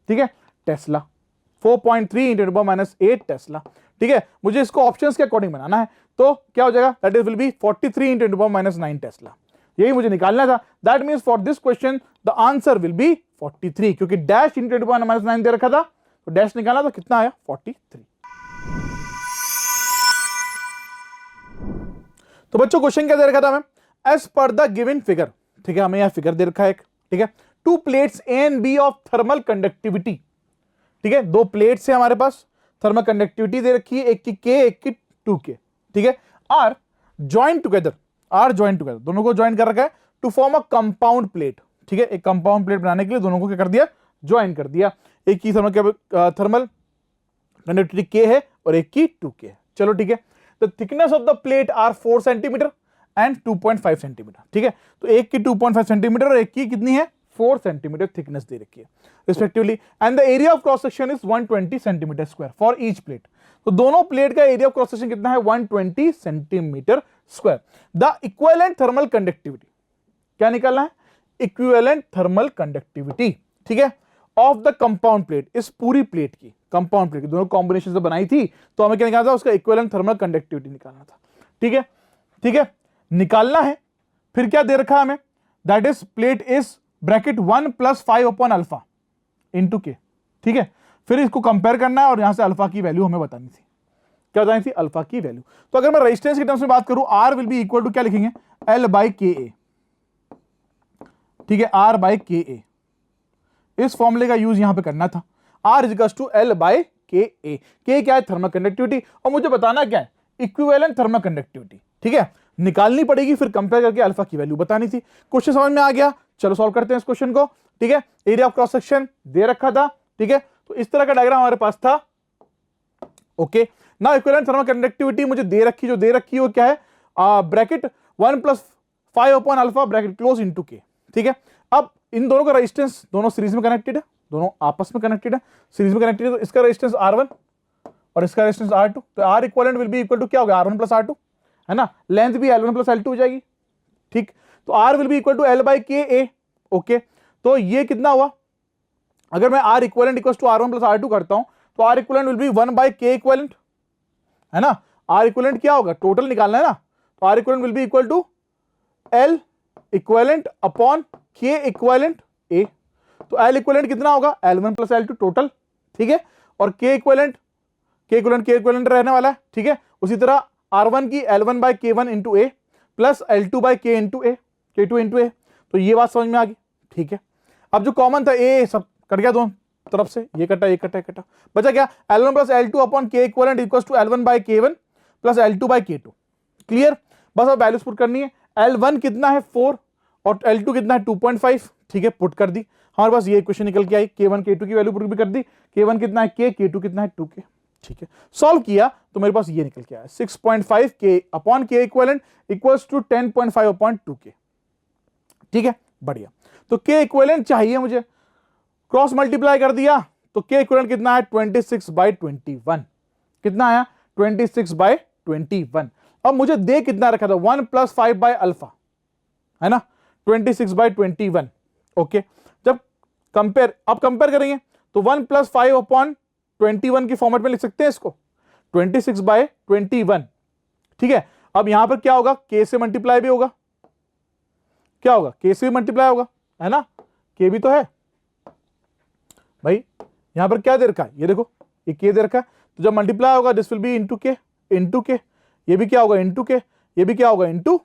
ठीक है, Tesla, 4.3 × 10 to the minus 8 Tesla. ठीक है, मुझे इसको ऑप्शंस के अकॉर्डिंग बनाना है, तो क्या हो जाएगा, that is will B 43 × 10 to the minus 9 Tesla, यही मुझे निकालना था। That means for this question the answer will B 43, क्योंकि डैश × 10 to the minus 9 दे रखा था, तो डैश निकाला तो कितना आया, 43। तो बच्चों क्वेश्चन क्या दे रखा था हमें, as per the given figure. ठीक है, हमें यह फिगर दे रखा है एक, ठीक है, 2 plates A and B of thermal conductivity. ठीक है, 2 प्लेट्स है हमारे पास, थर्मल कंडक्टिविटी दे रखी है, एक की K एक की 2K। ठीक है, आर ज्वाइन टुगेदर, दोनों को ज्वाइन कर रखा है to form a compound plate. ठीक है, एक कंपाउंड प्लेट बनाने के लिए दोनों को क्या कर दिया, ज्वाइन कर दिया। एक की थर्मल कंडक्टिविटी K है और एक की 2K है। चलो ठीक है, the thickness of the plate are 4 centimetre and 2.5 centimetre. ठीक है, तो एक की 2.5 सेंटीमीटर और एक की कितनी है, 4 सेंटीमीटर थिकनेस दे रखी है respectively, and the area of cross section is 120 centimetre square for each plate. तो दोनों प्लेट का एरिया ऑफ क्रॉस सेक्शन कितना है, 120 centimetre square. The equivalent thermal conductivity, क्या निकालना है, इक्विवेलेंट थर्मल कंडक्टिविटी। ठीक है, ऑफ द कंपाउंड प्लेट, इस पूरी प्लेट की, कंपाउंड प्लेट की दोनों कॉम्बिनेशन से बनाई थी, तो हमें क्या निकालना था, उसका इक्विवेलेंट थर्मल कंडक्टिविटी निकालना था। ठीक है, ठीक है, निकालना है। फिर क्या दे रखा है हमें, that is plate is bracket 1 + 5 upon alpha into के। ठीक है, फिर इसको कंपेयर करना है और यहां से अल्फा की वैल्यू हमें बतानी थी, क्या बतानी थी, अल्फा की वैल्यू। तो अगर मैं रेजिस्टेंस के टर्म्स में बात करूं, R will be equal to क्या लिखेंगे, L/KA। ठीक है, R/KA, इस फॉर्मूले का यूज यहां पे करना था, R = L/KA। K क्या है, थर्मल कंडक्टिविटी, और मुझे बताना क्या है, इक्विवेलेंट थर्मल कंडक्टिविटी। ठीक है, निकालनी पड़ेगी, फिर कंपेयर करके अल्फा की वैल्यू बतानी थी। क्वेश्चन समझ में आ गया, चलो सॉल्व करते हैं इस क्वेश्चन को। ठीक है, एरिया ऑफ क्रॉस सेक्शन दे रखा था। ठीक है, तो इस तरह का डायग्राम हमारे पास था। Okay, now equivalent thermal conductivity मुझे दे रखी, जो दे रखी है वो क्या है, bracket 1 + 5 upon alpha bracket close into के। ठीक है, अब इन दोनों का रेजिस्टेंस, दोनों सीरीज में कनेक्टेड है, दोनों आपस में कनेक्टेड है, सीरीज में कनेक्टेड है, तो इसका रेजिस्टेंस R1 और इसका रेजिस्टेंस R2, तो R equivalent will be equal to क्या होगा, R1 + R2, है ना, लेंथ भी L1 + L2 हो जाएगी। ठीक, तो R will be equal to L/KA। Okay, तो ये कितना हुआ, अगर मैं R equivalent equal to R1 plus R2 करता हूं तो R equivalent will be 1 by K equivalent, है ना। R इक्वलेंट क्या होगा, टोटल निकालना है ना, तो R equivalent will be equal to L equivalent upon K equivalent A। तो L इक्वलेंट कितना होगा, L1 प्लस L2 टोटल, ठीक है, और K इक्वलेंट रहने वाला है, ठीक है। उसी तरह R1 की L1 by K1 into A plus L2 by K into A, K2 into A। तो ये बात समझ में आ गई, ठीक है। अब जो कॉमन था A सब कट गया दोनों तरफ से, ये कटा, ये कटा, कटा, बचा क्या, L1 plus L2 upon K equivalent equal to L1 by K1 plus L2 by K2। Clear, बस अब वैल्यूज पुट करनी है। L1 कितना है 4 और L2 कितना है 2.5, ठीक है, पुट कर दी, हमारे पास ये इक्वेशन निकल के आई। K1 K2 की वैल्यू पुट भी कर दी, K1 कितना है K, K2 कितना है 2K, ठीक है। सॉल्व किया तो मेरे पास ये निकल के आया 6.5 K upon K equivalent equals to 10.5 upon 2K, ठीक है, बढ़िया। तो K इक्वलेंट चाहिए मुझे, क्रॉस मल्टीप्लाई कर दिया तो K इक्वलेंट कितना है 26/21, कितना आया 26/21। अब मुझे दे कितना रखा था 1 प्लस 5 बाय अल्फा, है ना, 26/21, ओके। जब कंपेयर, अब कंपेयर करेंगे तो 1 प्लस 5 अपॉन 21 की फॉर्मेट में लिख सकते हैं इसको 26/21, ठीक है। अब यहां पर क्या होगा, K से मल्टीप्लाई भी होगा, क्या होगा, K से भी मल्टीप्लाई होगा, है ना, K भी तो है भाई, यहां पर क्या दे रखा है, ये देखो ये K दे रखा है, तो जब मल्टीप्लाई होगा दिस विल बी इंटू के, ये भी क्या होगा इंटू के, ये भी क्या होगा इंटू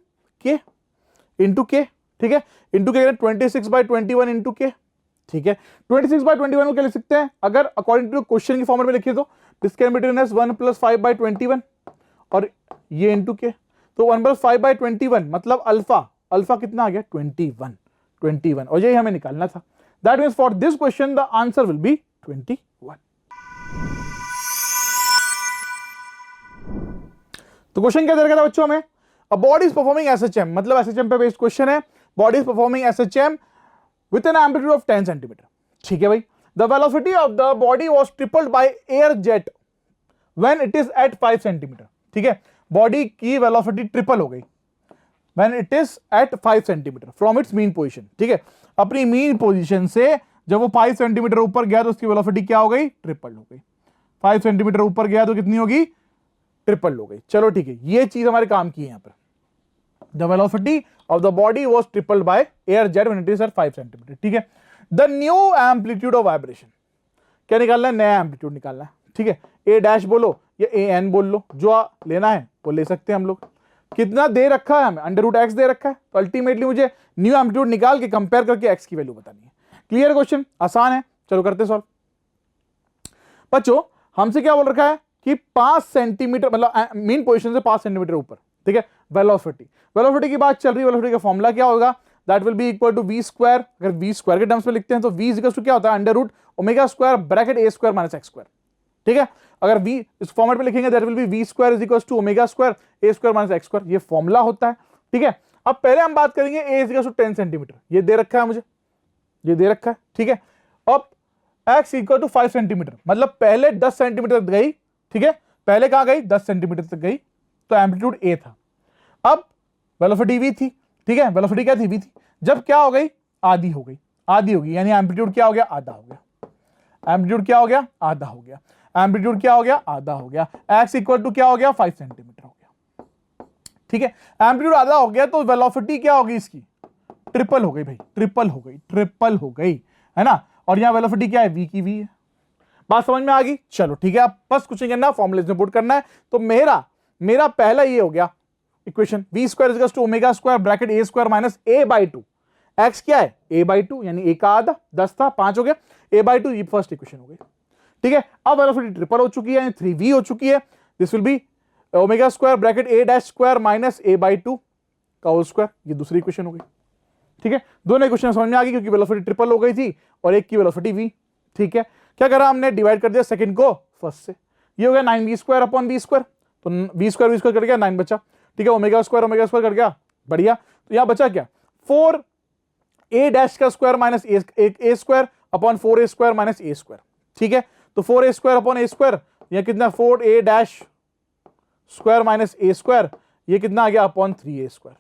के, ठीक है, इंटू के 26/21 इंटू के, ठीक है। 26/21 को क्या लिख सकते हैं, अगर अकॉर्डिंग टू क्वेश्चन की फॉर्मेट में लिखिए तो this can be written as 1 plus 5/21 और ये इंटू के, तो 1 प्लस 5/21 मतलब अल्फा कितना आ गया 21, और यही हमें निकालना था। That means for this question the answer will be 21। तो क्वेश्चन क्या दे रखा था बच्चों हमें, a body is performing SHM, मतलब एसएचएम पे बेस्ड क्वेश्चन है, body is performing SHM with an amplitude of 10 centimetre, ठीक है भाई। The velocity of the body was tripled by air jet when it is at 5 centimetre, ठीक है, body की velocity triple हो गई when it is at 5 centimetre from its mean position, ठीक है, अपनी मीन पोजीशन से जब वो 5 सेंटीमीटर ऊपर गया तो उसकी वेलोसिटी क्या हो गई, ट्रिपल हो गई। 5 सेंटीमीटर ऊपर गया तो कितनी होगी, ट्रिपल हो गई। चलो ठीक है, ये चीज हमारे काम की है यहां पर, the velocity of the body was tripled by air jet when it is at 5 centimetre, ठीक है। The new amplitude of vibration, क्या निकालना है, नया एम्पलीट्यूड निकालना है, ठीक है। ए डैश बोलो या ए एन बोल लो, जो लेना है वो ले सकते हैं हम लोग। कितना दे रखा है हमें, √x दे रखा है, तो अल्टीमेटली मुझे न्यू एम्पलीट्यूड निकाल के कंपेयर करके x की वैल्यू बतानी है। क्लियर क्वेश्चन, आसान है, चलो करते सॉल्व। बच्चों हमसे क्या बोल रखा है कि 5 सेंटीमीटर मतलब मीन पोजीशन से 5 सेंटीमीटर ऊपर, ठीक है, वेलोसिटी की बात चल रही है। वेलोसिटी का फॉर्मूला क्या होगा, that will be equal to v square, अगर v स्क्वायर के टर्म्स में लिखते हैं तो v इक्वल टू क्या होता है √ω² bracket a square minus x square, ठीक है। अगर v इस फॉर्मेट में लिखेंगे that will be v square is equal to ω² a square minus x square, ये फॉर्मूला होता है, ठीक है। अब पहले हम बात करेंगे a is equal to 10 centimetre, ये दे रखा है मुझे, ये दे रखा है, ठीक है। अब x इक्वल टू 5 सेंटीमीटर मतलब पहले 10 सेंटीमीटर तक गई, ठीक है, पहले कहां गई 10 सेंटीमीटर तक गई, तो एम्पलीट्यूड a था। अब वेलोसिटी v थी, ठीक है, वेलोसिटी क्या थी v थी, जब क्या हो गई आधी हो गई, यानी एम्पलीट्यूड क्या हो गया, आधा हो गया, एम्पलीट्यूड क्या हो गया, आधा हो गया, एम्पलीट्यूड क्या हो गया, आधा हो गया, x इक्वल टू क्या हो गया 5 सेंटीमीटर हो गया, ठीक है। एम्पलीट्यूड आधा हो गया तो वेलोसिटी क्या होगी इसकी, ट्रिपल हो गई भाई, ट्रिपल हो गई, है ना। और यहां वेलोसिटी क्या है, v की v है, बात समझ में आ गई। चलो ठीक है, अब बस कुछ नहीं करना, फॉर्मूले में पुट करना है। तो मेरा पहला ये हो गया equation, v square is equal to ω² bracket a square minus a/2, x क्या है a/2 यानी a का आधा, 10 था 5 हो गया, a/2 ये फर्स्ट इक्वेशन हो गई, ठीक है। अब वेलोसिटी ट्रिपल हो चुकी है यानी 3v हो चुकी है, this will be ω² bracket a' minus a/2 का होल स्क्वायर, ये दूसरी इक्वेशन हो गई, ठीक है। दोनों इक्वेशन समझ में आ गई क्योंकि वेलोसिटी ट्रिपल हो गई थी और एक की वेलोसिटी v, ठीक है। क्या करा हमने, डिवाइड कर दिया सेकंड को फर्स्ट से, ये हो गया 9v² अपॉन v स्क्वायर, तो v² कट गया 9 बचा, ठीक है, ω² कट गया, बढ़िया। तो यहां बचा क्या 4a' का square minus a square upon 4a² minus a square, ठीक है। तो 4a² अपॉन a स्क्वायर, यह कितना 4a' माइनस a स्क्वायर, ये कितना आ गया अपॉन 3a²,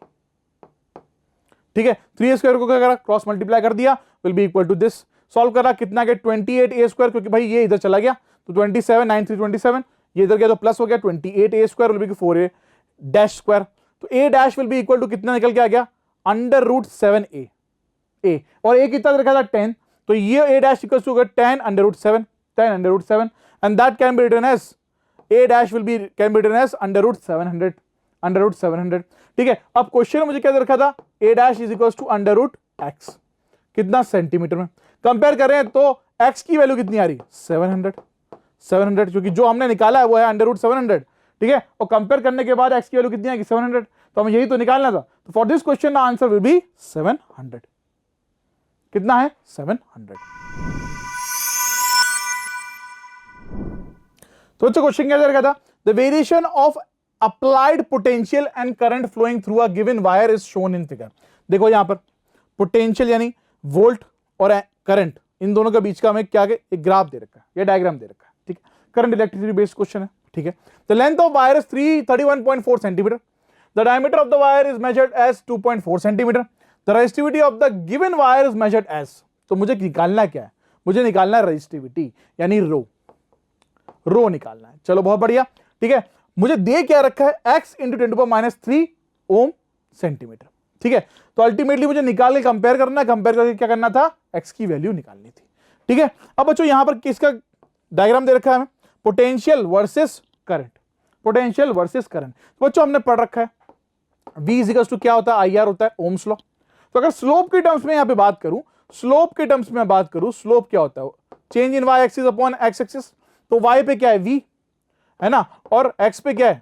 ठीक है। 3a² को क्या करा, क्रॉस मल्टीप्लाई कर दिया, will be equal to this, solve करा, कितना गया 28a², क्योंकि भाई ये इधर चला गया तो 27, 9 3 27, ये इधर गया तो प्लस हो गया 28a² विल बी 4a-² तो a dash will be equal to कितना निकल के आ गया √7a a, और a कितना रखा था 10, तो ये a dash equals to 10√7 10√7 and that can be written as a dash will be can be written as √700 ठीक है। अब क्वेश्चन में मुझे क्या दे रखा था a dash is equals to √x कितना सेंटीमीटर में, कंपेयर कर रहे हैं तो x की वैल्यू कितनी आ रही 700 क्योंकि जो हमने निकाला है वो है √700 ठीक है, और कंपेयर करने के बाद x की वैल्यू कितनी आएगी 700, तो हमें यही तो निकालना था, तो for this question answer will B 700, कितना है 700। तो बच्चों क्वेश्चन क्या दे रखा था, the variation of applied potential and current flowing through a given wire is shown in figure. देखो यहां पर पोटेंशियल यानी वोल्ट और करंट, इन दोनों के बीच का हमें क्या एक ग्राफ दे रखा है, ये डायग्राम दे रखा है ठीक है, करंट इलेक्ट्रिसिटी बेस्ड क्वेश्चन है ठीक है। The length of wire is 31.4 centimetre, the diameter of the wire is measured as 2.4 centimetre, the resistivity of the given wire is measured as, तो मुझे निकालना क्या है, मुझे निकालना है रेजिस्टिविटी यानी रो निकालना है। चलो बहुत बढ़िया ठीक है, मुझे दे क्या रखा है x × 10⁻³ ओम सेंटीमीटर ठीक है, तो अल्टीमेटली मुझे निकाल के कंपेयर करना है, कंपेयर करके क्या करना था x की वैल्यू निकालनी थी ठीक है। अब बच्चों यहां पर किसका डायग्राम दे रखा है हमें, potential versus current, potential versus current, तो बच्चों हमने पढ़ रखा है v इक्वल्स टू क्या होता है IR होता है ओम्स लॉ। तो अगर स्लोप के टर्म्स में यहां पे बात करूं, स्लोप के टर्म्स में बात करूं, स्लोप क्या होता है change in y axis upon x axis, तो y पे क्या है v है ना, और x पे क्या है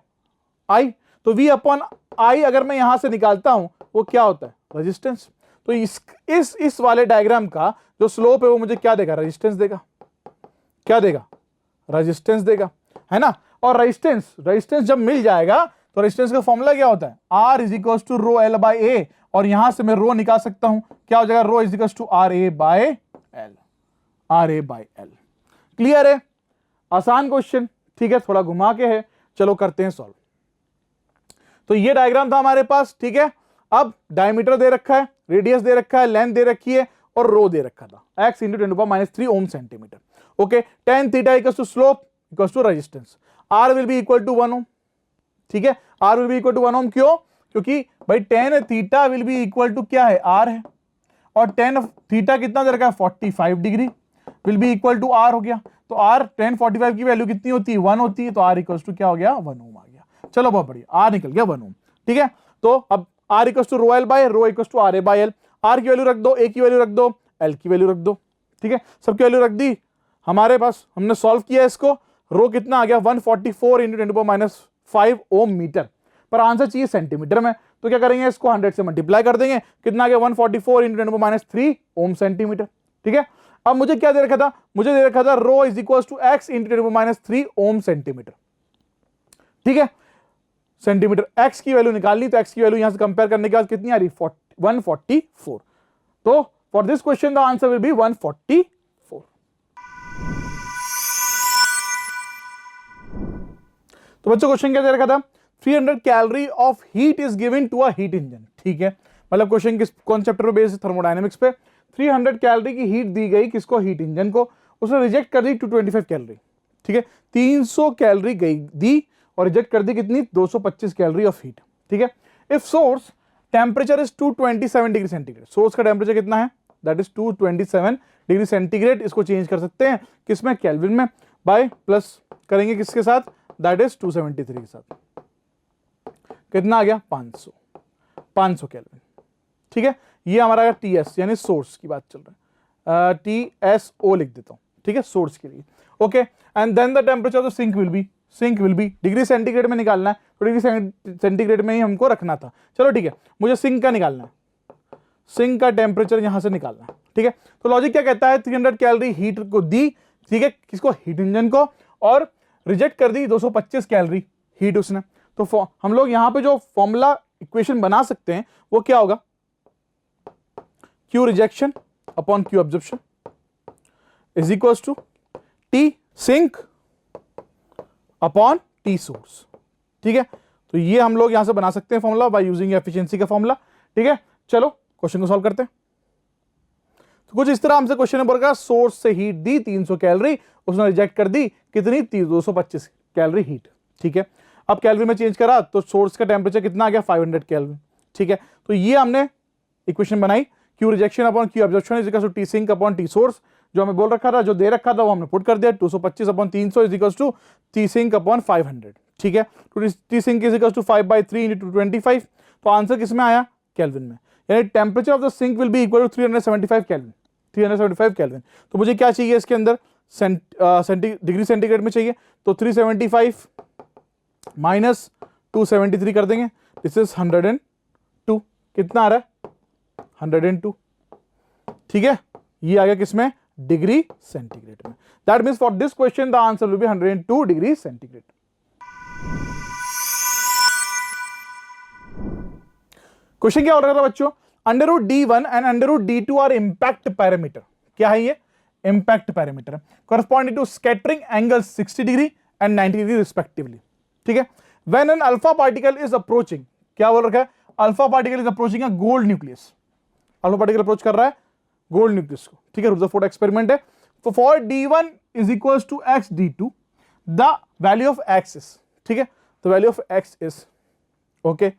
I, तो v अपॉन I अगर मैं यहां से निकालता हूं वो क्या होता है रेजिस्टेंस, तो इस वाले डायग्राम का जो स्लोप है वो मुझे क्या देगा रेजिस्टेंस देगा, क्या देगा रेजिस्टेंस देगा है ना, और रेजिस्टेंस जब मिल जाएगा तो रेजिस्टेंस का फॉर्मूला क्या होता है R is equals to ρl/a, और यहां से मैं रो निकाल सकता हूं, क्या हो जाएगा rho is equals to RA/L, RA/L। Clear है, आसान क्वेश्चन ठीक है, थोड़ा घुमा के है, चलो करते हैं सॉल्व। तो ये डायग्राम था हमारे पास ठीक है, अब डायमीटर दे रखा है, रेडियस दे रखा है, लेंथ दे रखी है और रो दे रखा था x × 10⁻³ ohm centimetre okay, tan theta equals to slope equals to resistance, r will be equal to 1 ohm ठीक है, r will be equal to 1 ohm क्यों, क्योंकि भाई tan theta will be equal to क्या है r है, और tan theta कितना दे रखा है 45 degree will be equal to r हो गया, तो r tan 45 की वैल्यू कितनी होती है 1 होती है, तो r इक्वल्स टू क्या हो गया 1 ओम आ गया। चलो बहुत बढ़िया, r निकल गया 1 ओम ठीक है, तो अब r equals to ρl/ρ equals to RA/L, r की वैल्यू रख दो, a की वैल्यू रख दो, l की वैल्यू रख दो ठीक है, सबकी वैल्यू रख दी हमारे पास, हमने सॉल्व किया इसको, रो कितना आ गया 144 × 10⁻5 ओम मीटर, पर आंसर चाहिए सेंटीमीटर में, तो क्या करेंगे इसको 100 से मल्टीप्लाई कर देंगे, कितना आ गया 144 × 10⁻³ ओम सेंटीमीटर ठीक है। अब मुझे क्या दे रखा था, मुझे दे रखा था rho is equals to x × 10⁻³ ohm centimetre ठीक है, सेंटीमीटर, x की वैल्यू निकालनी, तो x की वैल्यू यहां से कंपेयर करने के बाद कितनी आ रही 144, तो for this question the answer will be 144। तो बच्चों क्वेश्चन क्या दे रखा था 300 calorie of heat is given to a heat engine ठीक है, मतलब क्वेश्चन किस कौन चैप्टर पे बेस्ड थर्मोडायनेमिक्स पे, 300 कैलोरी की हीट दी गई किसको हीट इंजन को, उसने रिजेक्ट कर दी 225 कैलोरी ठीक है, 300 कैलोरी गई दी और रिजेक्ट कर दी कितनी 225 कैलोरी ऑफ हीट ठीक है। If source temperature is 227 degree centigrade, source का टेम्परेचर कितना है दैट इज 227 डिग्री सेंटीग्रेड, इसको चेंज कर सकते हैं किसमें केल्विन में, बाय प्लस करेंगे किसके साथ दैट इज 273 के साथ, कितना आ गया 500 केल्विन ठीक है, ये हमारा अगर TS यानी सोर्स की बात चल रहा है, TSO लिख देता हूं ठीक है सोर्स के लिए okay, and then the temperature of the sink will be degree centigrade में निकालना है, तो डिग्री सेंटीग्रेड में ही हमको रखना था, चलो ठीक है, मुझे सिंक का निकालना है, सिंक का टेम्परेचर यहां से निकालना है ठीक है। तो लॉजिक क्या कहता है 300 कैलोरी हीट को दी ठीक है किसको हीट इंजन को, और रिजेक्ट कर दी 225 कैलोरी हीट उसने, तो हम लोग यहां पे जो फॉर्मूला इक्वेशन बना सकते हैं वो क्या होगा Q rejection upon Q absorption is equals to T sink upon T source ठीक है, तो ये हम लोग यहां से बना सकते हैं फॉर्मूला बाय यूजिंग एफिशिएंसी का फॉर्मूला ठीक है। चलो क्वेश्चन को सॉल्व करते हैं। तो कुछ इस तरह हमसे क्वेश्चन बोल रहा, सोर्स से हीट दी 300 कैलोरी, उसने रिजेक्ट कर दी कितनी 225 कैलोरी हीट। ठीक है, अब कैलोरी में चेंज करा तो सोर्स का टेम्परेचर कितना आ गया 500 कैलोरी। ठीक है, तो ये हमने इक्वेशन बनाई, Q rejection upon Q absorption is equal to T sink upon T source. जो हमें बोल रखा था, जो दे रखा था वो हमने पुट कर दिया, 225 upon 300 is equal to T sink upon 500। ठीक है, T sink is equal to 5/3 into 25। तो आंसर किसमें आया, केल्विन में, यानी temperature of the sink will be equal to 375 kelvin, 375 kelvin. तो मुझे क्या चाहिए इसके अंदर, डिग्री सेंटीग्रेड में चाहिए, तो 375 माइनस 273 कर देंगे, दिस इज 102, कितना आ रहा है 102। ठीक है, ये आ गया किसमें, डिग्री सेंटीग्रेड में। That means for this question the answer will B 102 degree centigrade. Question क्या हो रहा था बच्चों, √d1 and √d2 are impact parameter. क्या है ये, इंपैक्ट पैरामीटर है, corresponding to scattering angles 60 degree and 90 degree respectively. ठीक है, when an alpha particle is approaching, क्या बोल रखा है, alpha particle is approaching a gold nucleus, alpha particle approach कर रहा है गोल्ड न्यूक्लियस को। ठीक है, रुदरफोर्ड एक्सपेरिमेंट है। तो for d1 is equals to x d2 the value of x is, ठीक है, तो value of x is okay.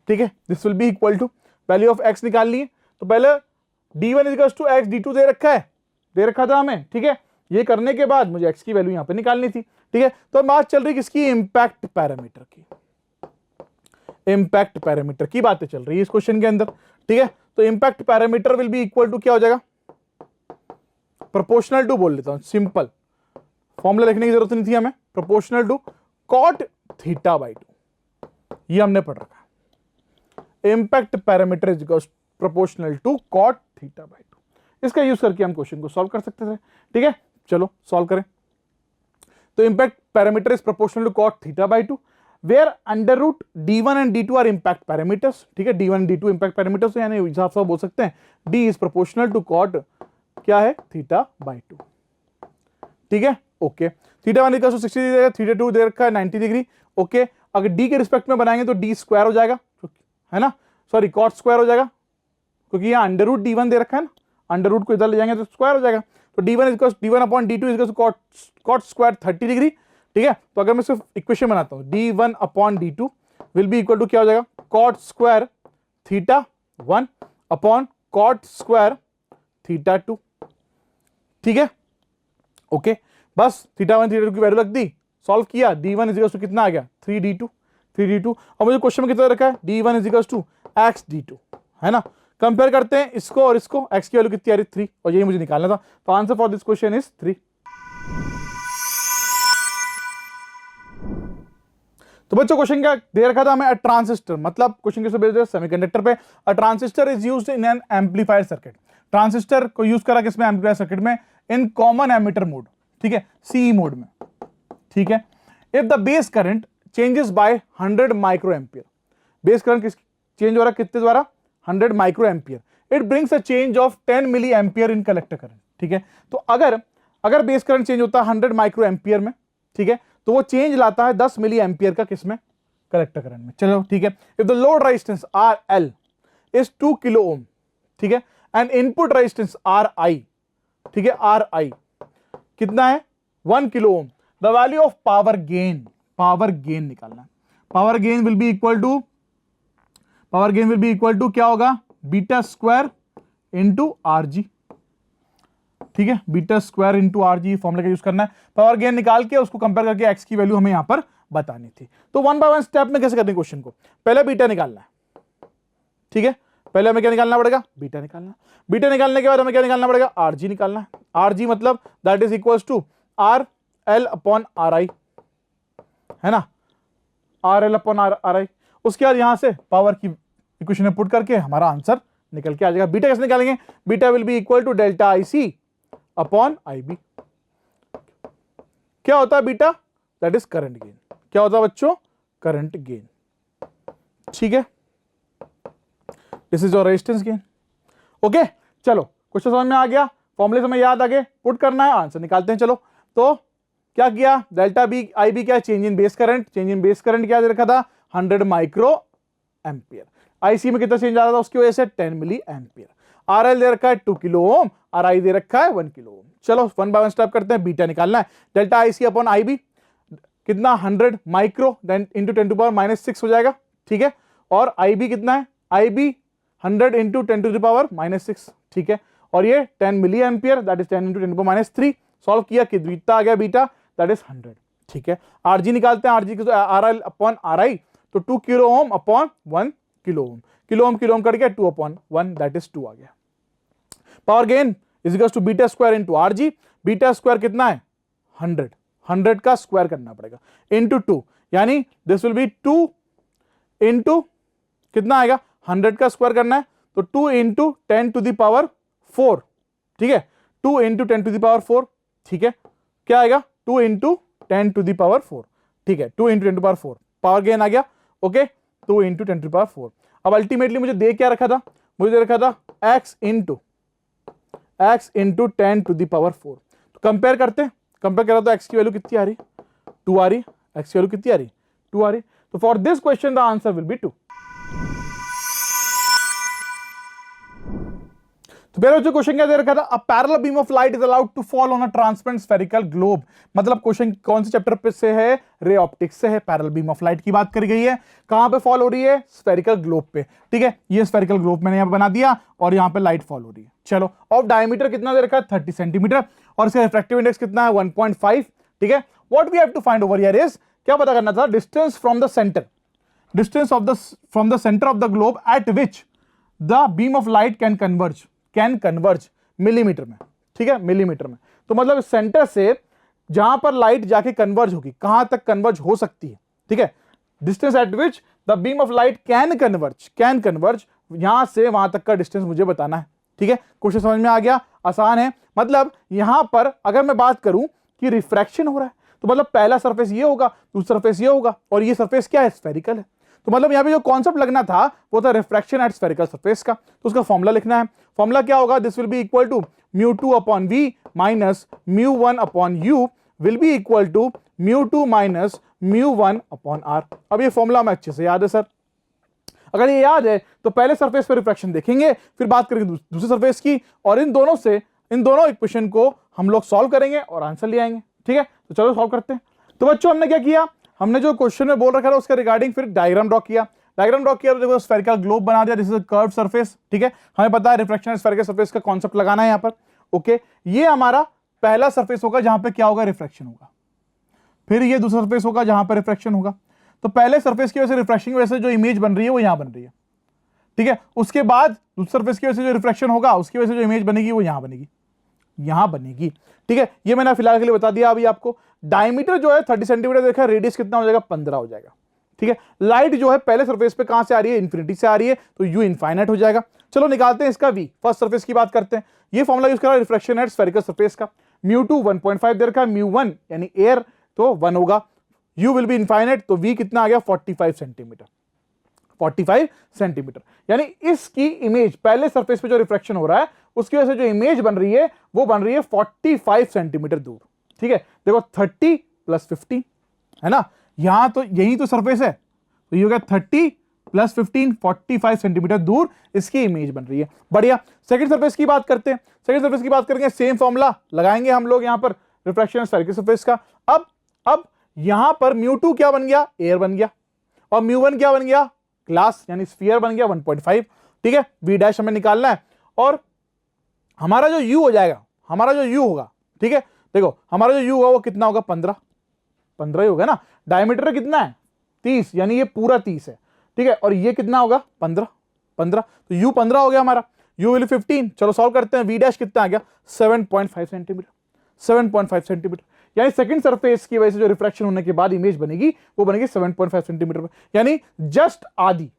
ठीक है, this will be equal to value of x निकालनी है, तो पहले d1 is equals to x d2 दे रखा है, दे रखा था हमें। ठीक है, ये करने के बाद मुझे x की वैल्यू यहां पे निकालनी थी। ठीक है, तो बात चल रही किसकी, इंपैक्ट पैरामीटर की, इंपैक्ट पैरामीटर की बातें चल रही है इस क्वेश्चन के अंदर। ठीक है, तो impact parameter will be equal to क्या हो जाएगा, प्रोपोर्शनल टू बोल लेता हूं, सिंपल फॉर्मूला लिखने की जरूरत नहीं थी हमें, proportional to cot theta by 2, ये हमने पढ़ रखा है। Impact parameter is equal proportional to cot theta by 2, इसका यूज करके हम क्वेश्चन को सॉल्व कर सकते थे। ठीक है, चलो सॉल्व करें। तो impact parameter is proportional to cot theta by 2 where under root d1 and d2 are impact parameters. ठीक है, d1 d2 इंपैक्ट पैरामीटर्स, यानी हिसाब से बोल सकते हैं d is proportional to cot क्या है थीटा बाई 2। ठीक है, okay, theta 1 equal to 60 degree, theta 2 दे रखा है 90 डिग्री। ओके, अगर d के रिस्पेक्ट में बनाएंगे तो d स्क्वायर हो जाएगा, है ना, सॉरी कॉट स्क्वायर हो जाएगा, क्योंकि यहाँ अंडर रूट d1 दे रखा है ना, अंडर रूट को इधर ले जाएंगे तो स्क्वायर हो जाएगा। तो d1 is d1 upon d2 is cot square 30 degree. ठीक है, तो अगर मैं सिर्फ इक्वेशन बनाता हूं, d1 upon d2 will be equal to क्या हो जाएगा, cot square theta 1 upon cot square theta 2। ठीक है, ओके, बस थीटा 1 थीटा 2 की वैल्यू रख दी, सॉल्व किया, d1 इज इक्वल टू कितना आ गया 3d2। और मुझे क्वेश्चन में कितना रखा है, d1 is equal to x d2, है ना। कंपेयर करते हैं इसको और इसको, x की वैल्यू कितनी आ रही 3, और यही मुझे निकालना था। तो answer for this question is 3। तो बच्चों क्वेश्चन क्या दे रखा था हमें, अ ट्रांजिस्टर, मतलब क्वेश्चन किससे बेस्ड है, सेमीकंडक्टर पे। A transistor is used in an amplifier circuit, transistor को यूज करा किसमें, एम्पलीफायर सर्किट में, इन कॉमन एमिटर मोड। ठीक है, सीई मोड में। ठीक है, if the base current changes by 100 micro ampere, base current किस चेंज हो रहा है कितने द्वारा, 100 micro ampere, it brings a change of 10 milli ampere in collector current. ठीक है, तो अगर बेस करंट चेंज होता है 100 माइक्रो एम्पियर में, ठीक है, तो वो चेंज लाता है 10 मिली एम्पियर का किसमें, कलेक्टर करंट में। चलो ठीक है, if the load resistance R L is 2 kilo ohm, ठीक है, and input resistance R I, ठीक है, आर आई कितना है 1 kilo ohm, the value of power gain निकालना है। Power gain will be equal to क्या होगा, beta square into R G. ठीक है, beta square into R G formula का यूज करना है। पावर गेन निकाल के उसको कंपेयर करके एक्स की वैल्यू हमें यहां पर बतानी थी। तो 1 बाय 1 स्टेप में कैसे करते हैं क्वेश्चन को, पहले बीटा निकालना है। ठीक है, पहले हमें क्या निकालना पड़ेगा, बीटा निकालना। बीटा निकालने के बाद हमें क्या निकालना पड़ेगा, आर जी निकालना है। आर जी मतलब that is equal to R L upon R I, है ना, R L upon R I. उसके बाद यहां से पावर की इक्वेशन में पुट करके हमारा आंसर निकल के आ जाएगा। बीटा कैसे निकालेंगे, beta will be equal to delta I C upon I B. क्या होता है beta, that is current gain. क्या होता है बच्चों, करंट गेन। ठीक है, this is your resistance gain. Okay, चलो क्वेश्चन समझ में आ गया, फॉर्मूले समय याद आ गए, पुट करना है, आंसर निकालते हैं। चलो, तो क्या किया, डेल्टा बी आई बी क्या, change in base current. Change in base current क्या दे रखा था, 100 माइक्रो एम्पियर। आईसी में कितना चेंज आ रहा था, उसकी वजह से 10 मिली एम्पियर। आर एल दे रखा है 2 किलो ओम, आर आई दे रखा है 1 किलो ओम। चलो 1 बाय 1 स्टेप करते हैं, बीटा निकालना है। Delta I C upon I B कितना 100 micro into 10 to power minus 6 हो जाएगा, ठीक है। और आई बी कितना है, I B 100 into 10 to the power minus 6, ठीक है। और ये 10 milli ampere, that is 10 into 10 to power minus 3। Solve किया कितना आ गया बीटा, दैट इज 100, ठीक है। आरजी निकालते हैं, RG R L upon R I, तो 2 kilo ohm upon 1 kilo ohm, kilo ohm cut गया 2 अपॉन 1, दैट इज 2 आ गया। Power gain is equals to beta square into RG, beta square कितना है 100, 100 का स्क्वायर करना पड़ेगा इंटू 2, यानी दिस विल बी 2 इंटू कितना आएगा 100 का स्क्वायर करना है, तो 2 इंटू 10 टू द पावर 4, ठीक है। 2 इंटू 10 टू द पावर 4, ठीक है। क्या आएगा 2 इंटू 10 टू द पावर 4, ठीक है। 2 into 10 to the power 4 power gain आ गया, okay. 2 into 10 to the power 4। अब अल्टीमेटली मुझे दे क्या रखा था, मुझे दे रखा था x into 10 to the power 4। तो कंपेयर करते हैं, कंपेयर करा तो x की वैल्यू कितनी आ रही, 2 आ रही, x की वैल्यू कितनी आ रही, 2 आ रही। तो for this question the answer will be 2। तो पहले जो क्वेश्चन क्या दे रखा था, a parallel beam of light is allowed to fall on a transparent spherical globe. मतलब क्वेश्चन कौन से चैप्टर पे से है, रे ऑप्टिक्स से है। पैरेलल बीम ऑफ लाइट की बात करी गई है, कहां पे फॉल हो रही है, स्फेरिकल ग्लोब पे, ठीक है। ये स्फेरिकल ग्लोब मैंने यहां पे बना दिया और यहां पे लाइट फॉल हो रही है। चलो, ऑफ डायमीटर कितना दे रखा है 30 सेंटीमीटर, और इसका रिफ्रैक्टिव इंडेक्स कितना है 1.5, ठीक है। What we have to find over here is, क्या पता करना था, distance from the centre, distance of the from the centre of the globe at which the beam of light can converge millimetre में, ठीक है, मिलीमीटर में। तो मतलब सेंटर से जहां पर लाइट जाके कन्वर्ज होगी, कहां तक कन्वर्ज हो सकती है, ठीक है। Distance eight which the beam of light can converge, यहां से वहां तक का डिस्टेंस मुझे बताना है, ठीक है। क्वेश्चन समझ में आ गया, आसान है। मतलब यहां पर अगर मैं बात करूं कि रिफ्रैक्शन हो रहा है, तो मतलब पहला सरफेस ये होगा, दूसरा सरफेस ये होगा, और ये सरफेस क्या है, स्फेरिकल है। तो मतलब यहां पे जो कॉन्सेप्ट लगना था वो था रिफ्रैक्शन एट स्फेरिकल सरफेस का। तो उसका फॉर्मूला लिखना है। फॉर्मूला क्या होगा, this will be equal to μ2 upon v minus μ1 upon u will be equal to μ2 minus μ1 upon r। अब ये फॉर्मूला हमें अच्छे से याद है सर। अगर ये याद है तो पहले सरफेस पे रिफ्रैक्शन देखेंगे, फिर बात करेंगे दूसरे सरफेस की, और इन दोनों इक्वेशन को हम लोग सॉल्व करेंगे और आंसर ले आएंगे, ठीक है। तो चलो सॉल्व करते हैं। तो बच्चों हमने क्या किया, हमने जो क्वेश्चन में बोल रखा था उसके रिगार्डिंग फिर डायग्राम ड्रॉ किया। तो देखो स्फेरिकल ग्लोब बना दिया, this is a curve surface, ठीक है। हमें पता है रिफ्रैक्शन स्फेरिकल सरफेस का कॉन्सेप्ट लगाना है यहां पर, ओके। ये हमारा पहला सरफेस होगा जहां पे क्या होगा, रिफ्रैक्शन होगा। फिर ये दूसरा सरफेस होगा जहां पर रिफ्रैक्शन होगा। तो पहले सरफेस की वजह से, रिफ्रैक्शन की वजह से जो इमेज बन रही है वो यहां बन रही है, ठीक है। उसके बाद दूसरे सरफेस की वजह से जो रिफ्रैक्शन होगा उसकी वजह से जो इमेज बनेगी वो यहां बनेगी, ठीक है। ये मैंने फिलहाल के लिए बता दिया अभी आपको। डायमीटर जो है 30 सेंटीमीटर देखा, रेडियस कितना हो जाएगा 15 हो जाएगा, ठीक है। लाइट जो है पहले सरफेस पे कहां से आ रही है, इन्फिनिटी से आ रही है, तो यू इनफाइनाइट हो जाएगा। चलो निकालते हैं इसका v, फर्स्ट सरफेस की बात करते हैं। ये फॉर्मूला यूज करा रिफ्रैक्शन एट स्फेरिकल सरफेस का। μ2 1.5 दे रखा है, μ1 यानी एयर तो 1 होगा, u विल बी इनफाइनाइट, तो v कितना आ गया 45 सेंटीमीटर, 45 सेंटीमीटर। यानी इसकी इमेज पहले सरफेस पे जो रिफ्रैक्शन हो रहा है उसकी वजह से जो इमेज बन रही है वो बन रही है 45 सेंटीमीटर दूर, ठीक है। देखो 30 प्लस 15 है ना, यहां तो यही तो सरफेस है, तो ये हो गया 30 प्लस 15, 45 सेंटीमीटर दूर इसकी इमेज बन रही है। बढ़िया। सेकंड सरफेस की बात करते हैं। सेकंड सरफेस की बात करेंगे, सेम फॉर्मूला लगाएंगे हम लोग यहां पर रिफ्रैक्शन स्फेरिकल सरफेस का। अब यहां पर μ2 क्या बन गया, एयर बन गया, और μ1 क्या बन गया, ग्लास यानी स्फीयर बन गया 1.5, ठीक है। v डैश हमें निकालना है, और हमारा जो u हो जाएगा, हमारा जो u होगा, ठीक है। देखो हमारा जो u होगा वो कितना होगा, 15 ही होगा ना। डायमीटर कितना है 30, यानी ये पूरा 30 है, ठीक है। और ये कितना होगा 15, तो u 15 हो गया हमारा, u विल 15। चलो सॉल्व करते हैं। v डैश कितना आ गया 7.5 सेंटीमीटर, 7.5 सेंटीमीटर। यानी सेकंड सरफेस की वजह से जो रिफ्रैक्शन होने के बाद इमेज बनेगी वो बनेगी 7.5 सेंटीमीटर पे, यानी जस्ट आधी।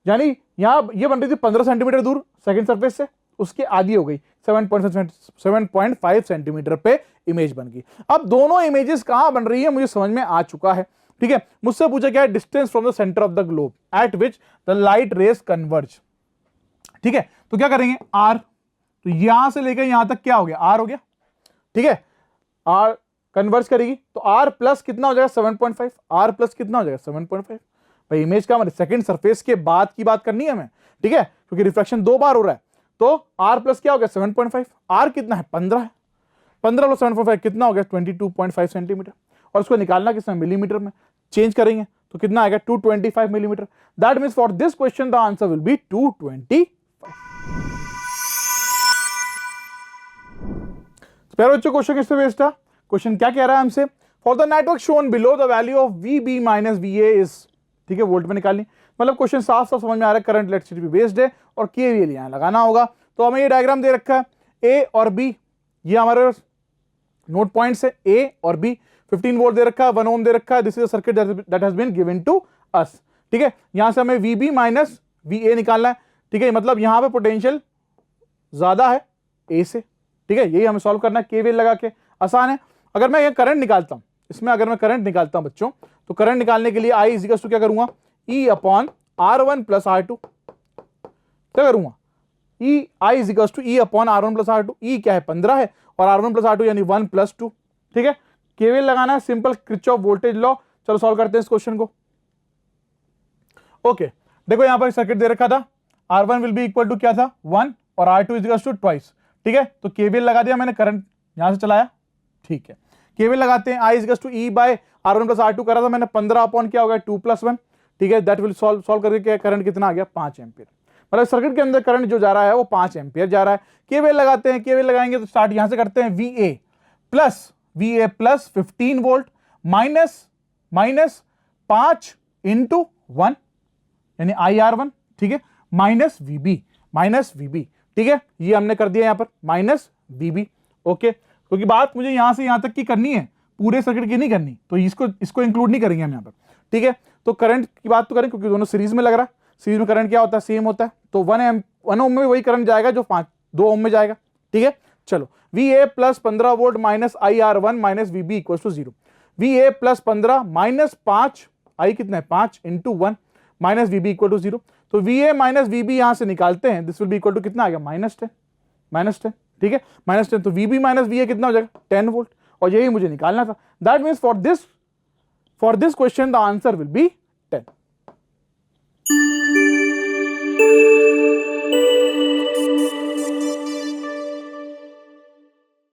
यानी यहां ये बन रही थी 15 सेंटीमीटर दूर सेकंड सरफेस से, उसके आधी हो गई 7.5 सेंटीमीटर पे इमेज बन गई। अब दोनों इमेजेस कहां बन रही है मुझे समझ में आ चुका है, ठीक है। मुझसे पूछा क्या है, distance from the centre of the globe at which the light rays converge, ठीक है। तो क्या करेंगे, आर, तो यहां से लेकर यहां तक क्या हो गया, आर हो गया, ठीक है। आर कन्वर्ज करेगी तो आर प्लस कितना हो जाएगा 7.5, आर प्लस कितना हो जाएगा 7.5। भाई इमेज का मतलब सेकंड सरफेस के बाद की बात करनी है हमें, ठीक है, क्योंकि रिफ्रैक्शन 2 बार हो रहा है। तो R प्लस क्या हो गया 7.5, R कितना है 15 है, 15 प्लस 7.5 कितना हो गया 22.5 सेंटीमीटर, और उसको निकालना किसमें मिलीमीटर में चेंज करेंगे तो कितना आएगा 225 millimetre. That means for this question the answer will B 225। प्यारे बच्चों क्वेश्चन किससे बेस्ड था, क्वेश्चन क्या कह रहा है हमसे, for the network shown below the value of VB minus VA is, ठीक है वोल्ट में निकालनी, मतलब क्वेश्चन साफ साफ समझ में आ रहा है, करंट इलेक्ट्रिसिटी बेस्ड है और KVL यहां लगाना होगा। तो हमें ये डायग्राम दे रखा है A और B, ये हमारे नोट पॉइंट्स है A और B, 15 वोल्ट दे रखा है, 1 ओम दे रखा है, this is a circuit that has been given to us, ठीक है। यहां से हमें VB माइनस VA निकालना है, ठीक है, मतलब यहां पे पोटेंशियल ज्यादा है A से, ठीक है, यही हमें सॉल्व करना है KVL लगा के, आसान है। अगर मैं ये करंट निकालता हूं, इसमें अगर मैं करंट निकालता हूं बच्चों, तो करंट निकालने के लिए I इज इक्वल टू क्या करूंगा E upon R1 plus R2, क्या करूंगा I is equal to E upon R1 plus R2, E क्या है 15 है और R1 प्लस R2 यानी 1 प्लस 2, ठीक है। KVL लगाना है, सिंपल किरचॉफ वोल्टेज लॉ। चलो सॉल्व करते हैं इस क्वेश्चन को। ओके देखो यहां पर सर्किट दे रखा था, R1 will be equal to क्या था 1 और R2 is equal to twice, ठीक है। तो KVL लगा दिया मैंने, करंट यहां से चलाया, ठीक है। KVL लगाते हैं, I is equal to E by R1 plus R2 करा था मैंने, 15 अपॉन क्या हो गया 2 प्लस 1, ठीक है। दैट विल सॉल्व करके करंट कितना आ गया 5 एम्पियर, मतलब सर्किट के अंदर करंट जो जा रहा है वो 5 एम्पियर जा रहा है। KVL लगाते हैं, KVL लगाएंगे तो स्टार्ट यहां से करते हैं, VA plus 15 volt minus 5 into 1 यानी IR1, ठीक है, माइनस VB, ठीक है, ये हमने कर दिया यहां पर माइनस VB, ओके। क्योंकि बात मुझे यहां से यहां तक की करनी है, पूरे सर्किट की नहीं करनी, तो इसको इंक्लूड नहीं करेंगे हम यहां पर, ठीक है। तो करंट की बात तो करें क्योंकि दोनों सीरीज में लग रहा है, सीरीज में करंट क्या होता है सेम होता है, तो 1 ओम में वही करंट जाएगा जो 2 ओम में जाएगा, ठीक है। चलो VA plus 15 volt minus IR1 minus VB equal to 0, VA plus 15 minus 5, I कितना है 5 into 1 minus VB equal to 0, तो VA माइनस VB यहां से निकालते हैं, this will be equal to कितना आ गया -10, ठीक है, -10, तो VB माइनस VA कितना हो जाएगा 10 वोल्ट, और यही मुझे निकालना था। That means for this question the answer will B 10।